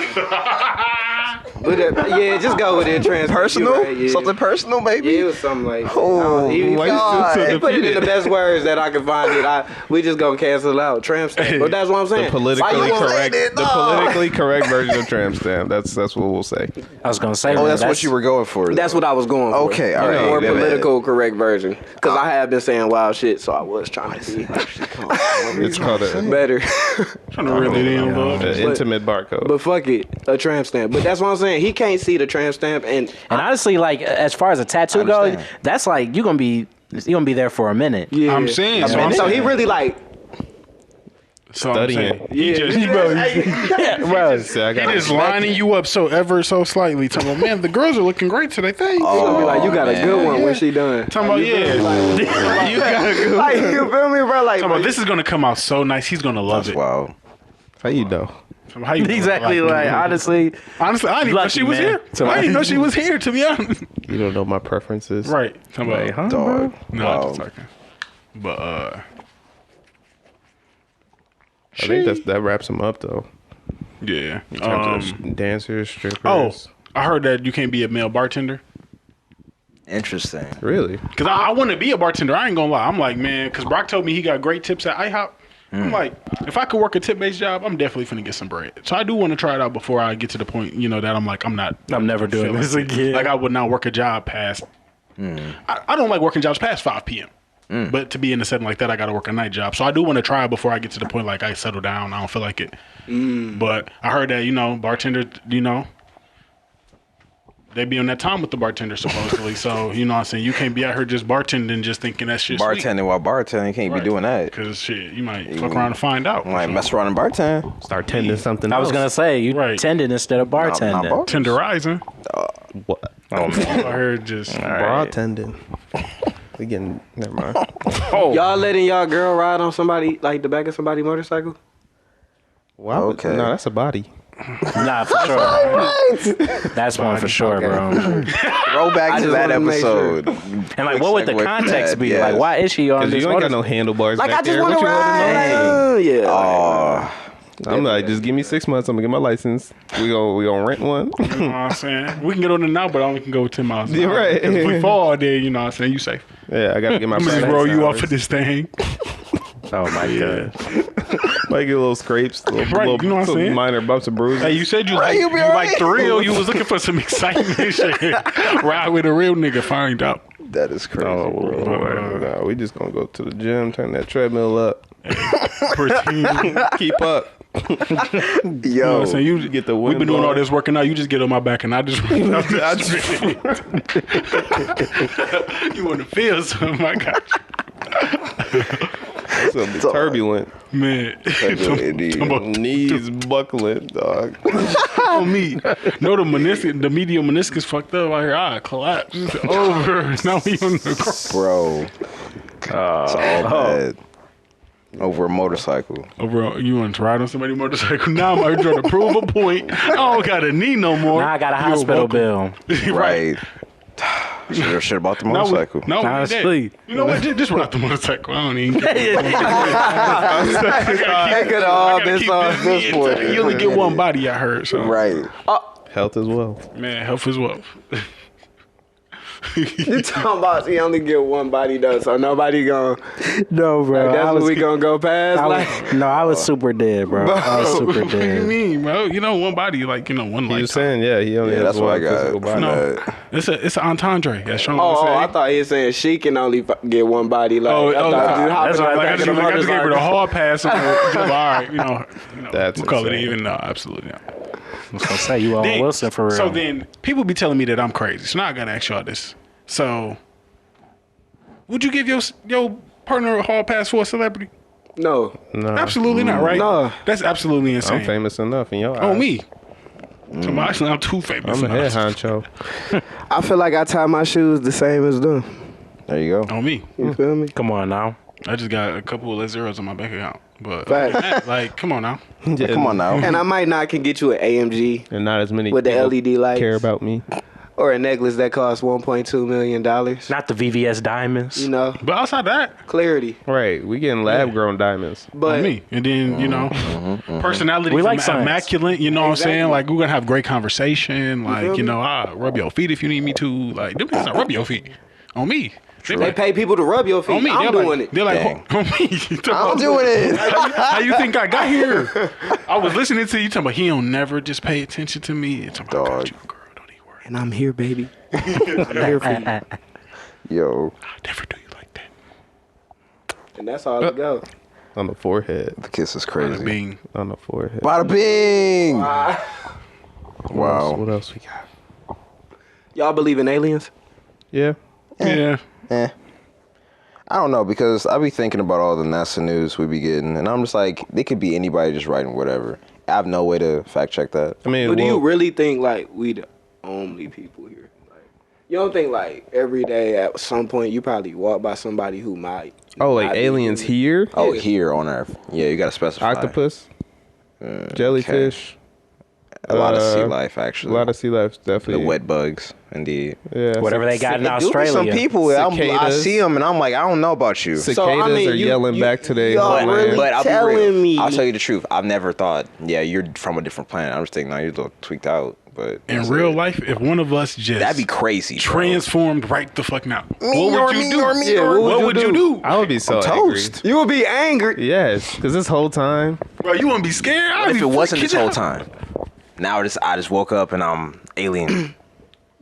[SPEAKER 4] yeah, just go with it, tramp stamp.
[SPEAKER 1] Personal?
[SPEAKER 4] You right, yeah.
[SPEAKER 1] Something personal, maybe?
[SPEAKER 4] Yeah, it was something like that.
[SPEAKER 1] Oh,
[SPEAKER 4] he
[SPEAKER 1] God.
[SPEAKER 4] put it in the best words that I could find it. We just gonna cancel it out. Tramp stamp. But that's what I'm saying.
[SPEAKER 3] The politically
[SPEAKER 4] Why you won't
[SPEAKER 3] correct,
[SPEAKER 4] say it?
[SPEAKER 3] the politically correct version of tramp stamp. That's what we'll say.
[SPEAKER 5] I was gonna say.
[SPEAKER 1] Oh,
[SPEAKER 5] man,
[SPEAKER 1] that's what you were going for.
[SPEAKER 4] That's what I was going for.
[SPEAKER 1] Okay, all right.
[SPEAKER 4] More
[SPEAKER 1] Yeah,
[SPEAKER 4] political correct version. Because I have been saying wild shit, so I was trying to be
[SPEAKER 3] It's called
[SPEAKER 4] better.
[SPEAKER 2] Trying to read it in, bud.
[SPEAKER 3] an intimate barcode.
[SPEAKER 4] But fuck it, a tramp stamp. But that's what I'm saying. He can't see the tramp stamp, and
[SPEAKER 5] And honestly, like as far as a tattoo
[SPEAKER 1] I
[SPEAKER 5] goes,
[SPEAKER 1] understand.
[SPEAKER 5] that's like you're gonna be there for a minute.
[SPEAKER 4] yeah.
[SPEAKER 2] I'm saying.
[SPEAKER 4] So he really like,
[SPEAKER 2] So I'm
[SPEAKER 3] Studying.
[SPEAKER 2] saying, he
[SPEAKER 4] yeah,
[SPEAKER 2] just,
[SPEAKER 5] Bro,
[SPEAKER 3] So I
[SPEAKER 2] he
[SPEAKER 3] got
[SPEAKER 2] just lining you up so ever so slightly. Talking about, man, the girls are looking great today. Thanks.
[SPEAKER 4] gonna be like, you got a
[SPEAKER 1] man.
[SPEAKER 4] good one when she done.
[SPEAKER 2] Talking about, yeah.
[SPEAKER 4] You got a good like, you feel me, bro? Like,
[SPEAKER 2] Talking about, this is gonna come out so nice. He's gonna love
[SPEAKER 1] That's
[SPEAKER 2] it.
[SPEAKER 1] wild.
[SPEAKER 3] how you know?
[SPEAKER 2] How you
[SPEAKER 5] exactly. Like honestly,
[SPEAKER 2] honestly, I didn't even know
[SPEAKER 5] Lucky,
[SPEAKER 2] she was
[SPEAKER 5] man.
[SPEAKER 2] here.
[SPEAKER 5] So
[SPEAKER 2] I didn't even know she was here. To be honest.
[SPEAKER 3] You don't know my preferences.
[SPEAKER 2] Right. Talking about,
[SPEAKER 5] Wait, huh?
[SPEAKER 1] Dog.
[SPEAKER 2] No,
[SPEAKER 1] Wow.
[SPEAKER 2] I'm just talking. But
[SPEAKER 3] I think that wraps them up though.
[SPEAKER 2] yeah.
[SPEAKER 3] In terms of dancers, strippers.
[SPEAKER 2] Oh, I heard that you can't be a male bartender.
[SPEAKER 1] Interesting.
[SPEAKER 3] Really?
[SPEAKER 2] Cause I want to be a bartender. I ain't gonna lie. I'm like, man, cause Brock told me he got great tips at IHOP. I'm like, if I could work a tip-based job, I'm definitely finna get some bread. So I do want to try it out before I get to the point, that I'm like, I'm never doing
[SPEAKER 5] this again.
[SPEAKER 2] Like I would not work a job past. I don't like working jobs past 5 p.m. But to be in a setting like that, I got to work a night job. So I do want to try it before I get to the point like I settle down. I don't feel like it. But I heard that bartenders, they be on that time with the bartender supposedly. So you know what I'm saying, you can't be out here just bartending, just thinking that shit.
[SPEAKER 1] Bartending while bartending, you can't be doing that.
[SPEAKER 2] Because shit, you might fuck around and find out.
[SPEAKER 1] You might mess around and bartend.
[SPEAKER 3] Start tending something.
[SPEAKER 5] I was gonna say you
[SPEAKER 2] Right.
[SPEAKER 5] tended instead of bartending.
[SPEAKER 1] Not
[SPEAKER 2] Tenderizing.
[SPEAKER 3] what?
[SPEAKER 5] Oh man.
[SPEAKER 2] I heard just.
[SPEAKER 3] Bartending. We getting never mind.
[SPEAKER 4] y'all letting y'all girl ride on somebody, like the back of somebody's motorcycle?
[SPEAKER 3] Wow.
[SPEAKER 1] Okay.
[SPEAKER 3] No, that's a body.
[SPEAKER 5] Nah, for sure. That's one for sure, bro.
[SPEAKER 1] Throw back
[SPEAKER 4] I
[SPEAKER 1] to
[SPEAKER 4] just
[SPEAKER 1] that
[SPEAKER 4] wanna make sure.
[SPEAKER 1] episode.
[SPEAKER 5] And like, what would the
[SPEAKER 1] Segue from
[SPEAKER 5] context
[SPEAKER 1] that,
[SPEAKER 5] be?
[SPEAKER 1] yes.
[SPEAKER 5] Like, why is she on
[SPEAKER 3] Because
[SPEAKER 5] this
[SPEAKER 3] you ain't got
[SPEAKER 5] motorcycle?
[SPEAKER 3] no handlebars
[SPEAKER 4] Like,
[SPEAKER 3] back
[SPEAKER 4] I just
[SPEAKER 3] there.
[SPEAKER 4] want
[SPEAKER 3] What
[SPEAKER 4] to
[SPEAKER 3] you wanna
[SPEAKER 4] ride.
[SPEAKER 3] know?
[SPEAKER 4] Yeah.
[SPEAKER 1] Oh,
[SPEAKER 3] I'm like, just give me 6 months. I'm gonna get my license. We gonna rent one.
[SPEAKER 2] You know what I'm saying? We can get on it now, but I only can go 10 miles.
[SPEAKER 3] Yeah, right.
[SPEAKER 2] 'Cause if we fall there, you know what I'm saying, you safe.
[SPEAKER 3] Yeah, I gotta get my.
[SPEAKER 2] I'm gonna just
[SPEAKER 3] practice
[SPEAKER 2] roll you
[SPEAKER 3] hours.
[SPEAKER 2] off of this thing.
[SPEAKER 5] Oh my god.
[SPEAKER 3] Might get little scrapes, little,
[SPEAKER 2] Right,
[SPEAKER 3] little
[SPEAKER 2] you know what I'm
[SPEAKER 3] some
[SPEAKER 2] saying?
[SPEAKER 3] minor bumps and bruises.
[SPEAKER 2] Hey, you said you
[SPEAKER 1] you be all
[SPEAKER 2] like
[SPEAKER 1] right.
[SPEAKER 2] the real. You was looking for some excitement and shit. Ride with a real nigga, find out.
[SPEAKER 1] that is crazy, bro.
[SPEAKER 3] Nah, we just gonna go to the gym, turn that treadmill up,
[SPEAKER 2] Pretend.
[SPEAKER 3] keep up.
[SPEAKER 2] You know what I'm saying? You
[SPEAKER 3] Get the
[SPEAKER 2] We've been
[SPEAKER 3] wind
[SPEAKER 2] doing all
[SPEAKER 3] blowing.
[SPEAKER 2] this working out. You just get on my back and I just. You want to feel something? I got
[SPEAKER 3] It's gonna be turbulent.
[SPEAKER 2] you, man.
[SPEAKER 1] Indeed.
[SPEAKER 3] Knees buckling, dog.
[SPEAKER 2] On me. No, the medial meniscus fucked up out here. I collapsed. It's over. Now we on the ground.
[SPEAKER 1] Bro. It's all bad. Over a motorcycle.
[SPEAKER 2] You want to ride on somebody's motorcycle? Now I'm trying to prove a point. I don't got a knee no more.
[SPEAKER 5] Now I got a hospital bill.
[SPEAKER 1] Right. Should have bought the motorcycle.
[SPEAKER 2] No,
[SPEAKER 5] Honestly.
[SPEAKER 2] you know what? Just ride the motorcycle. I don't even care.
[SPEAKER 4] That could all been solved this point.
[SPEAKER 2] You only get one body, I heard. So.
[SPEAKER 1] Right.
[SPEAKER 3] Health as wealth.
[SPEAKER 2] Man, health is wealth.
[SPEAKER 4] You talking about you only get one body though, so nobody gonna.
[SPEAKER 5] No, bro.
[SPEAKER 4] Like, that's what we gonna go past.
[SPEAKER 5] I was super dead, bro. I was super
[SPEAKER 2] What do you
[SPEAKER 5] dead.
[SPEAKER 2] mean, bro? You know, one body, like, one
[SPEAKER 3] He
[SPEAKER 2] lifetime.
[SPEAKER 3] was saying, he only has
[SPEAKER 1] That's what I
[SPEAKER 3] one physical
[SPEAKER 1] got.
[SPEAKER 3] body.
[SPEAKER 2] No, it's an entendre. That's Sean was
[SPEAKER 4] Oh,
[SPEAKER 2] saying.
[SPEAKER 4] I thought he was saying she can only get one body. Like, I thought
[SPEAKER 5] that's
[SPEAKER 4] you
[SPEAKER 5] what I
[SPEAKER 2] Like, I
[SPEAKER 5] think
[SPEAKER 2] just
[SPEAKER 5] of the
[SPEAKER 2] gave her the
[SPEAKER 5] motorcycle.
[SPEAKER 2] hall pass. All right,
[SPEAKER 3] That's
[SPEAKER 2] we'll call it
[SPEAKER 3] insane.
[SPEAKER 2] even. No, absolutely not.
[SPEAKER 5] I was gonna say you on Wilson for real.
[SPEAKER 2] So then people be telling me that I'm crazy. So now I gotta ask y'all this. So, would you give your partner a hall pass for a celebrity?
[SPEAKER 4] No.
[SPEAKER 2] Absolutely not, right?
[SPEAKER 4] No.
[SPEAKER 2] That's absolutely insane.
[SPEAKER 3] I'm famous enough in your eyes.
[SPEAKER 2] On me. So actually, I'm too famous.
[SPEAKER 3] I'm a head honcho.
[SPEAKER 4] I feel like I tie my shoes the same as them.
[SPEAKER 1] There you go.
[SPEAKER 2] On me.
[SPEAKER 4] You feel me?
[SPEAKER 5] Come on now.
[SPEAKER 2] I just got a couple of zeros on my bank account. But,
[SPEAKER 4] Facts.
[SPEAKER 2] like, come on now.
[SPEAKER 1] Come on now.
[SPEAKER 4] And I might not can get you an AMG
[SPEAKER 3] And not as many
[SPEAKER 4] with the
[SPEAKER 3] people
[SPEAKER 4] LED lights
[SPEAKER 3] care about me.
[SPEAKER 4] or a necklace that costs $1.2 million.
[SPEAKER 5] Not the VVS diamonds.
[SPEAKER 4] You know,
[SPEAKER 2] But outside that,
[SPEAKER 4] clarity.
[SPEAKER 3] Right. We getting lab grown diamonds.
[SPEAKER 4] But
[SPEAKER 2] on me. And then, personality
[SPEAKER 5] We like science.
[SPEAKER 2] immaculate, you know what I'm saying?
[SPEAKER 4] Exactly.
[SPEAKER 2] Like, we're going to have great conversation. Like,
[SPEAKER 4] feel me?
[SPEAKER 2] I'll rub your feet if you need me to. Like, them niggas not rub your feet. On me.
[SPEAKER 4] they pay people to rub your feet.
[SPEAKER 2] On me.
[SPEAKER 4] I'm
[SPEAKER 2] They're
[SPEAKER 4] doing
[SPEAKER 2] like,
[SPEAKER 4] it.
[SPEAKER 2] They're like,
[SPEAKER 1] Dang.
[SPEAKER 2] on me.
[SPEAKER 1] I'm doing it.
[SPEAKER 2] How you think I got here? I was listening to you talking about he don't never just pay attention to me. It's about, I got
[SPEAKER 1] Dog.
[SPEAKER 2] you, girl. Don't even worry.
[SPEAKER 4] And I'm here, baby. I'm here for you.
[SPEAKER 1] Yo,
[SPEAKER 2] I'll never do you like that.
[SPEAKER 4] And that's all it goes.
[SPEAKER 3] On the forehead.
[SPEAKER 1] the kiss is
[SPEAKER 2] Bada
[SPEAKER 1] crazy.
[SPEAKER 2] bing.
[SPEAKER 3] On the forehead.
[SPEAKER 1] Bada bing.
[SPEAKER 3] Wow.
[SPEAKER 1] Wow.
[SPEAKER 3] What else we got?
[SPEAKER 4] Y'all believe in aliens?
[SPEAKER 3] Yeah.
[SPEAKER 2] Yeah.
[SPEAKER 1] I don't know, because I be thinking about all the NASA news we be getting, and I'm just like, they could be anybody just writing whatever. I have no way to fact check that.
[SPEAKER 3] I mean,
[SPEAKER 4] But do you really think like we the only people here? Like, you don't think like every day at some point you probably walk by somebody who might?
[SPEAKER 3] like
[SPEAKER 4] not be
[SPEAKER 3] aliens
[SPEAKER 4] human?
[SPEAKER 3] here?
[SPEAKER 1] Oh, here on Earth. Yeah, you gotta specify.
[SPEAKER 3] Octopus? Jellyfish?
[SPEAKER 1] A lot of sea life,
[SPEAKER 3] A
[SPEAKER 1] actually.
[SPEAKER 3] lot of sea life,
[SPEAKER 1] the
[SPEAKER 3] definitely.
[SPEAKER 1] wet bugs, indeed.
[SPEAKER 3] Yeah.
[SPEAKER 5] Whatever they got in
[SPEAKER 1] There do be
[SPEAKER 5] Australia.
[SPEAKER 1] some people, I
[SPEAKER 3] Cicadas.
[SPEAKER 1] see them, and I'm like, I don't know about you.
[SPEAKER 3] Cicadas are yelling back today.
[SPEAKER 4] y'all really
[SPEAKER 1] But I'll be
[SPEAKER 4] telling
[SPEAKER 1] real.
[SPEAKER 4] me.
[SPEAKER 1] I'll tell you the truth. I've never thought, yeah, you're from a different planet. I'm just thinking, no, you're a little tweaked out. But
[SPEAKER 2] In
[SPEAKER 1] that's
[SPEAKER 2] real
[SPEAKER 1] it.
[SPEAKER 2] life, if one of us just
[SPEAKER 1] That'd be crazy. bro.
[SPEAKER 2] transformed right the fuck now, what
[SPEAKER 1] or
[SPEAKER 2] would you
[SPEAKER 1] me
[SPEAKER 2] do?
[SPEAKER 1] or me
[SPEAKER 4] Yeah,
[SPEAKER 1] or-
[SPEAKER 2] What would you do?
[SPEAKER 3] I would be so
[SPEAKER 1] Toast.
[SPEAKER 3] angry.
[SPEAKER 4] You would be angry.
[SPEAKER 3] Yes, because this whole time,
[SPEAKER 2] Bro, you wouldn't be scared?
[SPEAKER 1] What if it wasn't this whole time? Now I just woke up and I'm alien.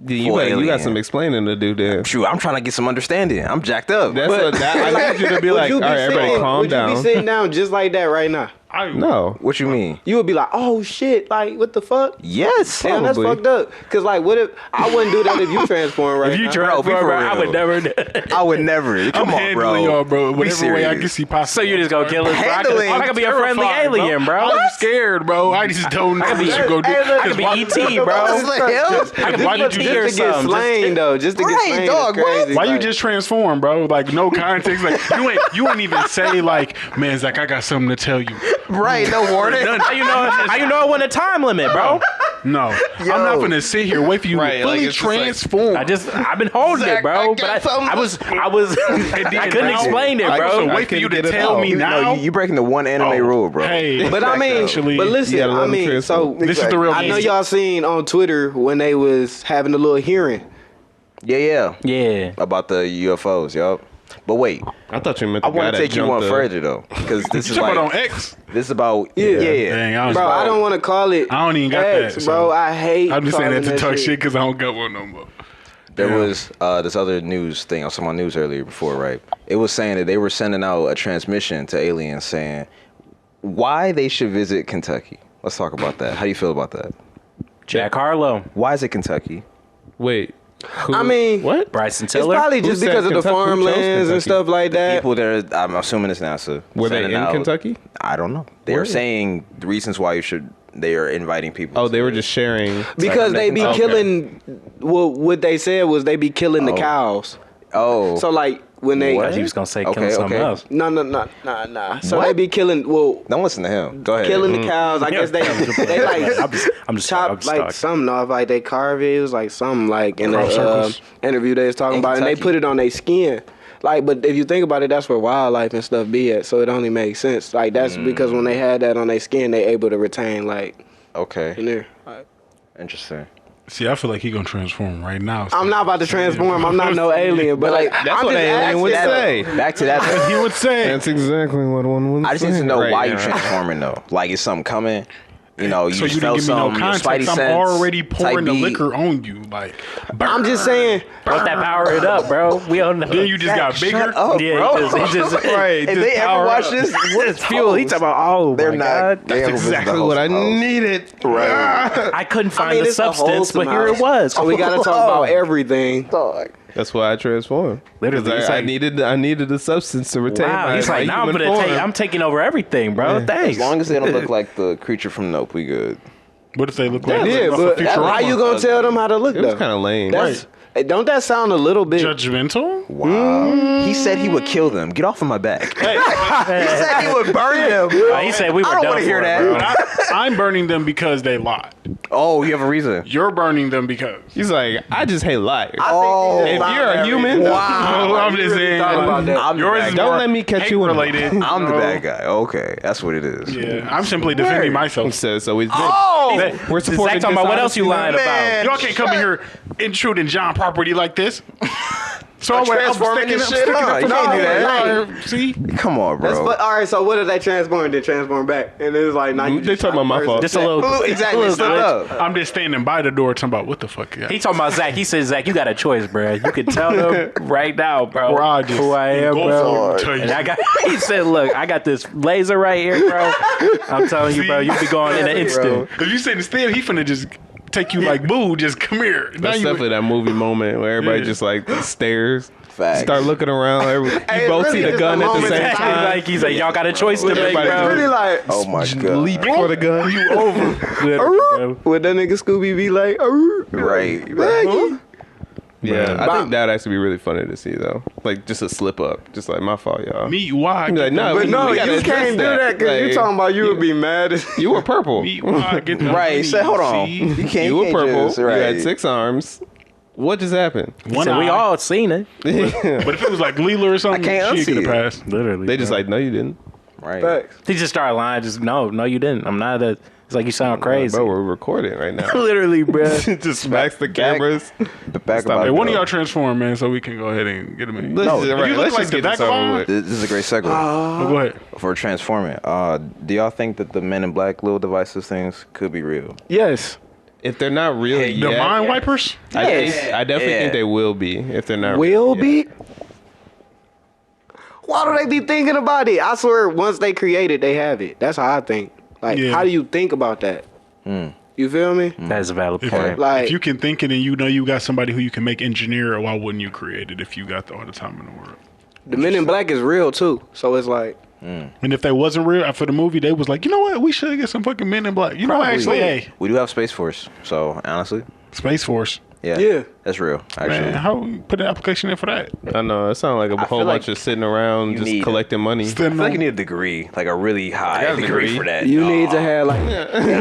[SPEAKER 3] you
[SPEAKER 1] Full
[SPEAKER 3] got
[SPEAKER 1] alien.
[SPEAKER 3] some explaining to do then.
[SPEAKER 1] Shoot, I'm trying to get some understanding. I'm jacked up.
[SPEAKER 3] That's what I need you to be like, all right, everybody calm
[SPEAKER 4] would
[SPEAKER 3] down.
[SPEAKER 4] you be sitting down just like that right now?
[SPEAKER 3] No.
[SPEAKER 1] What you mean?
[SPEAKER 4] You would be like, oh shit, like what the fuck?
[SPEAKER 1] Yes.
[SPEAKER 4] Damn, that's
[SPEAKER 3] Probably.
[SPEAKER 4] fucked up. Cause like, what if I wouldn't do that if you transform right
[SPEAKER 5] If you
[SPEAKER 4] now?
[SPEAKER 5] transform,
[SPEAKER 1] be for
[SPEAKER 5] bro, I
[SPEAKER 1] real.
[SPEAKER 5] would never.
[SPEAKER 1] I would never. Come
[SPEAKER 2] I'm
[SPEAKER 1] on,
[SPEAKER 2] handling
[SPEAKER 1] bro.
[SPEAKER 2] y'all, bro.
[SPEAKER 1] Be
[SPEAKER 2] Whatever way I
[SPEAKER 1] serious.
[SPEAKER 2] can see possible.
[SPEAKER 5] So you just gonna kill us? Bro?
[SPEAKER 1] Handling
[SPEAKER 5] I could be a friendly alien, bro.
[SPEAKER 2] I'm scared, bro. I just don't know what you go do.
[SPEAKER 5] I could be ET, bro.
[SPEAKER 2] Why you
[SPEAKER 5] ET or
[SPEAKER 4] Just to get
[SPEAKER 5] something.
[SPEAKER 4] slain though, just to get
[SPEAKER 1] Right,
[SPEAKER 4] slain.
[SPEAKER 1] dog,
[SPEAKER 4] is crazy.
[SPEAKER 2] Why you
[SPEAKER 4] Like,
[SPEAKER 2] just transform, bro? Like no context. Like you ain't even say like, man, Zach, I got something to tell you.
[SPEAKER 1] Right, no warning.
[SPEAKER 5] How you know? How you know it wasn't a time limit, bro?
[SPEAKER 2] No, I'm not gonna sit here wait for you
[SPEAKER 3] Right,
[SPEAKER 2] to
[SPEAKER 3] like,
[SPEAKER 2] fully
[SPEAKER 3] it's just like-
[SPEAKER 2] transform.
[SPEAKER 5] I've been holding
[SPEAKER 1] Zach,
[SPEAKER 5] it, bro.
[SPEAKER 1] I got
[SPEAKER 5] But I was, I couldn't
[SPEAKER 2] now-
[SPEAKER 5] explain it,
[SPEAKER 2] So
[SPEAKER 5] bro.
[SPEAKER 2] wait for you to
[SPEAKER 3] get it
[SPEAKER 2] tell
[SPEAKER 3] out.
[SPEAKER 2] me now.
[SPEAKER 1] No, you breaking the one anime rule, bro.
[SPEAKER 2] Hey,
[SPEAKER 4] But I mean,
[SPEAKER 2] actually,
[SPEAKER 4] but listen,
[SPEAKER 3] you gotta let
[SPEAKER 4] I
[SPEAKER 3] them
[SPEAKER 4] mean, so
[SPEAKER 3] transform.
[SPEAKER 2] this is the real.
[SPEAKER 4] I know
[SPEAKER 2] game.
[SPEAKER 4] y'all seen on Twitter when they was having a little hearing.
[SPEAKER 1] Yeah.
[SPEAKER 5] Yeah.
[SPEAKER 1] About the UFOs, yup. But wait,
[SPEAKER 3] I thought you meant the
[SPEAKER 1] I
[SPEAKER 3] guy
[SPEAKER 1] want
[SPEAKER 3] that
[SPEAKER 1] to take you
[SPEAKER 3] jumped
[SPEAKER 1] one
[SPEAKER 3] the-
[SPEAKER 1] further though, because this
[SPEAKER 2] You
[SPEAKER 1] is
[SPEAKER 2] talking
[SPEAKER 1] like
[SPEAKER 2] about on X?
[SPEAKER 1] this is about
[SPEAKER 4] Yeah.
[SPEAKER 2] Dang, I was
[SPEAKER 4] Bro, I don't want to call it.
[SPEAKER 2] I don't even got
[SPEAKER 4] X,
[SPEAKER 2] that,
[SPEAKER 4] bro.
[SPEAKER 2] so-
[SPEAKER 4] I hate.
[SPEAKER 2] I'm just saying that
[SPEAKER 4] calling
[SPEAKER 2] to talk shit because I don't got one no more.
[SPEAKER 1] There
[SPEAKER 2] Yeah.
[SPEAKER 1] was this other news thing. I saw my news earlier before, right? It was saying that they were sending out a transmission to aliens saying why they should visit Kentucky. Let's talk about that. How do you feel about that?
[SPEAKER 5] Jack Harlow,
[SPEAKER 1] Why is it Kentucky?
[SPEAKER 3] Wait. Who-
[SPEAKER 4] I mean,
[SPEAKER 3] what?
[SPEAKER 5] Bryson
[SPEAKER 4] It's
[SPEAKER 5] Tiller.
[SPEAKER 4] probably
[SPEAKER 3] Who
[SPEAKER 4] just
[SPEAKER 3] said
[SPEAKER 4] because of the
[SPEAKER 3] Kentucky? Who chose
[SPEAKER 4] farmlands and
[SPEAKER 3] Kentucky?
[SPEAKER 4] stuff like that.
[SPEAKER 1] People there, I'm assuming it's NASA.
[SPEAKER 3] Were they
[SPEAKER 1] sending
[SPEAKER 3] in
[SPEAKER 1] out-
[SPEAKER 3] Kentucky?
[SPEAKER 1] I don't know. They're saying the reasons why you should. They are inviting people.
[SPEAKER 3] Oh,
[SPEAKER 1] to
[SPEAKER 3] they were
[SPEAKER 1] it.
[SPEAKER 3] just sharing.
[SPEAKER 4] Because they be
[SPEAKER 3] Okay.
[SPEAKER 4] killing. What they said was they be killing the
[SPEAKER 1] Oh.
[SPEAKER 4] cows.
[SPEAKER 1] Oh,
[SPEAKER 4] So like when they.
[SPEAKER 1] What?
[SPEAKER 5] He was gonna say killing
[SPEAKER 1] Okay,
[SPEAKER 5] something
[SPEAKER 1] okay.
[SPEAKER 5] else.
[SPEAKER 4] No. So they be killing. Well,
[SPEAKER 1] Don't listen to him. Go ahead.
[SPEAKER 4] killing the cows. I guess they like
[SPEAKER 5] I'm just
[SPEAKER 4] chop like
[SPEAKER 5] talking.
[SPEAKER 4] something off. Like they carve it. It was like something like in
[SPEAKER 2] Crop
[SPEAKER 4] the
[SPEAKER 2] circles.
[SPEAKER 4] interview they was talking
[SPEAKER 1] In
[SPEAKER 4] about, and they
[SPEAKER 1] Kentucky.
[SPEAKER 4] put it on their skin. Like, but if you think about it, that's where wildlife and stuff be at. So it only makes sense. Like that's because when they had that on their skin, they able to retain like in
[SPEAKER 1] Okay.
[SPEAKER 4] there. Like,
[SPEAKER 1] Interesting.
[SPEAKER 2] See, I feel like he gonna transform right now.
[SPEAKER 4] I'm not about to transform. I'm not no alien, but like
[SPEAKER 3] That's
[SPEAKER 4] I'm
[SPEAKER 3] what
[SPEAKER 4] just
[SPEAKER 3] an alien
[SPEAKER 4] asking
[SPEAKER 3] would
[SPEAKER 4] that-
[SPEAKER 3] say.
[SPEAKER 1] Back to that.
[SPEAKER 2] He would say.
[SPEAKER 3] That's exactly what one would say.
[SPEAKER 1] I just need to know
[SPEAKER 3] Right,
[SPEAKER 1] why you
[SPEAKER 3] yeah.
[SPEAKER 1] transforming though. Like, is something coming? You know, you
[SPEAKER 2] So you
[SPEAKER 1] felt
[SPEAKER 2] didn't give me no
[SPEAKER 1] something. Your
[SPEAKER 2] context.
[SPEAKER 1] spidey
[SPEAKER 2] I'm
[SPEAKER 1] sense,
[SPEAKER 2] already pouring the
[SPEAKER 1] type beat.
[SPEAKER 2] liquor on you. Like,
[SPEAKER 4] I'm just saying.
[SPEAKER 5] Let that power it up, bro. We don't know.
[SPEAKER 2] then you just got bigger.
[SPEAKER 1] Shut up,
[SPEAKER 5] Yeah,
[SPEAKER 1] bro.
[SPEAKER 5] he just
[SPEAKER 3] Right.
[SPEAKER 1] If
[SPEAKER 3] just
[SPEAKER 1] they ever
[SPEAKER 3] power
[SPEAKER 1] watch
[SPEAKER 3] up.
[SPEAKER 1] this, what is
[SPEAKER 5] fuel. He talking about, oh
[SPEAKER 1] They're
[SPEAKER 5] my
[SPEAKER 1] not.
[SPEAKER 5] God.
[SPEAKER 1] They
[SPEAKER 3] That's
[SPEAKER 1] ever visit the
[SPEAKER 3] exactly what I
[SPEAKER 1] Wholesome house.
[SPEAKER 3] needed.
[SPEAKER 1] Right.
[SPEAKER 5] I couldn't find
[SPEAKER 4] I mean,
[SPEAKER 5] the
[SPEAKER 4] it's a
[SPEAKER 5] substance,
[SPEAKER 4] wholesome
[SPEAKER 5] but here it
[SPEAKER 4] house.
[SPEAKER 5] was.
[SPEAKER 4] So we gotta talk about everything.
[SPEAKER 3] That's why I transformed.
[SPEAKER 5] Literally,
[SPEAKER 3] Because
[SPEAKER 5] he's
[SPEAKER 3] I
[SPEAKER 5] like-
[SPEAKER 3] needed the substance to retain
[SPEAKER 5] Wow,
[SPEAKER 3] my,
[SPEAKER 5] he's
[SPEAKER 3] my
[SPEAKER 5] like, now
[SPEAKER 3] human form.
[SPEAKER 5] I'm taking over everything, bro. Thanks.
[SPEAKER 1] As long as they don't look like the creature from Nope, we good.
[SPEAKER 2] What if they look like
[SPEAKER 4] Yeah,
[SPEAKER 2] off
[SPEAKER 4] but
[SPEAKER 2] of
[SPEAKER 4] how
[SPEAKER 2] Futurama?
[SPEAKER 4] you gonna tell them how to look
[SPEAKER 3] It was
[SPEAKER 4] though?
[SPEAKER 3] kind of lame.
[SPEAKER 4] That's, don't that sound a little bit?
[SPEAKER 2] Judgmental?
[SPEAKER 1] Wow. He said he would kill them. Get off of my back. He said he would burn them.
[SPEAKER 5] He said we were
[SPEAKER 1] I don't
[SPEAKER 5] done
[SPEAKER 1] want to hear
[SPEAKER 5] for,
[SPEAKER 1] that.
[SPEAKER 5] bro.
[SPEAKER 2] I'm burning them because they lied.
[SPEAKER 1] Oh, you have a reason.
[SPEAKER 2] You're burning them because.
[SPEAKER 3] He's like, I just hate liars.
[SPEAKER 1] Oh,
[SPEAKER 3] if you're a human,
[SPEAKER 2] Wow. I'm just saying.
[SPEAKER 4] thought about that.
[SPEAKER 1] I'm the
[SPEAKER 2] Yours
[SPEAKER 1] bad
[SPEAKER 2] is
[SPEAKER 1] guy.
[SPEAKER 3] don't
[SPEAKER 2] more
[SPEAKER 3] let me catch you in a-
[SPEAKER 2] related.
[SPEAKER 1] I'm the bad guy. Okay, that's what it is.
[SPEAKER 2] Yeah, I'm simply defending myself.
[SPEAKER 3] so he's
[SPEAKER 1] Oh,
[SPEAKER 3] we're supporting
[SPEAKER 5] Zach talking about what else you lying
[SPEAKER 1] Man.
[SPEAKER 2] Y'all can't come in here intruding John property like this. So I'm
[SPEAKER 1] transforming this shit, huh? You can't do that.
[SPEAKER 2] See?
[SPEAKER 1] come on,
[SPEAKER 4] That's,
[SPEAKER 1] bro.
[SPEAKER 4] but all right, so what if they transform? Then transform back, and it's like now you
[SPEAKER 3] They talking about my fault.
[SPEAKER 5] Just a little.
[SPEAKER 1] Exactly.
[SPEAKER 5] a
[SPEAKER 1] Slip
[SPEAKER 5] little glitch.
[SPEAKER 1] up.
[SPEAKER 2] I'm just standing by the door talking about what the fuck.
[SPEAKER 5] He talking about Zach. He said, Zach, you got a choice, bro. You can tell them right now, bro,
[SPEAKER 2] Or I just
[SPEAKER 5] who I am,
[SPEAKER 2] go
[SPEAKER 5] bro.
[SPEAKER 2] for it, tell you.
[SPEAKER 5] And I got. He said, look, I got this laser right here, bro. I'm telling you, bro, you'll be gone in an instant.
[SPEAKER 2] If you sitting still, he finna just take you like, boo, just come here. Now
[SPEAKER 3] That's
[SPEAKER 2] you
[SPEAKER 3] definitely that movie moment where everybody
[SPEAKER 2] Yeah.
[SPEAKER 3] just like stares,
[SPEAKER 1] Facts.
[SPEAKER 3] start looking around. You
[SPEAKER 4] Hey,
[SPEAKER 3] both
[SPEAKER 4] really
[SPEAKER 3] see the
[SPEAKER 4] just
[SPEAKER 3] gun
[SPEAKER 4] a
[SPEAKER 3] at the
[SPEAKER 4] moment
[SPEAKER 3] same
[SPEAKER 4] in
[SPEAKER 5] Exactly.
[SPEAKER 3] time.
[SPEAKER 5] Like he's like, y'all got a choice to make,
[SPEAKER 3] Everybody
[SPEAKER 5] bro.
[SPEAKER 4] really like
[SPEAKER 1] Oh my god.
[SPEAKER 3] Leap for the gun. You over.
[SPEAKER 4] would that nigga Scooby be like,
[SPEAKER 1] Right.
[SPEAKER 4] Maggie?
[SPEAKER 3] Yeah, I
[SPEAKER 4] But-
[SPEAKER 3] think that'd actually be really funny to see though. Like just a slip up, just like my fault, y'all.
[SPEAKER 2] meet why?
[SPEAKER 3] Be like, no,
[SPEAKER 4] But no,
[SPEAKER 3] we gotta
[SPEAKER 4] you
[SPEAKER 3] address
[SPEAKER 4] can't do that because you
[SPEAKER 3] Like,
[SPEAKER 4] talking about you would be mad. As
[SPEAKER 3] You were purple.
[SPEAKER 2] Meet why? Get the
[SPEAKER 1] Right.
[SPEAKER 2] money,
[SPEAKER 1] Say, hold on.
[SPEAKER 2] see?
[SPEAKER 1] You can't.
[SPEAKER 3] You were
[SPEAKER 1] can't
[SPEAKER 3] purple.
[SPEAKER 1] just-
[SPEAKER 3] You
[SPEAKER 1] right.
[SPEAKER 3] had 6 arms. What just happened?
[SPEAKER 5] He
[SPEAKER 2] One
[SPEAKER 5] said, we
[SPEAKER 2] eye.
[SPEAKER 5] all seen it.
[SPEAKER 2] But if it was like Leela or something,
[SPEAKER 1] I can't
[SPEAKER 2] she could
[SPEAKER 1] unsee
[SPEAKER 2] have
[SPEAKER 1] it.
[SPEAKER 2] passed.
[SPEAKER 5] Literally.
[SPEAKER 3] They just
[SPEAKER 5] bro.
[SPEAKER 3] like, no, you didn't.
[SPEAKER 1] Right.
[SPEAKER 4] Facts.
[SPEAKER 5] He just started lying. Just no, you didn't. I'm not a. It's like you sound crazy.
[SPEAKER 3] Bro, we're recording right now.
[SPEAKER 5] Literally, bro.
[SPEAKER 3] Just smacks the cameras.
[SPEAKER 1] The back
[SPEAKER 3] Stop
[SPEAKER 1] about
[SPEAKER 2] Hey,
[SPEAKER 1] it,
[SPEAKER 2] one of
[SPEAKER 1] though.
[SPEAKER 2] y'all transform, man, so we can go ahead and get him in.
[SPEAKER 3] Let's,
[SPEAKER 1] No,
[SPEAKER 3] just,
[SPEAKER 1] if
[SPEAKER 3] right,
[SPEAKER 2] you look
[SPEAKER 3] let's
[SPEAKER 2] like
[SPEAKER 3] just
[SPEAKER 2] the
[SPEAKER 3] get this
[SPEAKER 2] back
[SPEAKER 3] over
[SPEAKER 2] line-
[SPEAKER 3] with.
[SPEAKER 1] This is a great segue
[SPEAKER 2] Oh, go ahead.
[SPEAKER 1] for transforming. Do y'all think that the Men in Black little devices things could be real?
[SPEAKER 4] Yes.
[SPEAKER 3] If they're not real
[SPEAKER 2] The
[SPEAKER 3] yet,
[SPEAKER 2] mind wipers?
[SPEAKER 3] I definitely
[SPEAKER 1] Yeah.
[SPEAKER 3] think they will be if they're not
[SPEAKER 4] Will
[SPEAKER 3] real yet.
[SPEAKER 4] be? Why do they be thinking about it? I swear, once they create it, they have it. That's how I think. Like,
[SPEAKER 2] Yeah.
[SPEAKER 4] how do you think about that? You feel me?
[SPEAKER 5] That is a valid
[SPEAKER 2] If,
[SPEAKER 5] point.
[SPEAKER 4] Like-
[SPEAKER 2] if you can think it and you know you got somebody who you can make engineer, why wouldn't you create it if you got all the time in the world?
[SPEAKER 4] The Men in Black is real too, so it's like
[SPEAKER 2] And if they wasn't real after the movie, they was like, you know what? We should get some fucking Men in Black. You know, actually, hey,
[SPEAKER 1] We do have Space Force, so honestly,
[SPEAKER 2] Space Force.
[SPEAKER 1] yeah,
[SPEAKER 4] Yeah.
[SPEAKER 1] that's real. Actually,
[SPEAKER 2] Man, how you put an application in for that?
[SPEAKER 3] I know. It sounds like a whole
[SPEAKER 1] feel
[SPEAKER 3] bunch
[SPEAKER 1] like
[SPEAKER 3] of sitting around
[SPEAKER 1] you
[SPEAKER 3] just
[SPEAKER 1] need-
[SPEAKER 3] collecting money.
[SPEAKER 1] I feel like you need a degree, like a really high
[SPEAKER 3] got a
[SPEAKER 1] degree
[SPEAKER 3] degree.
[SPEAKER 1] for that.
[SPEAKER 4] you need to have like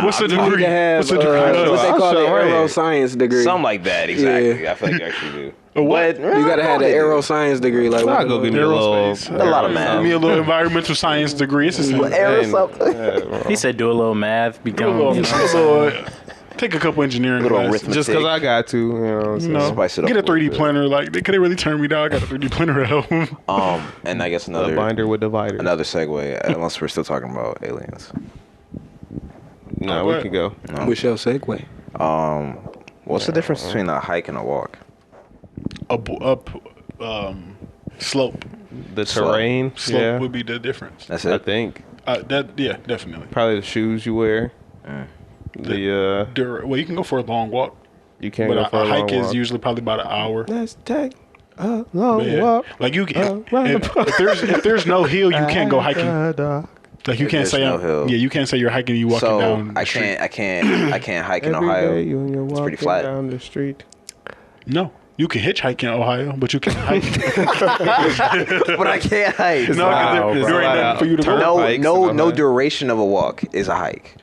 [SPEAKER 2] What's the
[SPEAKER 4] you need
[SPEAKER 2] degree?
[SPEAKER 4] to have
[SPEAKER 2] What's the
[SPEAKER 4] what
[SPEAKER 2] degree?
[SPEAKER 4] they call
[SPEAKER 3] I'll
[SPEAKER 4] the
[SPEAKER 3] show, right.
[SPEAKER 4] aeroscience degree.
[SPEAKER 1] Something like that, exactly.
[SPEAKER 4] Yeah.
[SPEAKER 1] I feel like you actually do.
[SPEAKER 2] What?
[SPEAKER 4] You gotta have the aeroscience degree. Like
[SPEAKER 3] I'll go give me a little.
[SPEAKER 2] Aerospace.
[SPEAKER 1] A lot of math.
[SPEAKER 2] Give me a little environmental science degree. It's the same.
[SPEAKER 5] He said, do a little math, become.
[SPEAKER 2] Little-
[SPEAKER 5] You know,
[SPEAKER 2] little- Take a couple engineering
[SPEAKER 1] Little
[SPEAKER 2] classes.
[SPEAKER 1] arithmetic.
[SPEAKER 3] Just because I got to, you know. So.
[SPEAKER 2] You know,
[SPEAKER 1] Spice it up
[SPEAKER 2] get a
[SPEAKER 1] a little
[SPEAKER 2] 3D
[SPEAKER 1] bit.
[SPEAKER 2] printer. Like, could they really turn me down? I got a 3D printer at home.
[SPEAKER 1] And I guess
[SPEAKER 3] A
[SPEAKER 1] another
[SPEAKER 3] binder with dividers.
[SPEAKER 1] another segue, unless we're still talking about aliens.
[SPEAKER 3] No, we can go.
[SPEAKER 4] with your segue.
[SPEAKER 1] What's the difference between a hike and a walk?
[SPEAKER 2] Up, slope.
[SPEAKER 3] The terrain.
[SPEAKER 2] Slope
[SPEAKER 3] Yeah,
[SPEAKER 2] would be the difference.
[SPEAKER 1] That's
[SPEAKER 3] I
[SPEAKER 1] it.
[SPEAKER 3] think.
[SPEAKER 2] Yeah, definitely.
[SPEAKER 3] Probably the shoes you wear. The
[SPEAKER 2] Well, you can go for a long walk,
[SPEAKER 3] you can't
[SPEAKER 2] but
[SPEAKER 3] go for
[SPEAKER 2] a
[SPEAKER 3] a
[SPEAKER 2] hike
[SPEAKER 3] long
[SPEAKER 2] is
[SPEAKER 3] walk.
[SPEAKER 2] usually probably about an hour.
[SPEAKER 3] Let's take a long
[SPEAKER 2] Yeah.
[SPEAKER 3] walk.
[SPEAKER 2] Like you,
[SPEAKER 3] right.
[SPEAKER 2] if there's no hill, you can't go hiking. Like you
[SPEAKER 1] If
[SPEAKER 2] can't
[SPEAKER 1] there's
[SPEAKER 2] say,
[SPEAKER 1] no hill.
[SPEAKER 2] yeah, you can't say you're hiking. You walking
[SPEAKER 1] So
[SPEAKER 2] down. The
[SPEAKER 1] I
[SPEAKER 2] street.
[SPEAKER 1] can't hike in
[SPEAKER 3] Every
[SPEAKER 1] Ohio.
[SPEAKER 3] day you and you're
[SPEAKER 1] It's pretty
[SPEAKER 3] walking
[SPEAKER 1] flat.
[SPEAKER 3] down the street.
[SPEAKER 2] No, You can hitchhike in Ohio, but you can't hike.
[SPEAKER 1] But I can't hike.
[SPEAKER 2] No,
[SPEAKER 5] Wow,
[SPEAKER 2] because there
[SPEAKER 3] bro.
[SPEAKER 2] ain't nothing for you to go.
[SPEAKER 1] No duration of a walk is a hike.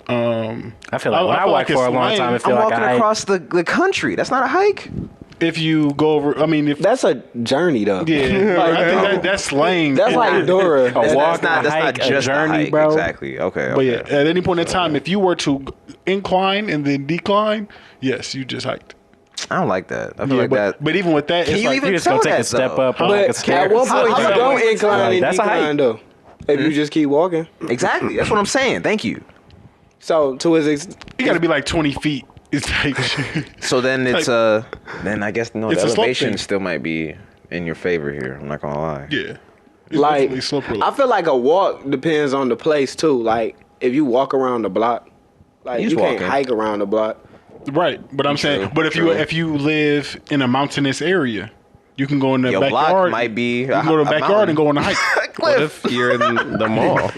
[SPEAKER 5] I feel like when I
[SPEAKER 2] feel
[SPEAKER 5] walk
[SPEAKER 2] like
[SPEAKER 5] for
[SPEAKER 2] it's
[SPEAKER 5] a long
[SPEAKER 2] lame.
[SPEAKER 5] time, it
[SPEAKER 1] I'm
[SPEAKER 5] feel like
[SPEAKER 1] walking
[SPEAKER 5] a hike.
[SPEAKER 1] across the country. That's not a hike.
[SPEAKER 2] If you go over, I mean, if
[SPEAKER 4] That's a journey though.
[SPEAKER 2] yeah, I think that's slang.
[SPEAKER 4] That's like Dora.
[SPEAKER 5] A walk,
[SPEAKER 1] That's
[SPEAKER 5] a
[SPEAKER 1] not
[SPEAKER 5] hike,
[SPEAKER 1] just
[SPEAKER 5] a journey,
[SPEAKER 1] a hike.
[SPEAKER 5] bro.
[SPEAKER 1] Exactly. Okay.
[SPEAKER 2] But
[SPEAKER 1] Okay.
[SPEAKER 2] yeah, at any point in time, if you were to incline and then decline, yes, you just hiked.
[SPEAKER 1] I don't like that. I feel
[SPEAKER 2] Yeah,
[SPEAKER 1] like
[SPEAKER 2] but,
[SPEAKER 1] that.
[SPEAKER 2] but even with that,
[SPEAKER 1] Can
[SPEAKER 2] it's
[SPEAKER 1] you
[SPEAKER 2] like
[SPEAKER 1] even
[SPEAKER 5] You just gonna
[SPEAKER 1] tell
[SPEAKER 5] take a
[SPEAKER 1] that,
[SPEAKER 5] step
[SPEAKER 1] though?
[SPEAKER 5] up or like a
[SPEAKER 4] But
[SPEAKER 5] stair.
[SPEAKER 4] at what point you
[SPEAKER 1] How-
[SPEAKER 4] don't incline and
[SPEAKER 5] That's a hike.
[SPEAKER 4] decline though? If you just keep walking.
[SPEAKER 1] Exactly. That's what I'm saying. Thank you.
[SPEAKER 4] So to his
[SPEAKER 2] you got to be like 20 feet. It's like
[SPEAKER 1] So then it's then I guess no, the
[SPEAKER 2] It's a slope
[SPEAKER 1] elevation
[SPEAKER 2] thing.
[SPEAKER 1] still might be in your favor here. I'm not gonna lie.
[SPEAKER 2] yeah, it's
[SPEAKER 4] like
[SPEAKER 2] definitely slippery.
[SPEAKER 4] I feel like a walk depends on the place too. Like if you walk around the block, like
[SPEAKER 1] You
[SPEAKER 4] you
[SPEAKER 1] just
[SPEAKER 4] can't
[SPEAKER 1] walking.
[SPEAKER 4] hike around the block.
[SPEAKER 2] Right, but I'm saying, but
[SPEAKER 1] True.
[SPEAKER 2] if you live in a mountainous area, you can go in the
[SPEAKER 1] Your
[SPEAKER 2] backyard.
[SPEAKER 1] block might be
[SPEAKER 2] You can go to the backyard and go on a hike.
[SPEAKER 3] What if you're in the mall?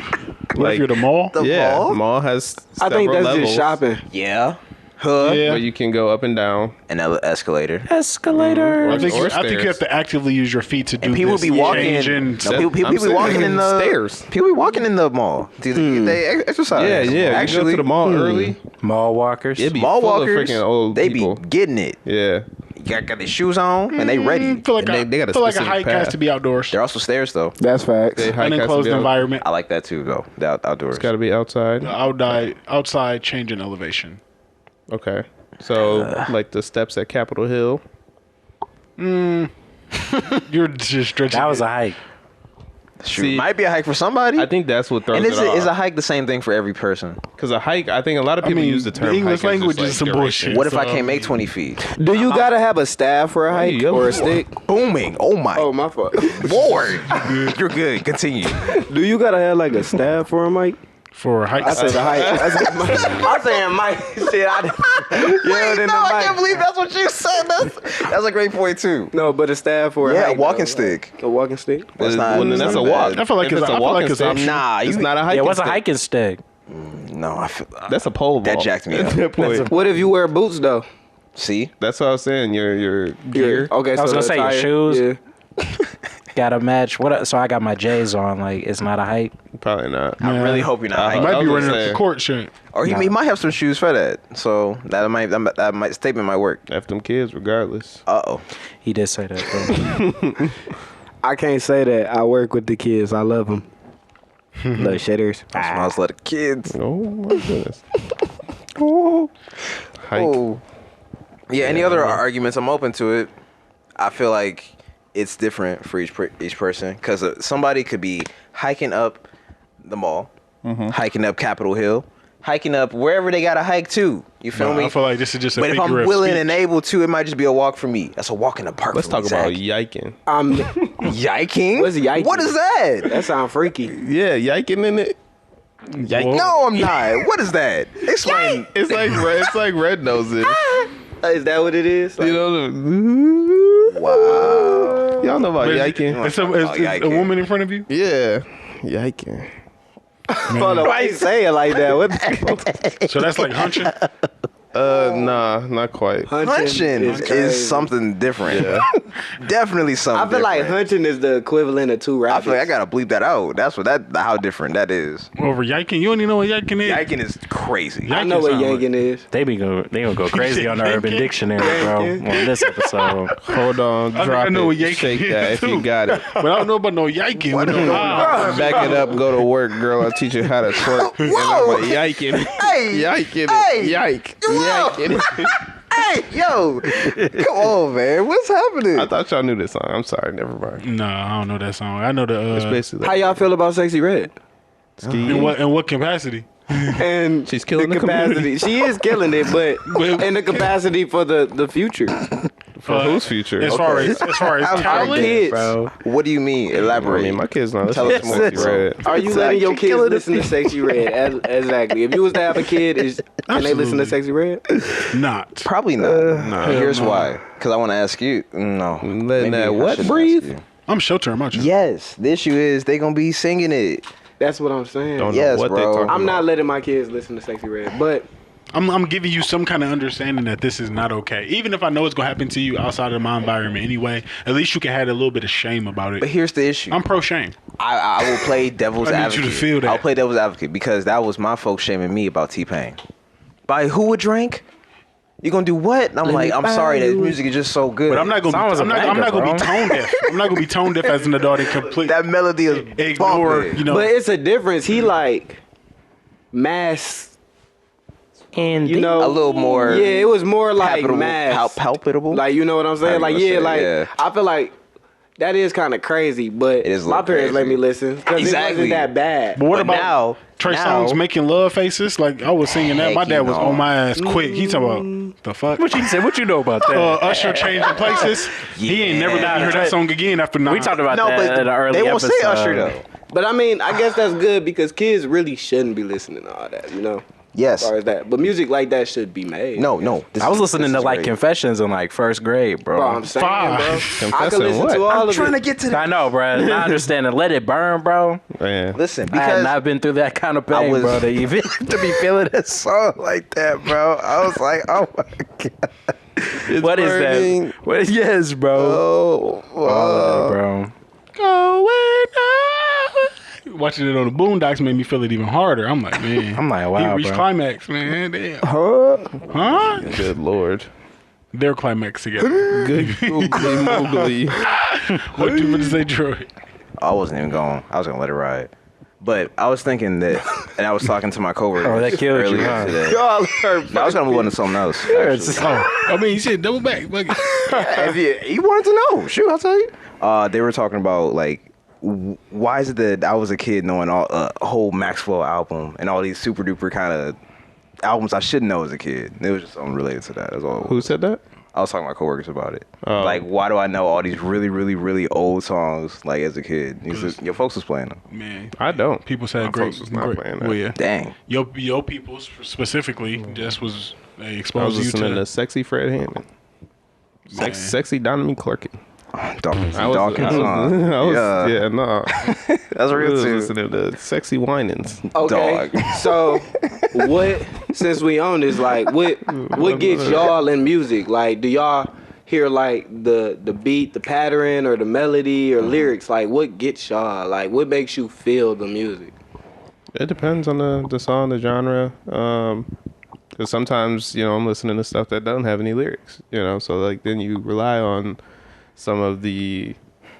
[SPEAKER 2] What if you're the mall?
[SPEAKER 1] The
[SPEAKER 3] Yeah,
[SPEAKER 1] mall?
[SPEAKER 3] mall has
[SPEAKER 4] I think
[SPEAKER 3] several
[SPEAKER 4] that's
[SPEAKER 3] levels
[SPEAKER 4] just shopping.
[SPEAKER 1] Yeah. Huh?
[SPEAKER 2] Yeah.
[SPEAKER 3] where you can go up and down.
[SPEAKER 1] An escalator.
[SPEAKER 5] Escalator.
[SPEAKER 2] I think
[SPEAKER 3] Or
[SPEAKER 2] I think you
[SPEAKER 3] stairs.
[SPEAKER 2] have to actively use your feet to do
[SPEAKER 1] And people
[SPEAKER 2] this
[SPEAKER 1] be walking.
[SPEAKER 2] change
[SPEAKER 1] No,
[SPEAKER 2] and
[SPEAKER 1] people
[SPEAKER 3] I'm
[SPEAKER 1] be
[SPEAKER 3] saying
[SPEAKER 1] walking in the
[SPEAKER 3] stairs.
[SPEAKER 1] People be walking in the mall. They exercise.
[SPEAKER 3] Yeah, yeah.
[SPEAKER 1] Actually,
[SPEAKER 3] you go to the mall early.
[SPEAKER 5] Mall walkers.
[SPEAKER 3] It'd be
[SPEAKER 1] mall
[SPEAKER 3] full
[SPEAKER 1] walkers.
[SPEAKER 3] of freaking old
[SPEAKER 1] They
[SPEAKER 3] people.
[SPEAKER 1] be getting it.
[SPEAKER 3] Yeah,
[SPEAKER 1] Got their shoes on and they ready.
[SPEAKER 2] I feel like
[SPEAKER 3] And they got a
[SPEAKER 2] feel like a
[SPEAKER 3] specific
[SPEAKER 2] hike has
[SPEAKER 3] path.
[SPEAKER 2] to be outdoors,
[SPEAKER 1] They're also stairs though.
[SPEAKER 4] That's facts.
[SPEAKER 3] they hike
[SPEAKER 2] an
[SPEAKER 3] has to
[SPEAKER 2] enclosed
[SPEAKER 3] be out-
[SPEAKER 2] environment.
[SPEAKER 1] I like that too though. The outdoors.
[SPEAKER 3] It's got to be outside.
[SPEAKER 2] Outside change in elevation.
[SPEAKER 3] Okay, so like the steps at Capitol Hill.
[SPEAKER 2] You're just stretching.
[SPEAKER 5] That was
[SPEAKER 2] it.
[SPEAKER 5] a hike.
[SPEAKER 1] Shoot,
[SPEAKER 3] See,
[SPEAKER 1] might be a hike for somebody.
[SPEAKER 3] I think that's what throws
[SPEAKER 1] and
[SPEAKER 3] it
[SPEAKER 1] is a
[SPEAKER 3] off.
[SPEAKER 1] hike the same thing for every person?
[SPEAKER 3] Because a hike, I think a lot of people
[SPEAKER 2] mean,
[SPEAKER 3] use the term
[SPEAKER 2] the English
[SPEAKER 3] hike as
[SPEAKER 2] language
[SPEAKER 3] just,
[SPEAKER 2] is some
[SPEAKER 3] duration.
[SPEAKER 2] bullshit.
[SPEAKER 1] What if I
[SPEAKER 2] So,
[SPEAKER 1] can't make 20 feet?
[SPEAKER 4] Do you gotta have a staff for a hike
[SPEAKER 3] yo.
[SPEAKER 4] or a stick?
[SPEAKER 1] Booming. Oh my
[SPEAKER 4] Oh my fault.
[SPEAKER 1] lord. You're good. Continue.
[SPEAKER 4] Do you gotta have like a staff for a mic?
[SPEAKER 2] for a hike?
[SPEAKER 4] I said the hike. I'm saying mic. Shit, I yelled in the
[SPEAKER 1] I can't
[SPEAKER 4] mic.
[SPEAKER 1] believe that's what you said. That's a great point too.
[SPEAKER 4] No, but a staff for a
[SPEAKER 1] Yeah, a
[SPEAKER 4] hike.
[SPEAKER 1] walking
[SPEAKER 4] though.
[SPEAKER 1] stick.
[SPEAKER 4] A walking stick.
[SPEAKER 1] That's not.
[SPEAKER 3] Well, then that's a
[SPEAKER 1] not
[SPEAKER 3] walk.
[SPEAKER 1] bad.
[SPEAKER 2] I feel like
[SPEAKER 3] If
[SPEAKER 2] it's
[SPEAKER 3] it's
[SPEAKER 2] a
[SPEAKER 3] a
[SPEAKER 2] walking
[SPEAKER 3] walking
[SPEAKER 2] stick.
[SPEAKER 3] stick.
[SPEAKER 1] Nah,
[SPEAKER 3] It's
[SPEAKER 1] you
[SPEAKER 3] not a hiking
[SPEAKER 5] Yeah, what's a
[SPEAKER 3] stick.
[SPEAKER 5] hiking stick?
[SPEAKER 1] No, I feel.
[SPEAKER 3] That's a pole vault.
[SPEAKER 1] That jacked me up.
[SPEAKER 4] What if you wear boots though?
[SPEAKER 1] See,
[SPEAKER 3] That's what I was saying. Your gear.
[SPEAKER 4] Okay,
[SPEAKER 5] I was
[SPEAKER 4] so
[SPEAKER 5] gonna
[SPEAKER 4] the
[SPEAKER 5] say your
[SPEAKER 4] attire,
[SPEAKER 5] shoes.
[SPEAKER 4] Yeah.
[SPEAKER 5] Gotta match. What? So I got my J's on. Like it's not a hike.
[SPEAKER 3] Probably not.
[SPEAKER 1] I really hope you're not.
[SPEAKER 3] Uh-huh.
[SPEAKER 2] You
[SPEAKER 1] hiking.
[SPEAKER 2] might
[SPEAKER 3] I
[SPEAKER 2] be
[SPEAKER 3] was
[SPEAKER 2] running
[SPEAKER 3] gonna
[SPEAKER 2] up
[SPEAKER 3] say.
[SPEAKER 2] the court shit.
[SPEAKER 1] Or he might have some shoes for that. So that statement might work.
[SPEAKER 3] F them kids, regardless.
[SPEAKER 1] Oh,
[SPEAKER 5] He did say that. Though.
[SPEAKER 4] I can't say that. I work with the kids. I love them. Little shitters.
[SPEAKER 1] smiles like kids.
[SPEAKER 3] Oh my goodness. Oh. Hike.
[SPEAKER 1] Oh. Yeah. Any other arguments? I'm open to it. I feel like it's different for each person because somebody could be hiking up the mall, hiking up Capitol Hill, hiking up wherever they got to hike to. You feel
[SPEAKER 2] Nah,
[SPEAKER 1] me?
[SPEAKER 2] I feel like this is just a
[SPEAKER 1] But if I'm
[SPEAKER 2] figure of
[SPEAKER 1] willing
[SPEAKER 2] speech.
[SPEAKER 1] and able to, it might just be a walk for me. That's a walk in the park.
[SPEAKER 3] Let's
[SPEAKER 1] for me,
[SPEAKER 3] talk about
[SPEAKER 1] Zach.
[SPEAKER 3] yiking.
[SPEAKER 1] Yiking.
[SPEAKER 4] What's yiking?
[SPEAKER 1] What is that?
[SPEAKER 4] That sound freaky.
[SPEAKER 3] Yeah, yiking in it. Yiking.
[SPEAKER 1] No, I'm not. What is that? Explain.
[SPEAKER 3] It's like red noses.
[SPEAKER 4] Is that what it is?
[SPEAKER 3] You know,
[SPEAKER 1] Wow.
[SPEAKER 3] y'all know about
[SPEAKER 2] But
[SPEAKER 3] yiking.
[SPEAKER 2] It's a
[SPEAKER 1] yiking.
[SPEAKER 2] woman in front of you.
[SPEAKER 3] Yeah, yiking.
[SPEAKER 4] Hold on, why you say it like that? What?
[SPEAKER 2] So that's like hunching.
[SPEAKER 3] Nah, not quite.
[SPEAKER 1] Hunching
[SPEAKER 4] crazy.
[SPEAKER 1] is something different. Definitely something.
[SPEAKER 4] I feel like
[SPEAKER 1] different.
[SPEAKER 4] hunching is the equivalent of two
[SPEAKER 1] I
[SPEAKER 4] rabbits.
[SPEAKER 1] feel like I gotta bleep that out. That's how different that is.
[SPEAKER 2] Over yiking, you don't even know what yiking is.
[SPEAKER 1] Yiking is crazy.
[SPEAKER 2] Yeah.
[SPEAKER 4] I know what
[SPEAKER 2] sound like-
[SPEAKER 4] yanking is.
[SPEAKER 5] They gonna go crazy on the Urban Dictionary, bro. On this episode.
[SPEAKER 3] Hold on,
[SPEAKER 2] I
[SPEAKER 3] drop
[SPEAKER 2] know what
[SPEAKER 3] it,
[SPEAKER 2] yiking
[SPEAKER 3] shake that
[SPEAKER 2] is,
[SPEAKER 3] if you
[SPEAKER 2] too.
[SPEAKER 3] got it.
[SPEAKER 2] But I don't know about no yiking.
[SPEAKER 1] What
[SPEAKER 2] With
[SPEAKER 1] is
[SPEAKER 2] no
[SPEAKER 1] going
[SPEAKER 2] I.
[SPEAKER 3] Back it up, go to work, girl. I'll teach you how to twerk. And
[SPEAKER 1] Whoa.
[SPEAKER 3] I'm like, yiking.
[SPEAKER 1] Hey.
[SPEAKER 3] Yiking.
[SPEAKER 1] Hey.
[SPEAKER 3] Yike.
[SPEAKER 1] Whoa.
[SPEAKER 3] Yiking.
[SPEAKER 1] Hey, yo, come on, man. What's happening?
[SPEAKER 3] I thought y'all knew this song. I'm sorry, never mind.
[SPEAKER 2] No, I don't know that song. I know
[SPEAKER 3] It's
[SPEAKER 2] the.
[SPEAKER 3] basically
[SPEAKER 4] How y'all feel about Sexy Red?
[SPEAKER 2] In what capacity?
[SPEAKER 4] And
[SPEAKER 3] She's killing the
[SPEAKER 4] capacity. She is killing it, but in the capacity for the future.
[SPEAKER 3] for whose future?
[SPEAKER 2] As far as
[SPEAKER 1] I'm
[SPEAKER 2] talent,
[SPEAKER 4] kids.
[SPEAKER 5] Bro.
[SPEAKER 1] What do you mean?
[SPEAKER 3] I
[SPEAKER 1] Elaborate.
[SPEAKER 3] mean, my kids not
[SPEAKER 1] Tell
[SPEAKER 3] listening
[SPEAKER 1] us
[SPEAKER 3] to
[SPEAKER 1] more.
[SPEAKER 3] Sexy Red.
[SPEAKER 4] Are you
[SPEAKER 1] Exactly.
[SPEAKER 4] letting your kids
[SPEAKER 1] Killing the
[SPEAKER 4] listen to Sexy Red? Exactly. If you was to have a kid, can they listen to
[SPEAKER 2] Absolutely.
[SPEAKER 4] Sexy Red?
[SPEAKER 2] not.
[SPEAKER 1] Probably not. Here's why. Because I want to ask you. No.
[SPEAKER 3] Letting
[SPEAKER 1] Maybe
[SPEAKER 3] that
[SPEAKER 1] I
[SPEAKER 3] what
[SPEAKER 1] shouldn't
[SPEAKER 3] breathe?
[SPEAKER 1] ask you.
[SPEAKER 2] I'm sheltering my child.
[SPEAKER 1] Yes. The issue is they gonna be singing it.
[SPEAKER 4] That's what I'm saying.
[SPEAKER 3] Don't
[SPEAKER 1] Yes,
[SPEAKER 3] know what
[SPEAKER 1] bro.
[SPEAKER 3] they're talking
[SPEAKER 4] I'm
[SPEAKER 3] about.
[SPEAKER 4] not letting my kids listen to Sexy Red, but
[SPEAKER 2] I'm giving you some kind of understanding that this is not okay. Even if I know it's gonna happen to you outside of my environment anyway, at least you can have a little bit of shame about it.
[SPEAKER 1] But here's the issue.
[SPEAKER 2] I'm pro shame.
[SPEAKER 1] I will play devil's
[SPEAKER 2] I need
[SPEAKER 1] advocate.
[SPEAKER 2] you to feel that.
[SPEAKER 1] I'll play devil's advocate because that was my folks shaming me about T-Pain. By who a drink? You gonna do what? And I'm like, I'm sorry, that music is just so good.
[SPEAKER 2] But I'm not gonna be. I'm not gonna be tone deaf. I'm not gonna be tone deaf as an adult and complete.
[SPEAKER 1] That melody is
[SPEAKER 2] ignore.
[SPEAKER 1] bumping.
[SPEAKER 2] You know,
[SPEAKER 4] But it's a difference. He like mass.
[SPEAKER 5] And
[SPEAKER 4] You know,
[SPEAKER 1] a little more.
[SPEAKER 4] Yeah, it was more like
[SPEAKER 1] palpable.
[SPEAKER 4] mass.
[SPEAKER 1] Palpable.
[SPEAKER 4] Like, you know what I'm saying?
[SPEAKER 1] How
[SPEAKER 4] Like,
[SPEAKER 1] you
[SPEAKER 4] yeah,
[SPEAKER 1] gonna
[SPEAKER 4] like,
[SPEAKER 1] say it? Yeah.
[SPEAKER 4] I feel like that is kind of crazy, but
[SPEAKER 1] It is a
[SPEAKER 4] my
[SPEAKER 1] little
[SPEAKER 4] parents let
[SPEAKER 1] crazy.
[SPEAKER 4] me listen because it
[SPEAKER 1] Exactly.
[SPEAKER 4] wasn't that bad.
[SPEAKER 2] but what
[SPEAKER 1] But
[SPEAKER 2] about
[SPEAKER 1] now,
[SPEAKER 2] Trey Songz making love faces? Like I was singing that.
[SPEAKER 1] Heck,
[SPEAKER 2] My dad was
[SPEAKER 1] you know.
[SPEAKER 2] on my ass quick. He talking about the fuck.
[SPEAKER 5] what you said? What you know about that?
[SPEAKER 2] Usher changing places. He ain't never let me hear that song again after 9.
[SPEAKER 5] we talked about
[SPEAKER 1] No,
[SPEAKER 5] that
[SPEAKER 1] but
[SPEAKER 5] in an early
[SPEAKER 1] they won't
[SPEAKER 5] episode.
[SPEAKER 1] say Usher though.
[SPEAKER 4] But I mean, I guess that's good because kids really shouldn't be listening to all that, you know?
[SPEAKER 1] Yes.
[SPEAKER 4] As far as that. But music like that should be made.
[SPEAKER 1] No.
[SPEAKER 5] I was listening to like
[SPEAKER 1] great.
[SPEAKER 5] Confessions in like first grade, bro.
[SPEAKER 4] Bro, I'm saying,
[SPEAKER 2] Five.
[SPEAKER 4] bro. I
[SPEAKER 3] Confessing
[SPEAKER 4] could listen
[SPEAKER 3] what?
[SPEAKER 4] to all
[SPEAKER 1] I'm
[SPEAKER 4] of
[SPEAKER 1] trying to
[SPEAKER 4] it.
[SPEAKER 1] get to the.
[SPEAKER 5] I know, bro. I understand. And let it burn, bro.
[SPEAKER 3] Man.
[SPEAKER 1] Listen,
[SPEAKER 5] I had
[SPEAKER 1] because
[SPEAKER 5] not been through that kind of pain,
[SPEAKER 1] was-
[SPEAKER 5] bro. To even to be feeling a song like that, bro. I was like, oh my god, what is
[SPEAKER 1] burning.
[SPEAKER 5] that? What? Yes, bro.
[SPEAKER 1] Oh,
[SPEAKER 5] All of it, bro.
[SPEAKER 2] Going on. Watching it on the Boondocks made me feel it even harder. I'm like, man.
[SPEAKER 5] I'm like, wow,
[SPEAKER 2] He reached
[SPEAKER 5] bro.
[SPEAKER 2] climax, man. Damn. Huh?
[SPEAKER 3] Good Lord.
[SPEAKER 2] Their climax together.
[SPEAKER 3] Good googly moogly.
[SPEAKER 2] What you gonna say, Troy?
[SPEAKER 1] I wasn't even going. I was gonna let it ride. But I was thinking that, and I was talking to my coworker
[SPEAKER 5] Oh, that killed you,
[SPEAKER 1] earlier
[SPEAKER 5] huh?
[SPEAKER 1] today.
[SPEAKER 4] Y'all are
[SPEAKER 1] No, I was gonna move on to something else. Actually.
[SPEAKER 2] I mean, shit, double back. Fuck it.
[SPEAKER 1] If you wanted to know, shoot, I'll tell you. They were talking about like, why is it that I was a kid knowing all whole Maxwell album and all these super duper kind of albums I should know as a kid. It was just something related to that. That's all.
[SPEAKER 3] Who said that?
[SPEAKER 1] I was talking to my coworkers about it.
[SPEAKER 3] Oh.
[SPEAKER 1] Like, why do I know all these really, really, really old songs like as a kid? Your folks was playing them.
[SPEAKER 2] Man,
[SPEAKER 3] I don't.
[SPEAKER 2] people said
[SPEAKER 3] My
[SPEAKER 2] great.
[SPEAKER 3] folks was not
[SPEAKER 2] great.
[SPEAKER 3] playing that.
[SPEAKER 2] Well, yeah.
[SPEAKER 1] Dang.
[SPEAKER 2] Your people specifically, this was they
[SPEAKER 3] I was
[SPEAKER 2] exposed you
[SPEAKER 3] listening to
[SPEAKER 2] to.
[SPEAKER 3] Sexy Fred Hammond.
[SPEAKER 2] Man.
[SPEAKER 3] Sexy Donovan Clarkin.
[SPEAKER 1] Dawkins.
[SPEAKER 3] I was,
[SPEAKER 1] Yeah.
[SPEAKER 3] yeah, no.
[SPEAKER 1] That's
[SPEAKER 3] I
[SPEAKER 1] real
[SPEAKER 3] was
[SPEAKER 1] too.
[SPEAKER 3] listening to Sexy Whinings.
[SPEAKER 4] Okay.
[SPEAKER 1] Dog.
[SPEAKER 4] So, what? Since we own this, like, what gets y'all in music? Like, do y'all hear like the beat, the pattern, or the melody, or lyrics? Like, what gets y'all? Like, what makes you feel the music?
[SPEAKER 3] It depends on the song, the genre. Because sometimes, I'm listening to stuff that doesn't have any lyrics, so like then you rely on some of the,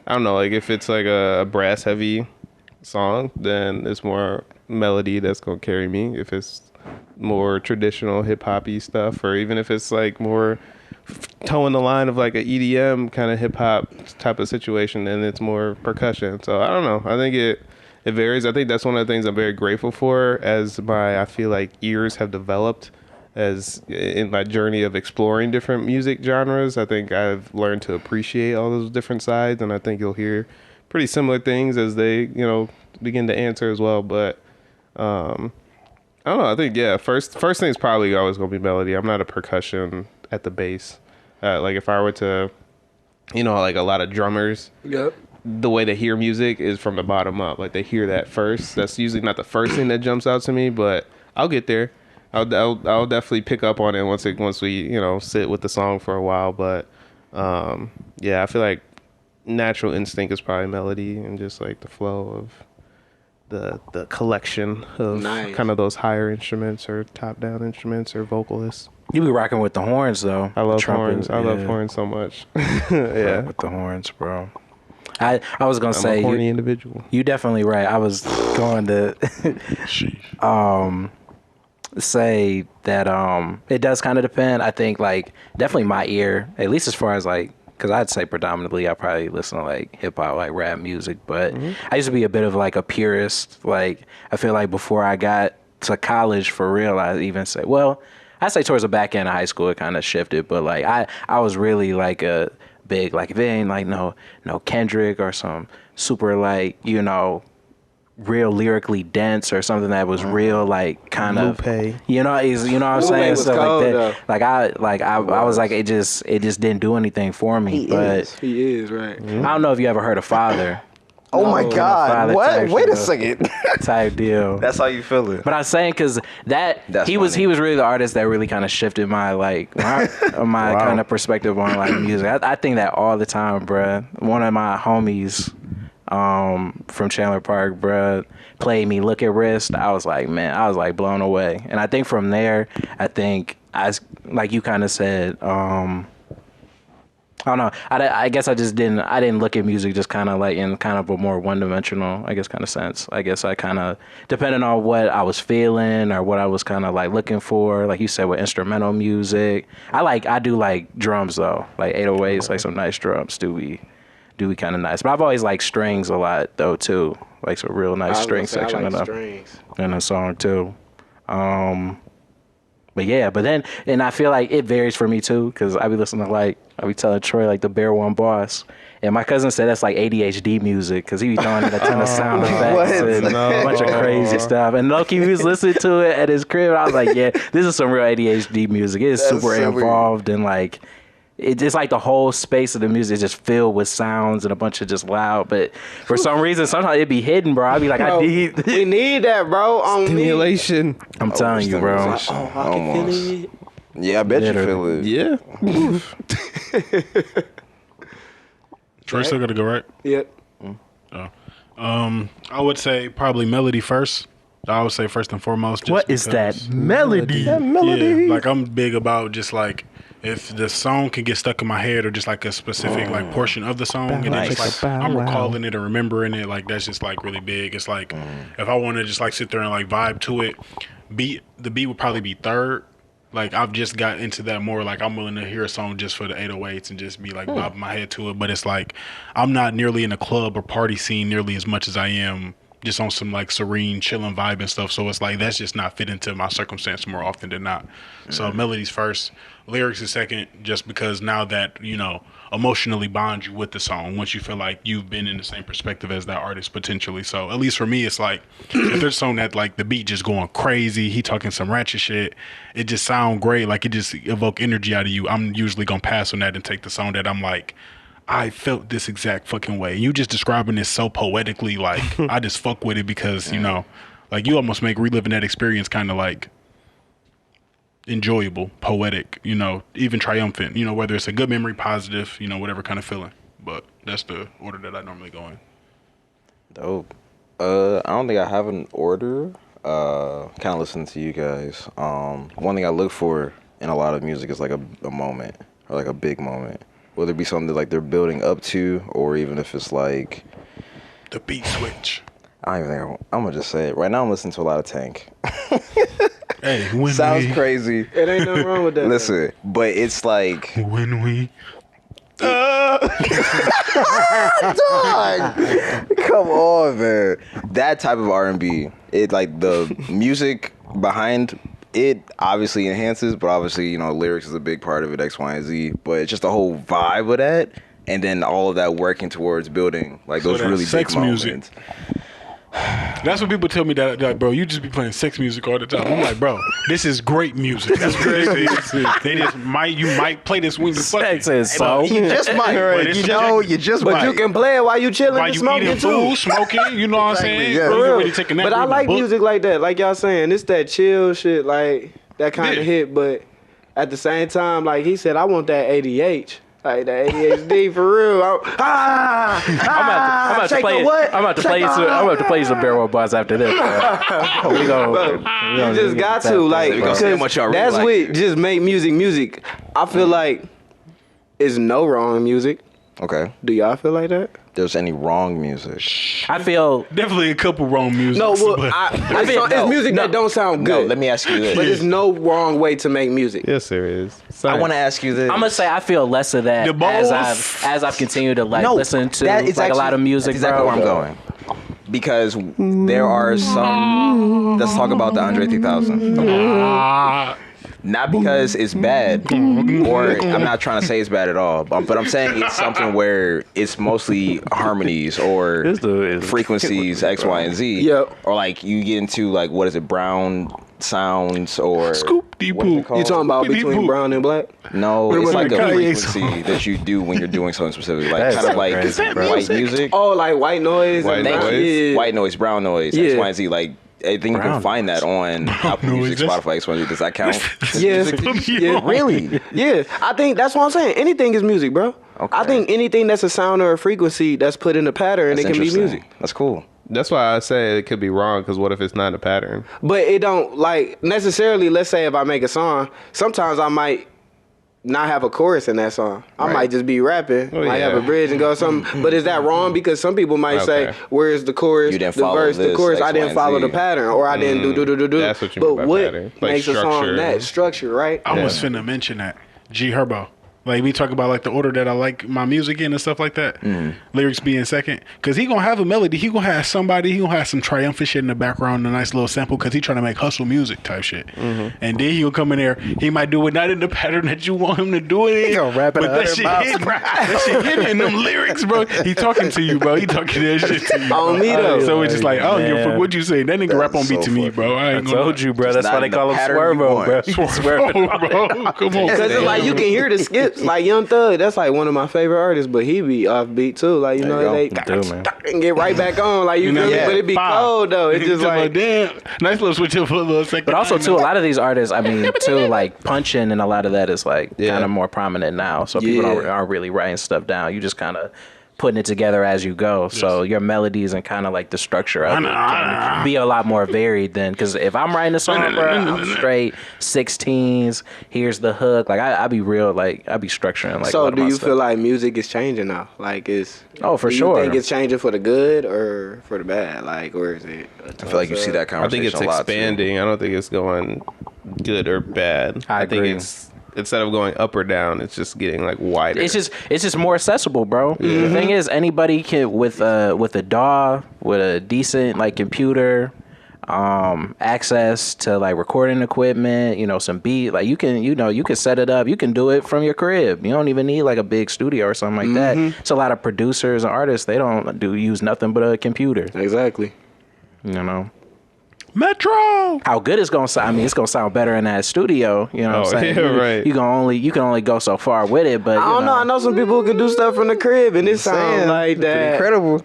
[SPEAKER 3] I don't know, like if it's like a brass heavy song, then it's more melody that's going to carry me. If it's more traditional hip hoppy stuff, or even if it's like more towing the line of like a EDM kind of hip hop type of situation, then it's more percussion. So I don't know. I think it varies. I think that's one of the things I'm very grateful for as I feel like ears have developed as in my journey of exploring different music genres. I think I've learned to appreciate all those different sides, and I think you'll hear pretty similar things as they, begin to answer as well. But I don't know. I think first thing is probably always gonna be melody. I'm not a percussion at the bass. Like if I were to, like a lot of drummers.
[SPEAKER 4] Yep.
[SPEAKER 3] The way they hear music is from the bottom up. Like they hear that first. That's usually not the first thing that jumps out to me, but I'll get there. I'll definitely pick up on it once we sit with the song for a while. But I feel like natural instinct is probably melody and just like the flow of the collection of kind of those higher instruments or top down instruments or vocalists.
[SPEAKER 5] You be rocking with the horns though.
[SPEAKER 3] I love
[SPEAKER 5] The trumpet,
[SPEAKER 3] horns. I love horns so much.
[SPEAKER 5] Yeah, with the horns, bro. I was gonna
[SPEAKER 3] I'm
[SPEAKER 5] say
[SPEAKER 3] a horny individual.
[SPEAKER 5] You definitely right. I was going to say that it does kind of depend. I think like definitely my ear, at least as far as like, because I'd say predominantly I probably listen to like hip hop, like rap music, but I used to be a bit of like a purist. Like I feel like before I got to college for real, I even say, well, I say towards the back end of high school it kind of shifted, but like I was really like a big, like if it ain't like no Kendrick or some super like real lyrically dense or something that was real like kind of
[SPEAKER 3] Lupe.
[SPEAKER 5] you know what I'm
[SPEAKER 4] Lupe
[SPEAKER 5] saying,
[SPEAKER 4] was
[SPEAKER 5] stuff
[SPEAKER 4] cold,
[SPEAKER 5] like
[SPEAKER 4] though.
[SPEAKER 5] that. I was like it just didn't do anything for me.
[SPEAKER 4] He is right.
[SPEAKER 5] I don't know if you ever heard of Father.
[SPEAKER 1] Oh my God!
[SPEAKER 5] father
[SPEAKER 1] What?
[SPEAKER 5] type
[SPEAKER 1] Wait a
[SPEAKER 5] shit.
[SPEAKER 1] second.
[SPEAKER 5] Type deal.
[SPEAKER 1] That's how you feel it.
[SPEAKER 5] But I was saying because
[SPEAKER 1] That's
[SPEAKER 5] he was
[SPEAKER 1] funny.
[SPEAKER 5] really the artist that really kind of shifted my my kind of perspective on like music. I think that all the time, bruh. One of my homies from Chandler Park, bruh, played me Look at Wrist. I was like, man, I was like blown away. And I think from there, like you kind of said, I don't know. I guess I didn't look at music just kind of like in kind of a more one-dimensional, I guess, kind of sense. I guess I kind of, depending on what I was feeling or what I was kind of like looking for, like you said, with instrumental music. I do like drums though, like 808s, like some nice drums do be kind of nice. But I've always liked strings a lot though too, like some real nice string section in a song too. But yeah, but then, and I feel like it varies for me too, because I be listening to I be telling Troy like the Bear One Boss. And my cousin said that's like ADHD music, because he be throwing in a ton of sound effects and a bunch of crazy stuff. And Loki was listening to it at his crib. And I was like, yeah, this is some real ADHD music. It is super involved and like, it's like the whole space of the music is just filled with sounds and a bunch of just loud. But for some reason, sometimes it be hidden, bro. I be like,
[SPEAKER 4] Bro, we need that, bro. On
[SPEAKER 3] Stimulation.
[SPEAKER 5] I'm telling you, bro.
[SPEAKER 4] I can feel it.
[SPEAKER 1] Yeah, I bet
[SPEAKER 5] Literally.
[SPEAKER 1] you feel it.
[SPEAKER 3] Yeah.
[SPEAKER 2] Troy still got to go, right?
[SPEAKER 4] Yep.
[SPEAKER 2] I would say probably melody first. I would say first and foremost. Just
[SPEAKER 5] What is that
[SPEAKER 2] because-
[SPEAKER 5] melody?
[SPEAKER 2] Yeah, like I'm big about just like if the song can get stuck in my head or just like a specific like portion of the song and then just like I'm recalling it or remembering it, like that's just like really big. It's like if I want to just like sit there and like vibe to it, the beat would probably be third. Like I've just got into that more. Like I'm willing to hear a song just for the 808s and just be like bobbing my head to it. But it's like I'm not nearly in a club or party scene nearly as much as I am just on some like serene, chilling vibe and stuff. So it's like that's just not fit into my circumstance more often than not. So melodies first, lyrics is second, just because now that, you know, emotionally bond you with the song once you feel like you've been in the same perspective as that artist potentially. So at least for me, it's like if there's a song that like the beat just going crazy, he talking some ratchet shit, it just sound great, like it just evoke energy out of you, I'm usually gonna pass on that and take the song that I'm like, I felt this exact fucking way. You just describing this so poetically, like I just fuck with it because, you know, like you almost make reliving that experience kind of like enjoyable, poetic, you know, even triumphant, you know, whether it's a good memory, positive, you know, whatever kind of feeling. But that's the order that I normally go in.
[SPEAKER 1] Dope. I don't think I have an order. Kind of listening to you guys. One thing I look for in a lot of music is like a moment or like a big moment. Whether it be something that like they're building up to, or even if it's like
[SPEAKER 2] The beat switch.
[SPEAKER 1] I don't even think I'm gonna just say it. Right now I'm listening to a lot of Tank.
[SPEAKER 2] Hey, when
[SPEAKER 1] Sounds
[SPEAKER 2] we,
[SPEAKER 1] crazy.
[SPEAKER 4] It ain't nothing wrong with that.
[SPEAKER 1] Listen, but it's like
[SPEAKER 2] when we.
[SPEAKER 1] dog. Come on, man. That type of R&B, it like the music behind it obviously enhances, but obviously, you know, lyrics is a big part of it, X, Y, and Z. But it's just the whole vibe of that, and then all of that working towards building like
[SPEAKER 2] So
[SPEAKER 1] those
[SPEAKER 2] that
[SPEAKER 1] really big
[SPEAKER 2] sex
[SPEAKER 1] moments.
[SPEAKER 2] music. That's what people tell me that, like, bro, you just be playing sex music all the time. I'm like, bro, this is great music. That's great. They just you might play this when you fucking.
[SPEAKER 5] Sex is so.
[SPEAKER 1] You just might,
[SPEAKER 2] But it's
[SPEAKER 1] you just
[SPEAKER 4] But
[SPEAKER 1] might.
[SPEAKER 4] you can play it while you chilling
[SPEAKER 2] While
[SPEAKER 4] and
[SPEAKER 2] you
[SPEAKER 4] smoking
[SPEAKER 2] eating
[SPEAKER 4] too.
[SPEAKER 2] food, smoking, you know what I'm saying?
[SPEAKER 1] yeah.
[SPEAKER 2] Or
[SPEAKER 4] For
[SPEAKER 2] you
[SPEAKER 4] real.
[SPEAKER 2] already taking that
[SPEAKER 4] But I
[SPEAKER 2] reading a
[SPEAKER 4] like
[SPEAKER 2] book.
[SPEAKER 4] music like that. Like y'all saying, it's that chill shit, like that kind
[SPEAKER 2] Yeah.
[SPEAKER 4] of hit. But at the same time, like he said, I want that ADH. Like that ADHD for real. I'm
[SPEAKER 5] I'm about to play it. I'm about to play you some. I'm about to play you some Barrel Buzz after this. We
[SPEAKER 4] You just got to like
[SPEAKER 1] We gonna see how much y'all really
[SPEAKER 4] that's
[SPEAKER 1] like
[SPEAKER 4] what
[SPEAKER 1] it.
[SPEAKER 4] just make music. I feel like it's no wrong music.
[SPEAKER 1] Okay.
[SPEAKER 4] Do y'all feel like that?
[SPEAKER 1] There's any wrong music?
[SPEAKER 5] I feel
[SPEAKER 2] Definitely a couple wrong music.
[SPEAKER 4] No, well,
[SPEAKER 2] but
[SPEAKER 4] it's music that don't sound good.
[SPEAKER 1] No, let me ask you this.
[SPEAKER 4] But there's no wrong way to make music.
[SPEAKER 3] Yes, there is.
[SPEAKER 1] I want to ask you this.
[SPEAKER 5] I'm gonna say I feel less of that
[SPEAKER 2] The balls.
[SPEAKER 5] as I've continued to like listen to
[SPEAKER 1] that is
[SPEAKER 5] like a lot of
[SPEAKER 1] actually-
[SPEAKER 5] music.
[SPEAKER 1] That's exactly
[SPEAKER 5] bro.
[SPEAKER 1] where I'm going. Because there are some. Let's talk about the Andre 3000. Not because it's bad, or I'm not trying to say it's bad at all, but I'm saying it's something where it's mostly harmonies or frequencies X, Y, and Z.
[SPEAKER 4] Yep.
[SPEAKER 1] Or like you get into like what is it, brown sounds or
[SPEAKER 2] Scoop deep
[SPEAKER 1] what is it
[SPEAKER 2] poop.
[SPEAKER 1] called?
[SPEAKER 4] You talking about
[SPEAKER 2] Scoopity
[SPEAKER 4] between
[SPEAKER 2] poop.
[SPEAKER 4] brown and black?
[SPEAKER 1] No,
[SPEAKER 2] What
[SPEAKER 1] it's
[SPEAKER 2] about
[SPEAKER 1] like
[SPEAKER 2] the
[SPEAKER 1] a
[SPEAKER 2] Kanye
[SPEAKER 1] frequency that you do when you're doing something specific, like
[SPEAKER 5] That's
[SPEAKER 1] kind of
[SPEAKER 5] so
[SPEAKER 1] like
[SPEAKER 5] crazy, bro.
[SPEAKER 1] white music.
[SPEAKER 4] Oh, like white noise.
[SPEAKER 3] White
[SPEAKER 4] and
[SPEAKER 1] Thank
[SPEAKER 3] noise?
[SPEAKER 1] you.
[SPEAKER 4] Yeah.
[SPEAKER 1] White noise, brown noise, X,
[SPEAKER 4] Yeah.
[SPEAKER 1] Y, and Z. Like I think you
[SPEAKER 5] Brown
[SPEAKER 1] can find that on Apple
[SPEAKER 2] noise,
[SPEAKER 1] Music,
[SPEAKER 2] that's-
[SPEAKER 1] Spotify, X, Y, and Z. Does that count?
[SPEAKER 4] Yeah. Yeah.
[SPEAKER 1] Really?
[SPEAKER 4] Yeah, I think that's what I'm saying. Anything is music, bro.
[SPEAKER 1] Okay.
[SPEAKER 4] I think anything that's a sound or a frequency that's put in a pattern,
[SPEAKER 1] That's
[SPEAKER 4] it can be
[SPEAKER 1] interesting.
[SPEAKER 4] music.
[SPEAKER 1] That's cool.
[SPEAKER 3] That's why I say it could be wrong, because what if it's not a pattern?
[SPEAKER 4] But it don't like necessarily. Let's say if I make a song, sometimes I might not have a chorus in that song. I might just be rapping,
[SPEAKER 3] Oh,
[SPEAKER 4] might
[SPEAKER 3] yeah.
[SPEAKER 4] have a bridge and go something. But is that wrong? Because some people might
[SPEAKER 3] Okay.
[SPEAKER 4] say, "Where's the chorus?
[SPEAKER 1] You didn't
[SPEAKER 4] the
[SPEAKER 1] follow
[SPEAKER 4] verse, the
[SPEAKER 1] this,
[SPEAKER 4] chorus?
[SPEAKER 1] X,
[SPEAKER 4] I
[SPEAKER 1] Y,
[SPEAKER 4] didn't
[SPEAKER 1] and
[SPEAKER 4] follow
[SPEAKER 1] Z."
[SPEAKER 4] the pattern, or I didn't do."
[SPEAKER 3] That's what you
[SPEAKER 4] But
[SPEAKER 3] mean by
[SPEAKER 4] what
[SPEAKER 3] pattern. Like
[SPEAKER 4] makes a song
[SPEAKER 3] structure.
[SPEAKER 4] that structure, right?
[SPEAKER 2] I was finna mention that G Herbo. Like we talk about like the order that I like my music in and stuff like that. Lyrics being second, because he gonna have a melody. He gonna have somebody. He gonna have some triumphant shit in the background, a nice little sample, because he trying to make hustle music type shit. And then he gonna come in there. He might do it not in the pattern that you want him to do it in.
[SPEAKER 5] He gonna rap it
[SPEAKER 2] but that
[SPEAKER 5] 100
[SPEAKER 2] shit
[SPEAKER 5] miles
[SPEAKER 2] hit. That shit hit in them lyrics, bro. He talking to you, bro. He talking that shit to you.
[SPEAKER 4] On me, though.
[SPEAKER 2] So it's just like, I don't give a fuck
[SPEAKER 5] Man.
[SPEAKER 2] what you say. That nigga rap on
[SPEAKER 1] That's
[SPEAKER 2] beat
[SPEAKER 1] so
[SPEAKER 2] to me,
[SPEAKER 1] fucking-
[SPEAKER 2] bro. I
[SPEAKER 5] I
[SPEAKER 2] ain't gonna
[SPEAKER 5] told you, bro.
[SPEAKER 1] Just
[SPEAKER 5] That's
[SPEAKER 1] not
[SPEAKER 5] why they
[SPEAKER 1] in the
[SPEAKER 5] call him
[SPEAKER 1] pattern you
[SPEAKER 5] Swervo,
[SPEAKER 1] want.
[SPEAKER 5] bro.
[SPEAKER 2] Swervo, bro. Come on.
[SPEAKER 4] Cause it's like you can hear the skips, like Young Thug. That's like one of my favorite artists, but he be off beat too. Like you know,
[SPEAKER 1] There you
[SPEAKER 4] they
[SPEAKER 5] go. Do, man.
[SPEAKER 4] and get right back on. Like you feel me?
[SPEAKER 2] Yeah.
[SPEAKER 4] But it be
[SPEAKER 2] Five.
[SPEAKER 4] cold though. It's just like
[SPEAKER 2] damn, nice little switch up for a little second.
[SPEAKER 5] But also too, a lot of these artists, I mean, too, like punching and a lot of that is like
[SPEAKER 3] Yeah.
[SPEAKER 5] kind of more prominent now. So people
[SPEAKER 4] Yeah.
[SPEAKER 5] aren't really writing stuff down. You just kind of putting it together as you go. So your melodies and kind of like the structure of it can be a lot more varied than, because if I'm writing a song, bro, I'm straight 16s. Here's the hook. Like I be real, like I be structuring. Like a
[SPEAKER 4] so
[SPEAKER 5] lot of
[SPEAKER 4] do
[SPEAKER 5] my
[SPEAKER 4] you
[SPEAKER 5] stuff.
[SPEAKER 4] feel like music is changing now? Like is
[SPEAKER 5] For
[SPEAKER 4] do
[SPEAKER 5] sure.
[SPEAKER 4] You think it's changing for the good or for the bad? Like or is it?
[SPEAKER 1] I feel like you see that
[SPEAKER 3] I
[SPEAKER 1] conversation
[SPEAKER 3] think it's
[SPEAKER 1] a lot too.
[SPEAKER 3] expanding. I don't think it's going good or bad.
[SPEAKER 5] I
[SPEAKER 3] think
[SPEAKER 5] agree.
[SPEAKER 3] it's instead of going up or down, it's just getting like wider.
[SPEAKER 5] It's just more accessible, bro. The thing is, anybody can with a DAW, with a decent like computer, access to like recording equipment, some beat, like you can set it up. You can do it from your crib. You don't even need like a big studio or something like that. It's a lot of producers and artists. They don't use nothing but a computer.
[SPEAKER 4] Exactly.
[SPEAKER 2] Metro.
[SPEAKER 5] How good it's gonna sound? I mean, it's gonna sound better in that studio. You know what I'm saying?
[SPEAKER 3] yeah, right.
[SPEAKER 5] You can only go so far with it, but
[SPEAKER 4] I don't know. I know some people who can do stuff from the crib, and it sounds like that.
[SPEAKER 1] Incredible.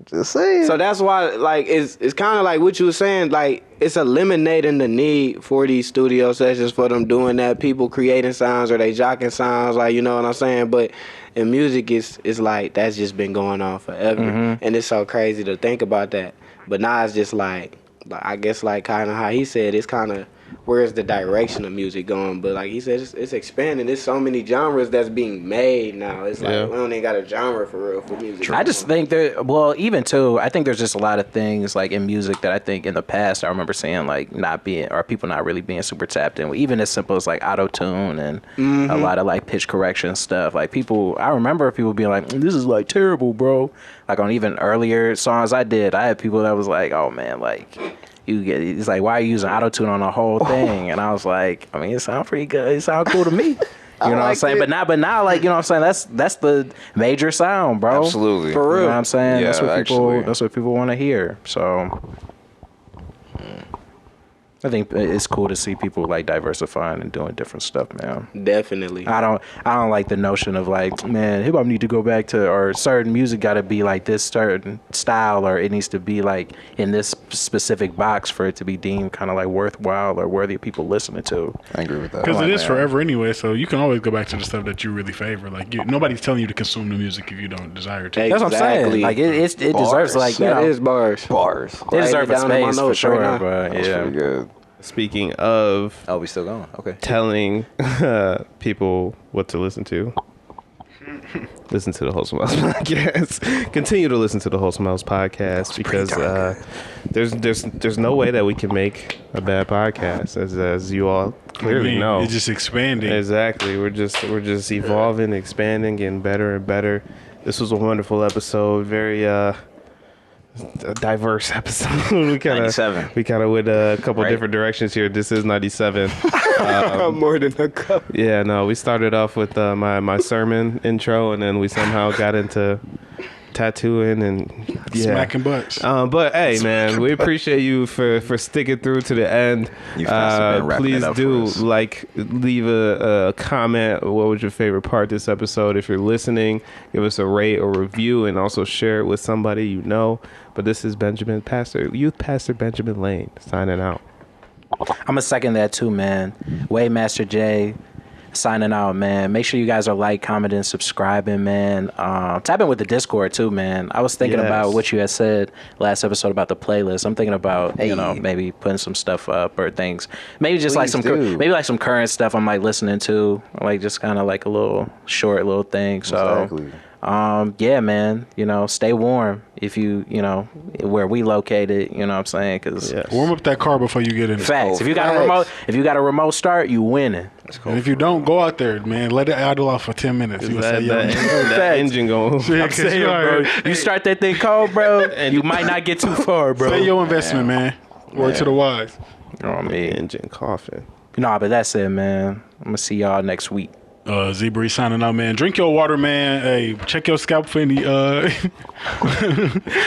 [SPEAKER 1] Just saying.
[SPEAKER 4] So that's why, like, it's kind of like what you were saying. Like, it's eliminating the need for these studio sessions for them doing that. People creating sounds or they jocking sounds, like, you know what I'm saying. But in music, it's like that's just been going on forever, and it's so crazy to think about that. But now it's just like I guess like kind of how he said, it's kind of where's the direction of music going. But like he said, it's expanding. There's so many genres that's being made now. It's like we don't even got a genre for real for music.
[SPEAKER 5] I just think even too, I think there's just a lot of things like in music that I think in the past I remember seeing like people not really being super tapped in. Even as simple as like auto tune and a lot of like pitch correction stuff. Like I remember people being like, "This is like terrible, bro." Like on even earlier songs I had people that was like, "Oh man, like." It's like, why are you using auto-tune on the whole thing? And I was like, I mean, it sounds pretty good. It sounds cool to me. You know what I'm saying? But now, like, you know what I'm saying? That's the major sound, bro.
[SPEAKER 1] Absolutely.
[SPEAKER 4] For real.
[SPEAKER 5] You know what I'm saying?
[SPEAKER 1] Yeah,
[SPEAKER 5] That's what people want to hear. So I think it's cool to see people like diversifying and doing different stuff, man.
[SPEAKER 4] Definitely.
[SPEAKER 5] I don't like the notion of like, man, hip hop need to go back to, or certain music got to be like this certain style, or it needs to be like in this specific box for it to be deemed kind of like worthwhile or worthy of people listening to.
[SPEAKER 1] I agree with that.
[SPEAKER 2] Because
[SPEAKER 1] Like,
[SPEAKER 2] it is
[SPEAKER 1] man.
[SPEAKER 2] forever anyway, so you can always go back to the stuff that you really favor. Like nobody's telling you to consume the music if you don't desire to.
[SPEAKER 5] That's what I'm saying. Like it deserves like
[SPEAKER 4] That is bars.
[SPEAKER 1] Bars.
[SPEAKER 5] it deserves a
[SPEAKER 4] down in my
[SPEAKER 5] space for
[SPEAKER 4] notes
[SPEAKER 5] sure.
[SPEAKER 4] right now.
[SPEAKER 5] But
[SPEAKER 1] That's
[SPEAKER 5] yeah,
[SPEAKER 1] pretty good.
[SPEAKER 3] Speaking of
[SPEAKER 1] Oh, we still going? Okay.
[SPEAKER 3] telling people what to listen to. Listen to the Wholesome House podcast. Continue to listen to the Wholesome House podcast because there's no way that we can make a bad podcast, as you all clearly know.
[SPEAKER 2] It's just expanding.
[SPEAKER 3] Exactly. We're just evolving, expanding, getting better and better. This was a wonderful episode. Very a diverse episode. we kind
[SPEAKER 1] 97.
[SPEAKER 3] of went a couple
[SPEAKER 1] Right.
[SPEAKER 3] different directions here. This is 97.
[SPEAKER 4] More than a cup.
[SPEAKER 3] Yeah, no, we started off with my sermon intro, and then we somehow got into tattooing and
[SPEAKER 2] Smacking butts.
[SPEAKER 3] But hey, man, we appreciate you for sticking through to the end.
[SPEAKER 1] You've been wrapping
[SPEAKER 3] Please
[SPEAKER 1] it up
[SPEAKER 3] do
[SPEAKER 1] for us.
[SPEAKER 3] leave a comment. What was your favorite part of this episode? If you're listening, give us a rate or review, and also share it with somebody you know. But this is Youth Pastor Benjamin Lane signing out.
[SPEAKER 5] I'm gonna second that too, man. Waymaster J signing out, man. Make sure you guys are like, commenting, subscribing, man. Tap in with the Discord too, man. I was thinking about what you had said last episode about the playlist. I'm thinking about maybe putting some stuff up or things. Maybe just like some some current stuff I'm like listening to, like just kind of like a little short little thing. So
[SPEAKER 1] Exactly.
[SPEAKER 5] yeah, man, stay warm if you where we located, you know what I'm saying? Cause
[SPEAKER 2] Warm up that car before you get in.
[SPEAKER 5] facts. If you got a remote start, you winning.
[SPEAKER 2] And if you don't, go out there, man. Let it idle off for 10 minutes. You
[SPEAKER 3] That engine going.
[SPEAKER 2] I'm saying, bro.
[SPEAKER 5] You start that thing cold, bro, and you might not get too far, bro.
[SPEAKER 2] Say your investment, man. Word to the wise.
[SPEAKER 5] Oh man,
[SPEAKER 3] Engine coughing.
[SPEAKER 5] nah, but that's it, man. I'm gonna see y'all next week.
[SPEAKER 2] Zebra signing out, man. Drink your water, man. Hey, check your scalp for any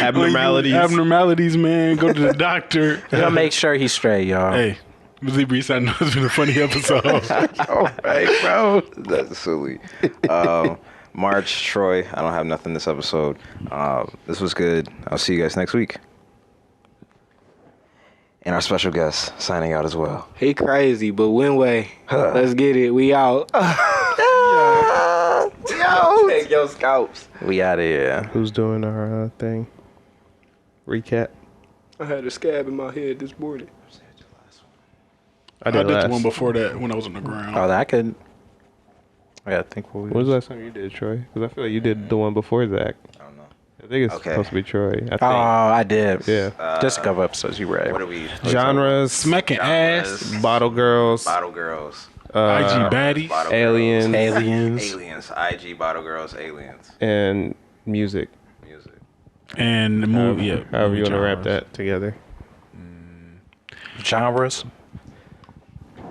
[SPEAKER 2] abnormalities, man. Go to the doctor.
[SPEAKER 5] We'll make sure he's straight, y'all.
[SPEAKER 2] Hey, Zebra signing out. It's been a funny episode.
[SPEAKER 1] All right, bro. That's silly. March, Troy, I don't have nothing this episode. This was good. I'll see you guys next week. And our special guest signing out as well.
[SPEAKER 4] He crazy, but Winway. Let's get it. We out.
[SPEAKER 1] Yo, take your scalps.
[SPEAKER 5] We out of here.
[SPEAKER 3] Who's doing our thing? Recap.
[SPEAKER 4] I had a scab in my head this morning.
[SPEAKER 3] I
[SPEAKER 2] I
[SPEAKER 3] did
[SPEAKER 2] did
[SPEAKER 3] last.
[SPEAKER 2] the one before that when I was on the ground.
[SPEAKER 5] Oh, I gotta think what we.
[SPEAKER 3] When was the last time you did, Troy? Because I feel like you did the one before Zach.
[SPEAKER 1] I don't know.
[SPEAKER 3] I think it's
[SPEAKER 1] Okay.
[SPEAKER 3] supposed to be Troy. I think.
[SPEAKER 5] Oh, I did.
[SPEAKER 3] Yeah.
[SPEAKER 5] Just a couple episodes. You right.
[SPEAKER 1] What are we?
[SPEAKER 3] Genres.
[SPEAKER 2] Smacking ass.
[SPEAKER 3] Bottle girls.
[SPEAKER 1] Bottle girls.
[SPEAKER 2] IG baddies.
[SPEAKER 1] Bottle
[SPEAKER 3] Aliens.
[SPEAKER 1] Girls,
[SPEAKER 5] Aliens.
[SPEAKER 1] aliens. IG bottle girls. Aliens.
[SPEAKER 3] And music.
[SPEAKER 1] Music.
[SPEAKER 2] And the movie.
[SPEAKER 3] However you want to wrap that together.
[SPEAKER 5] Genres.